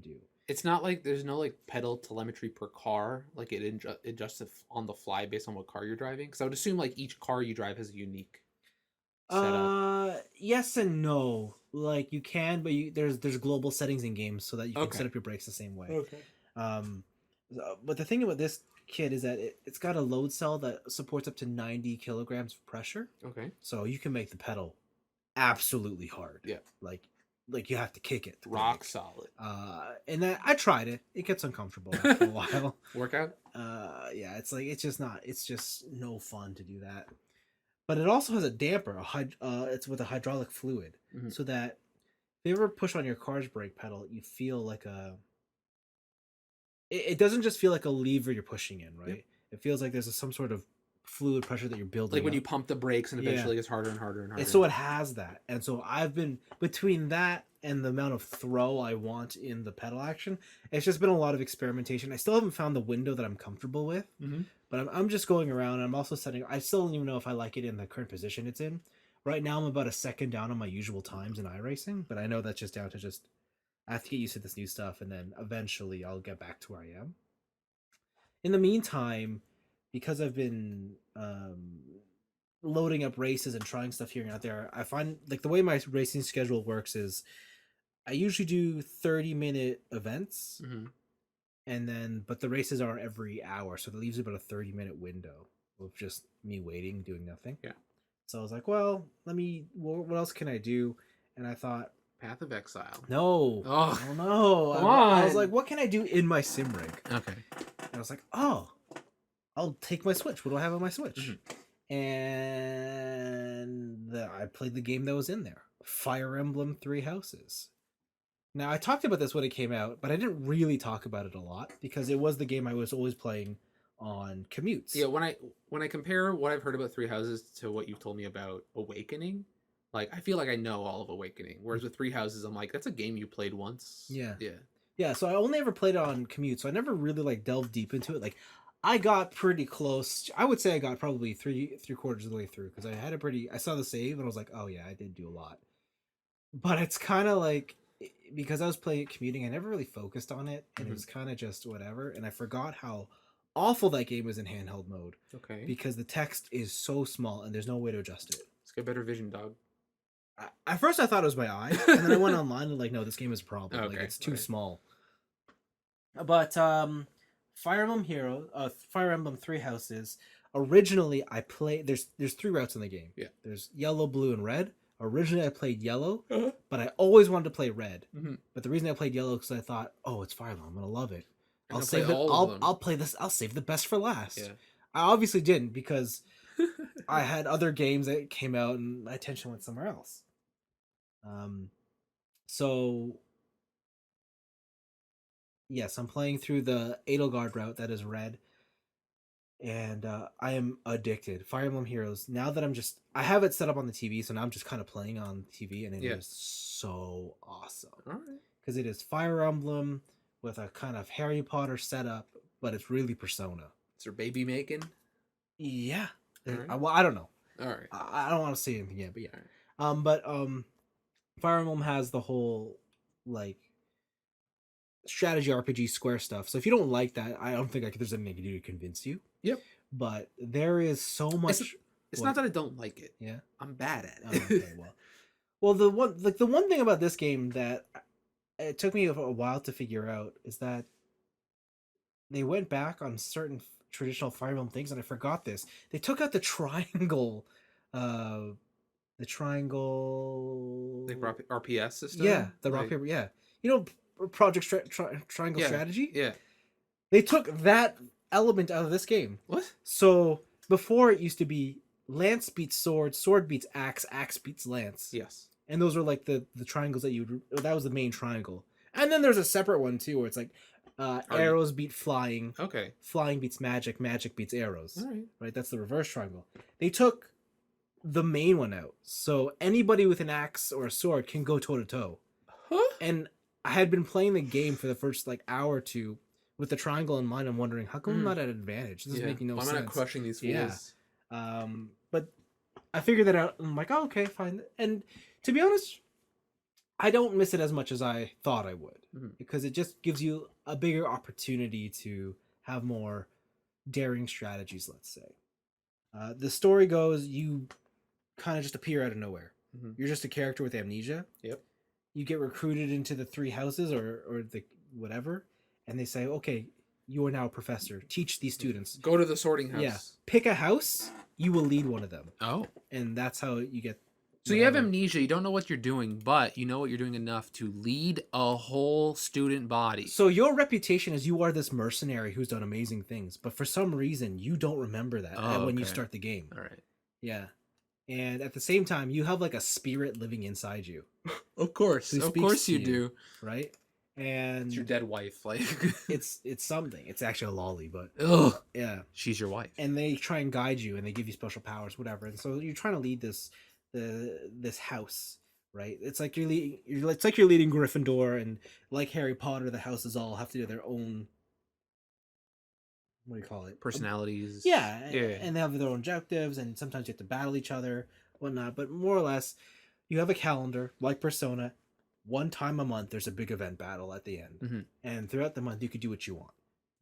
do. It's not like there's no like pedal telemetry per car. Like it adjusts on the fly based on what car you're driving. Because I would assume like each car you drive has a unique setup. Yes and no. Like you can, but there's global settings in games so that you can set up your brakes the same way. Okay. But the thing about this kit is that it's got a load cell that supports up to 90 kilograms of pressure. Okay. So you can make the pedal absolutely hard. Yeah. Like you have to kick it. Rock solid. And I tried it. It gets uncomfortable after a while. Workout? Yeah, it's just no fun to do that. But it also has a damper. It's with a hydraulic fluid, so that if you ever push on your car's brake pedal, you feel like it doesn't just feel like a lever you're pushing in, right? Yep. It feels like there's some sort of fluid pressure that you're building. Like when you pump the brakes and eventually it gets harder and harder and harder. And so it has that. And so I've been between that and the amount of throw I want in the pedal action, it's just been a lot of experimentation. I still haven't found the window that I'm comfortable with, but I'm just going around, and I'm also setting, I still don't even know if I like it in the current position it's in. Right now I'm about a second down on my usual times in iRacing, but I know that's just down to I have to get used to this new stuff, and then eventually I'll get back to where I am. In the meantime, because I've been loading up races and trying stuff here and out there, I find like the way my racing schedule works is I usually do 30-minute events, but the races are every hour, so that leaves about a 30-minute window of just me waiting, doing nothing. Yeah. So I was like, well, what else can I do? And I thought, Path of Exile. No. Oh no. Come on. I was like, what can I do in my sim rig? Okay. And I was like, oh, I'll take my Switch. What do I have on my Switch? And I played the game that was in there, Fire Emblem 3 Houses. Now, I talked about this when it came out, but I didn't really talk about it a lot because it was the game I was always playing on commutes. Yeah, when I compare what I've heard about 3 Houses to what you've told me about Awakening, like I feel like I know all of Awakening. Whereas with 3 Houses, I'm like, that's a game you played once. Yeah. Yeah. Yeah, so I only ever played it on commute, so I never really like delved deep into it. Like I got pretty close. I would say I got probably three quarters of the way through because I saw the save and I was like, oh yeah, I did do a lot. But it's kind of like, because I was playing it commuting, I never really focused on it, and it was kind of just whatever, and I forgot how awful that game is in handheld mode. Okay. Because the text is so small and there's no way to adjust it. Let's get better vision, dog. At first I thought it was my eyes, and then I went online and like, no, this game is a problem. Okay, like it's too small. But Fire Emblem 3 Houses, originally I played, there's 3 routes in the game. Yeah. There's yellow, blue, and red. Originally I played yellow, but I always wanted to play red. But the reason I played yellow is because I thought, oh, it's Fire Emblem, I'm gonna love it. I'll save the best for last. Yeah. I obviously didn't because I had other games that came out and my attention went somewhere else. Um, so yes, I'm playing through the Edelgard route that is red, and I am addicted. Fire Emblem Heroes. Now that I have it set up on the TV, so now I'm just kind of playing on TV, and it Yeah. is so awesome All right. because it is Fire Emblem with a kind of Harry Potter setup, but it's really Persona. Is there baby making? Yeah. Alright. Well, I don't know. All right. I don't want to say anything yet, but yeah. All right. But Fire Emblem has the whole like strategy RPG square stuff. So if you don't like that, I don't think there's anything I can do to convince you. Yep. But there is so much. It's not that I don't like it. Yeah. I'm bad at Oh, it. okay, well, the one thing about this game that it took me a while to figure out is that they went back on certain traditional Fire Emblem things, and I forgot this. They took out the triangle, uh, the triangle. Like RPS system. Yeah, the rock Like- paper. Yeah, you know, Project Triangle Yeah. Strategy. Yeah. They took that element out of this game. What? So before it used to be lance beats sword, sword beats axe, axe beats lance. Yes. And those were like the triangles that was the main triangle. And then there's a separate one too where it's like arrows beat flying, Okay. flying beats magic, magic beats arrows. All right. Right? That's the reverse triangle. They took the main one out. So anybody with an axe or a sword can go toe to toe. Huh? And I had been playing the game for the first like hour or two with the triangle in mind. I'm wondering how come I'm not at an advantage. This is making no Why sense. am I not crushing these fools? Yeah. But I figured that out. I'm like, oh, okay, fine. And to be honest, I don't miss it as much as I thought I would because it just gives you a bigger opportunity to have more daring strategies. Let's say the story goes, you kind of just appear out of nowhere. You're just a character with amnesia. Yep. You get recruited into the three houses or the whatever, and they say, okay, you are now a professor. Teach these students. Go to the sorting house. Yeah. Pick a house. You will lead one of them. Oh. And that's how you get. So you have amnesia. You don't know what you're doing, but you know what you're doing enough to lead a whole student body. So your reputation is you are this mercenary who's done amazing things, but for some reason you don't remember that when you start the game. All right. Yeah. And at the same time, you have like a spirit living inside you. Of course. Who Of speaks course to you you. do. Right? And It's your dead wife. Like it's something. It's actually a lolly, but ugh. yeah. She's your wife. And they try and guide you and they give you special powers, whatever. And so you're trying to lead this house, right? It's like you're leading Gryffindor, and like Harry Potter, the houses all have to do their own, what do you call it? Personalities. Yeah. Yeah. And they have their own objectives, and sometimes you have to battle each other, whatnot. But more or less, you have a calendar like Persona. One time a month, there's a big event battle at the end, and throughout the month, you could do what you want.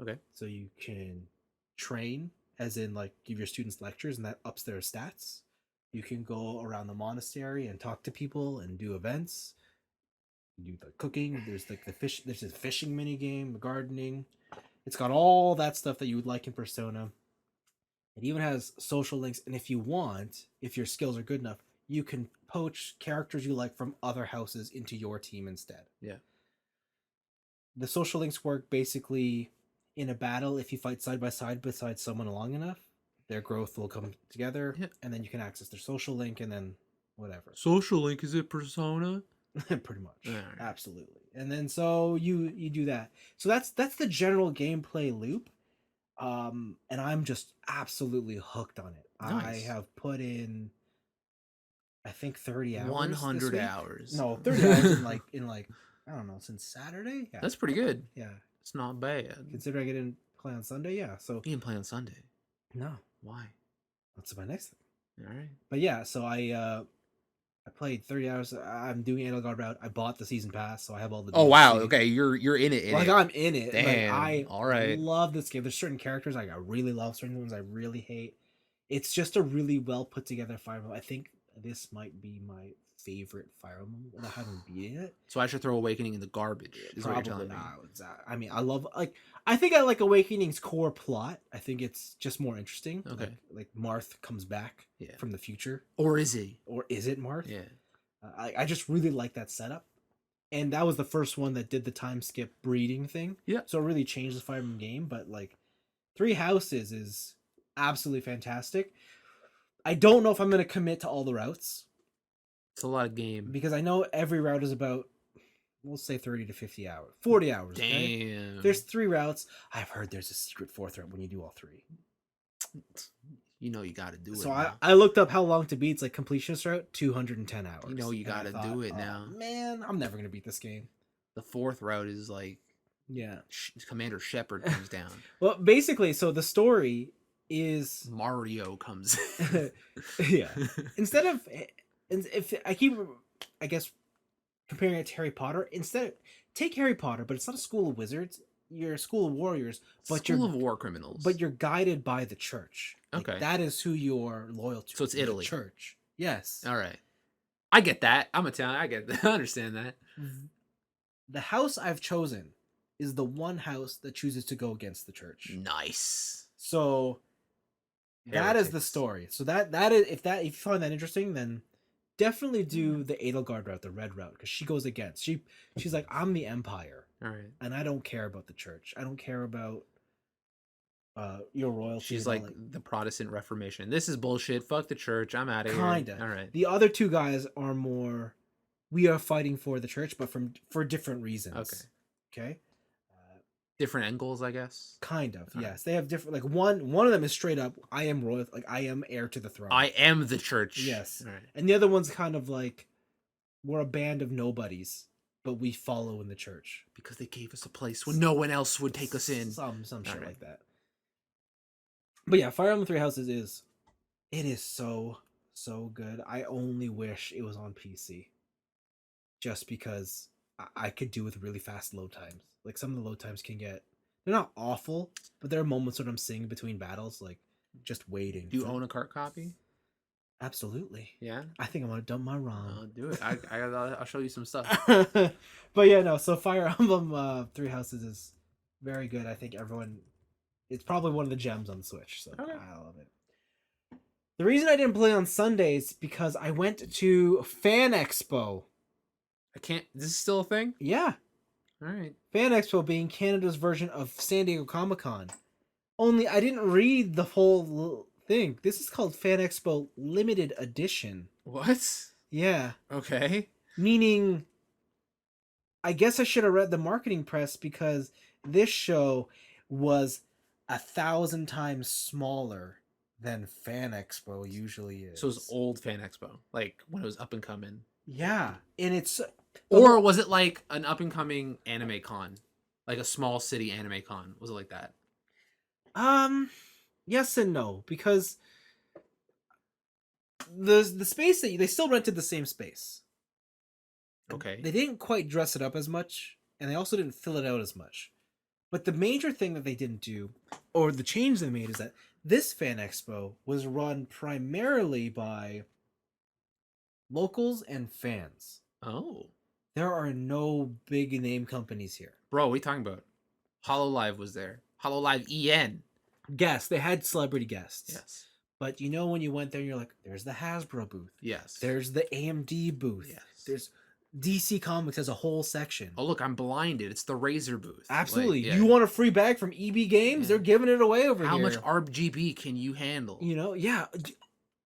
Okay. So you can train, as in like give your students lectures, and that ups their stats. You can go around the monastery and talk to people and do events. You do the cooking. There's like the fish. There's a fishing mini game, the gardening. It's got all that stuff that you would like in Persona. It even has social links, and if you want, if your skills are good enough, you can poach characters you like from other houses into your team instead. Yeah. The social links work basically in a battle. If you fight side by side beside someone long enough, their growth will come together, and then you can access their social link, and then whatever. Social link, is it Persona? Pretty much. Right. Absolutely. And then so you do that. So that's the general gameplay loop. And I'm just absolutely hooked on it. Nice. I have put in, I think 30 hours. 100 this week. hours. No, 30 hours in like I don't know, since Saturday. Yeah. That's pretty good. Yeah. It's not bad. Considering I didn't play on Sunday, yeah. So You can play on Sunday. no, Why? that's my next thing. All right. But yeah, so I played 30 hours. I'm doing Edelgard route. I bought the season pass, so I have all the. Oh wow! DLC. Okay, you're in it. Like I'm in it. Damn. Like, All right. love this game. There's certain characters I really love, certain ones I really hate. It's just a really well put together Fire Emblem. I think this might be my favorite Fire Emblem that I haven't beaten it. So I should throw Awakening in the garbage. Is what you're telling me. not. I mean, I love I think I like Awakening's core plot. I think it's just more interesting. Okay. Like Marth comes back Yeah. from the future, Or is he? or is it Marth? Yeah. I just really like that setup. And that was the first one that did the time skip breeding thing. Yeah. So it really changed the Fire Emblem game. But like, Three Houses is absolutely fantastic. I don't know if I'm going to commit to all the routes It's a lot of game. because I know every route is about, we'll say 30 to 50 hours, 40 hours. Okay? Damn. There's 3 routes. I've heard there's a secret 4th route when you do all 3. You know you got to do it So now. I looked up how long to beat. It's like completionist route, 210 hours. You know you got to do it now. Man, I'm never going to beat this game. The 4th route is like Yeah. Commander Shepard comes down. Well, basically, so the story is Mario comes. yeah. Instead of if I keep, I guess, comparing it to Harry Potter. Instead, take Harry Potter, but it's not a school of wizards. You're a school of warriors, but School of war criminals. But you're guided by the church. Like, okay, that is who you're loyal to. So it's Italy. The church. Yes. All right. I get that. I'm Italian. I get that. I understand that. The house I've chosen is the one house that chooses to go against the church. Nice. So that is the story. So that is if you find that interesting, then definitely do the Edelgard route, the red route, because she goes against. She's like, I'm the Empire. All right. And I don't care about the church. I don't care about your royalty. She's like the Protestant Reformation. This is bullshit. Fuck the church. I'm out of here. Kinda. All right. The other 2 guys are more, we are fighting for the church, but for different reasons. Okay. Different angles, I guess. Kind of. All yes. Right. They have different. Like one of them is straight up, I am royal. Like, I am heir to the throne. I am the church. Yes. All right. And the other one's kind of like, we're a band of nobodies, but we follow in the church because they gave us a place when no one else would take us in. Some shit like that. But yeah, Fire Emblem Three Houses is so good. I only wish it was on PC, just because I could do with really fast load times. Like, some of the load times they're not awful, but there are moments when I'm sitting between battles, like just waiting. Do you own a cart copy? Absolutely. Yeah. I think I'm gonna dump my ROM. Do it. I'll show you some stuff. But yeah, no. So Fire Emblem Three Houses is very good. I think it's probably one of the gems on the Switch. So okay. I love it. The reason I didn't play on Sundays because I went to Fan Expo. This is still a thing? Yeah. All right. Fan Expo being Canada's version of San Diego Comic-Con. Only I didn't read the whole thing. This is called Fan Expo Limited Edition. What? Yeah. Okay. Meaning, I guess I should have read the marketing press, because this show was 1,000 times smaller than Fan Expo usually is. So it was old Fan Expo, like when it was up and coming. Yeah, and it's. Or was it like an up and coming anime con, like a small city anime con? Was it like that? Yes and no, because the space that they still rented the same space. Okay. They didn't quite dress it up as much, and they also didn't fill it out as much. But the major thing that they didn't do, or the change they made, is that this Fan Expo was run primarily by locals and fans. Oh. There are no big name companies here. Bro, what are you talking about? HoloLive was there. HoloLive EN. Guests. They had celebrity guests. Yes. But you know when you went there, you're like, there's the Hasbro booth. Yes. There's the AMD booth. Yes. There's DC Comics has a whole section. Oh, look, I'm blinded. It's the Razer booth. Absolutely. Like, yeah. You want a free bag from EB Games? Yeah. They're giving it away over here. How much RGB can you handle? You know, yeah.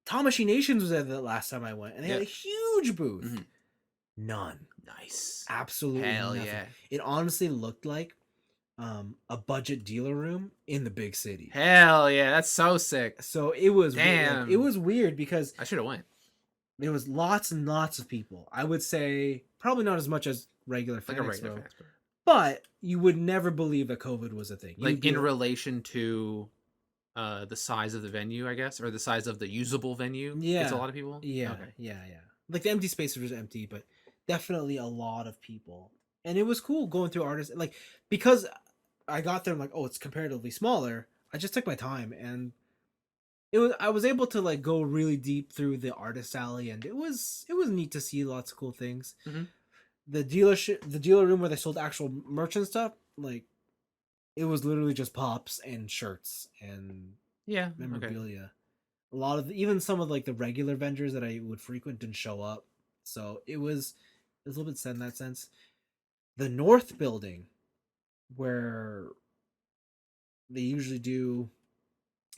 Tamashii Nations was there the last time I went, and they had a huge booth. Mm-hmm. None. Nice. Absolutely Hell nothing. Yeah. It honestly looked like a budget dealer room in the big city. Hell yeah, that's so sick. So it was damn. Weird. It was weird because I should have went. There was lots and lots of people. I would say probably not as much as regular Fan Expo, but you would never believe that COVID was a thing. Like in relation to the size of the venue, I guess, or the size of the usable venue. Yeah, it's a lot of people. Yeah, okay. yeah. Like the empty space was empty, but definitely a lot of people, and it was cool going through artists. Like because I got there, I'm like, oh, it's comparatively smaller. I just took my time, and I was able to like go really deep through the artist alley, and it was neat to see lots of cool things. Mm-hmm. The dealer room where they sold actual merch and stuff, like it was literally just pops and shirts and memorabilia. Okay. A lot of even some of like the regular vendors that I would frequent didn't show up, so it was a little bit sad in that sense. The North building, where they usually do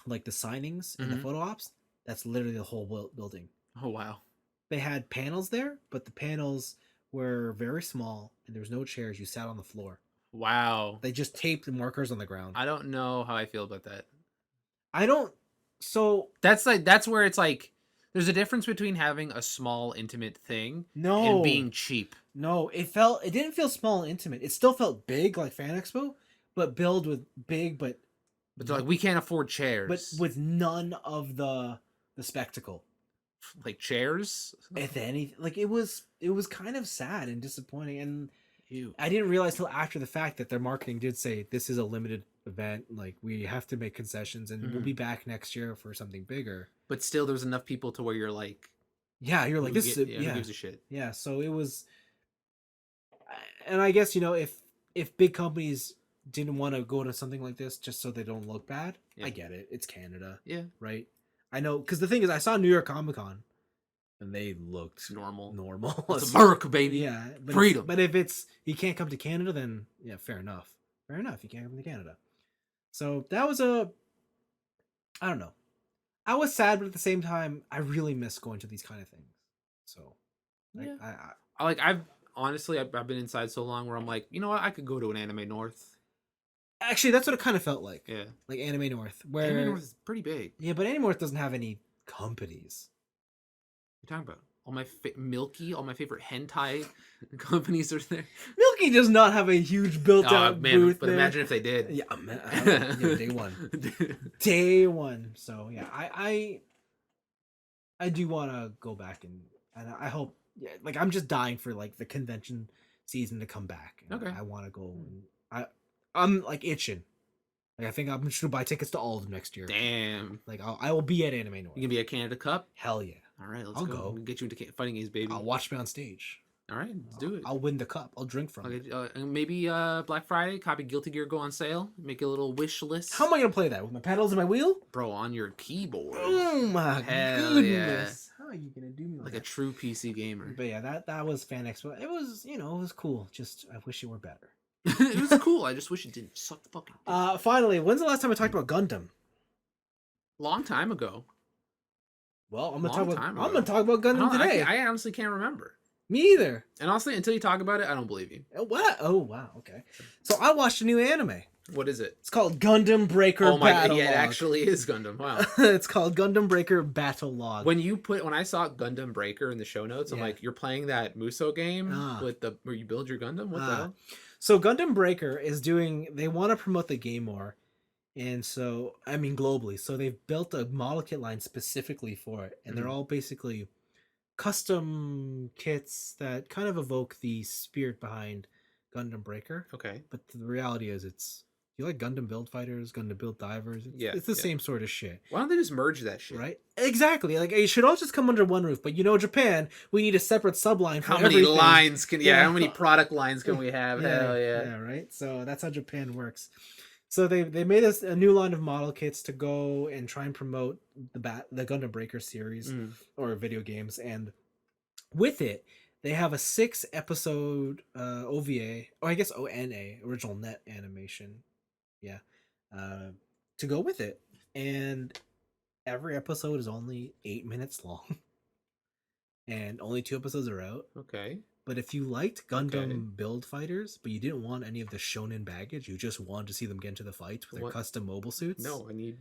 like the signings and the photo ops, that's literally the whole building. Oh wow. They had panels there, but the panels were very small and there was no chairs. You sat on the floor. Wow. They just taped the markers on the ground. I don't know how I feel about that. I don't. So that's where it's like there's a difference between having a small intimate thing no, and being cheap. No, it didn't feel small and intimate. It still felt big like Fan Expo, but billed with big, but they're like, we can't afford chairs, but with none of the spectacle. Like chairs, If any, like it was kind of sad and disappointing. And Ew. I didn't realize till after the fact that their marketing did say this is a limited event. Like we have to make concessions, and we'll be back next year for something bigger. But still, there's enough people to where you're like, yeah, you're like this. Who gives a shit? Yeah, so it was, and I guess if big companies didn't want to go to something like this just so they don't look bad, I get it. It's Canada, right? I know, because the thing is, I saw New York Comic Con, and they looked normal. It's America, baby. Yeah, but freedom. But if it's you can't come to Canada, then yeah, fair enough. Fair enough. You can't come to Canada. So that was I don't know. I was sad, but at the same time, I really miss going to these kind of things. So, yeah. I've been inside so long where I'm like, you know what, I could go to an Anime North. Actually, that's what it kind of felt like. Yeah, like Anime North, where Anime North is pretty big. Yeah, but Anime North doesn't have any companies. What are you talking about? All my Milky, all my favorite hentai companies are there. Milky does not have a huge built-out booth. But there. imagine if they did. Yeah, man, day one, day one. So yeah, I do want to go back and I hope. Yeah, like I'm just dying for like the convention season to come back. Okay, I want to go. And I'm like itching. Like I think I'm just gonna buy tickets to all of them next year. Damn. Like I will be at Anime North. You gonna be at Canada Cup? Hell yeah. All right, let's go. We'll get you into fighting games, baby. I'll watch me on stage. All right, let's do it. I'll win the cup. I'll drink from it. Maybe Black Friday, copy Guilty Gear go on sale. Make a little wish list. How am I gonna play that with my pedals and my wheel? Bro, on your keyboard. Oh my goodness! Yeah. How are you gonna do me like a true PC gamer? But yeah, that was Fan Expo. It was it was cool. Just I wish it were better. It was cool. I just wish it didn't suck the fucking dick. Finally, when's the last time I talked about Gundam? Long time ago. Well, I'm gonna talk about Gundam today. I honestly can't remember. Me either. And honestly, until you talk about it, I don't believe you. What? Oh wow. Okay. So I watched a new anime. What is it? It's called Gundam Breaker. Oh my Battle god! Yeah, Log. it actually is Gundam. Wow. It's called Gundam Breaker Battle Log. When I saw Gundam Breaker in the show notes, I'm like, you're playing that Muso game where you build your Gundam. What the hell? So Gundam Breaker is they want to promote the game more. And so, I mean, globally. So they've built a model kit line specifically for it. And they're all basically custom kits that kind of evoke the spirit behind Gundam Breaker. Okay. But the reality is you like Gundam Build Fighters, Gundam Build Divers. It's the same sort of shit. Why don't they just merge that shit? Right? Exactly. Like, it should all just come under one roof. But Japan, we need a separate subline for everything. How many lines how many product lines can we have? Hell yeah. Yeah, right? So that's how Japan works. So they made us a new line of model kits to go and try and promote the Gundam Breaker series or video games, and with it they have a 6-episode OVA, or I guess ONA, original net animation, to go with it, and every episode is only 8 minutes long, and only 2 episodes are out. Okay. But if you liked Gundam Build Fighters, but you didn't want any of the shonen baggage, you just wanted to see them get into the fights with their custom mobile suits. No, I need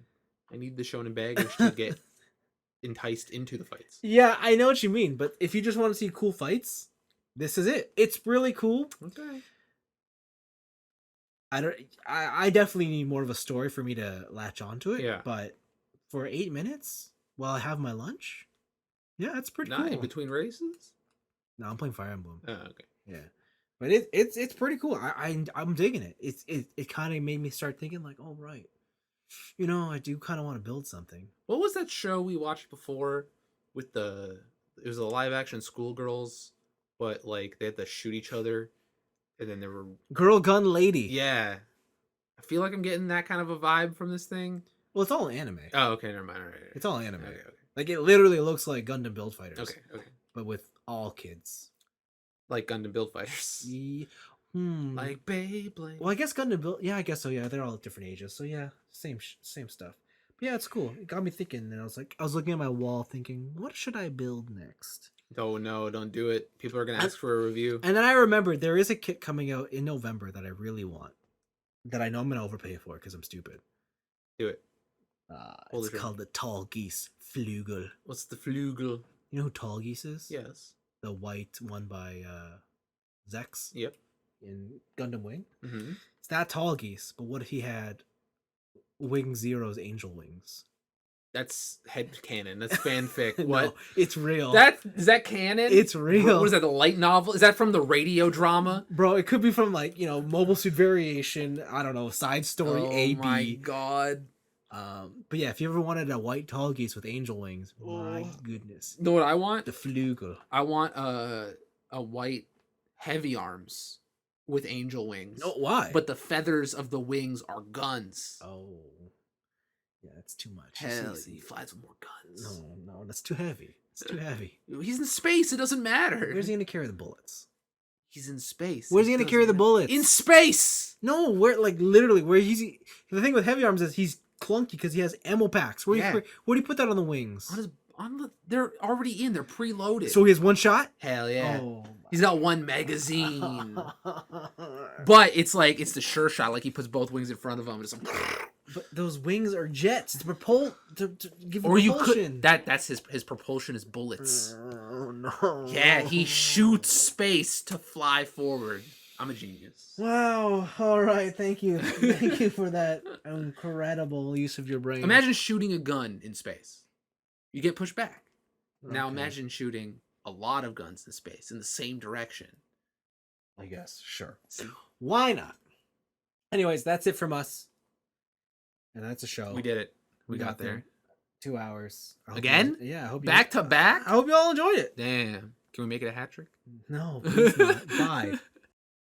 the shonen baggage to get enticed into the fights. Yeah, I know what you mean, but if you just want to see cool fights, this is it. It's really cool. Okay. I definitely need more of a story for me to latch onto it. Yeah. But for 8 minutes while I have my lunch, yeah, it's pretty cool. In between races? No, I'm playing Fire Emblem. Oh, okay. Yeah, but it's pretty cool. I'm digging it. It kind of made me start thinking like, oh right, I do kind of want to build something. What was that show we watched before with it was a live action schoolgirls, but like they had to shoot each other, and then there were Girl Gun Lady. Yeah, I feel like I'm getting that kind of a vibe from this thing. Well, it's all anime. Oh, okay, never mind. All right. It's all anime. Okay. Like it literally looks like Gundam Build Fighters. Okay. But with all kids. Like Gundam Build Fighters. Like Beyblade. Well, I guess Gundam Build... Yeah, I guess so, yeah. They're all at different ages. So, yeah, same stuff. Yeah, it's cool. It got me thinking, and I was looking at my wall, thinking, what should I build next? Oh no, don't do it. People are gonna ask for a review. And then I remembered there is a kit coming out in November that I really want, that I know I'm gonna overpay for because I'm stupid. Do it. It's called the Tall Geese Flugel. What's the Flugel? You know who Tall Geese is? Yes. The white one by Zex. Yep. In Gundam Wing. Mm-hmm. It's that Tall Geese, but what if he had Wing Zero's angel wings? That's headcanon. That's fanfic. No, What? it's real. Is that canon? It's real. What is that? The light novel? Is that from the radio drama? Bro, it could be from Mobile Suit Variation. I don't know, Side Story A, B. Oh my god. But yeah, if you ever wanted a white Tall Geese with angel wings, my goodness. You know what I want? The Flugel. I want a white heavy arms with angel wings. No, why? But the feathers of the wings are guns. Oh. Yeah, that's too much. Hell, he flies with more guns. No, that's too heavy. It's too heavy. He's in space. It doesn't matter. Where's he gonna carry the bullets? He's in space. Where's he gonna carry the bullets? In space. No, where literally where the thing with heavy arms is he's clunky because he has ammo packs. Where do you put that on the wings? They're already in. They're preloaded. So he has one shot? Hell yeah. Oh, he's got one magazine. But it's the sure shot. Like he puts both wings in front of him. And it's like, but those wings are jets to give or you propulsion. could that's his propulsion is bullets. Oh no. Yeah, he shoots space to fly forward. I'm a genius. Wow. All right. Thank you. Thank you for that incredible use of your brain. Imagine shooting a gun in space. You get pushed back. Okay. Now imagine shooting a lot of guns in space in the same direction. I guess. Sure. Why not? Anyways, that's it from us. And that's a show. We did it. We got there. 2 hours. Again? I hope back to back? I hope you all enjoyed it. Damn. Can we make it a hat trick? No, please not. Bye.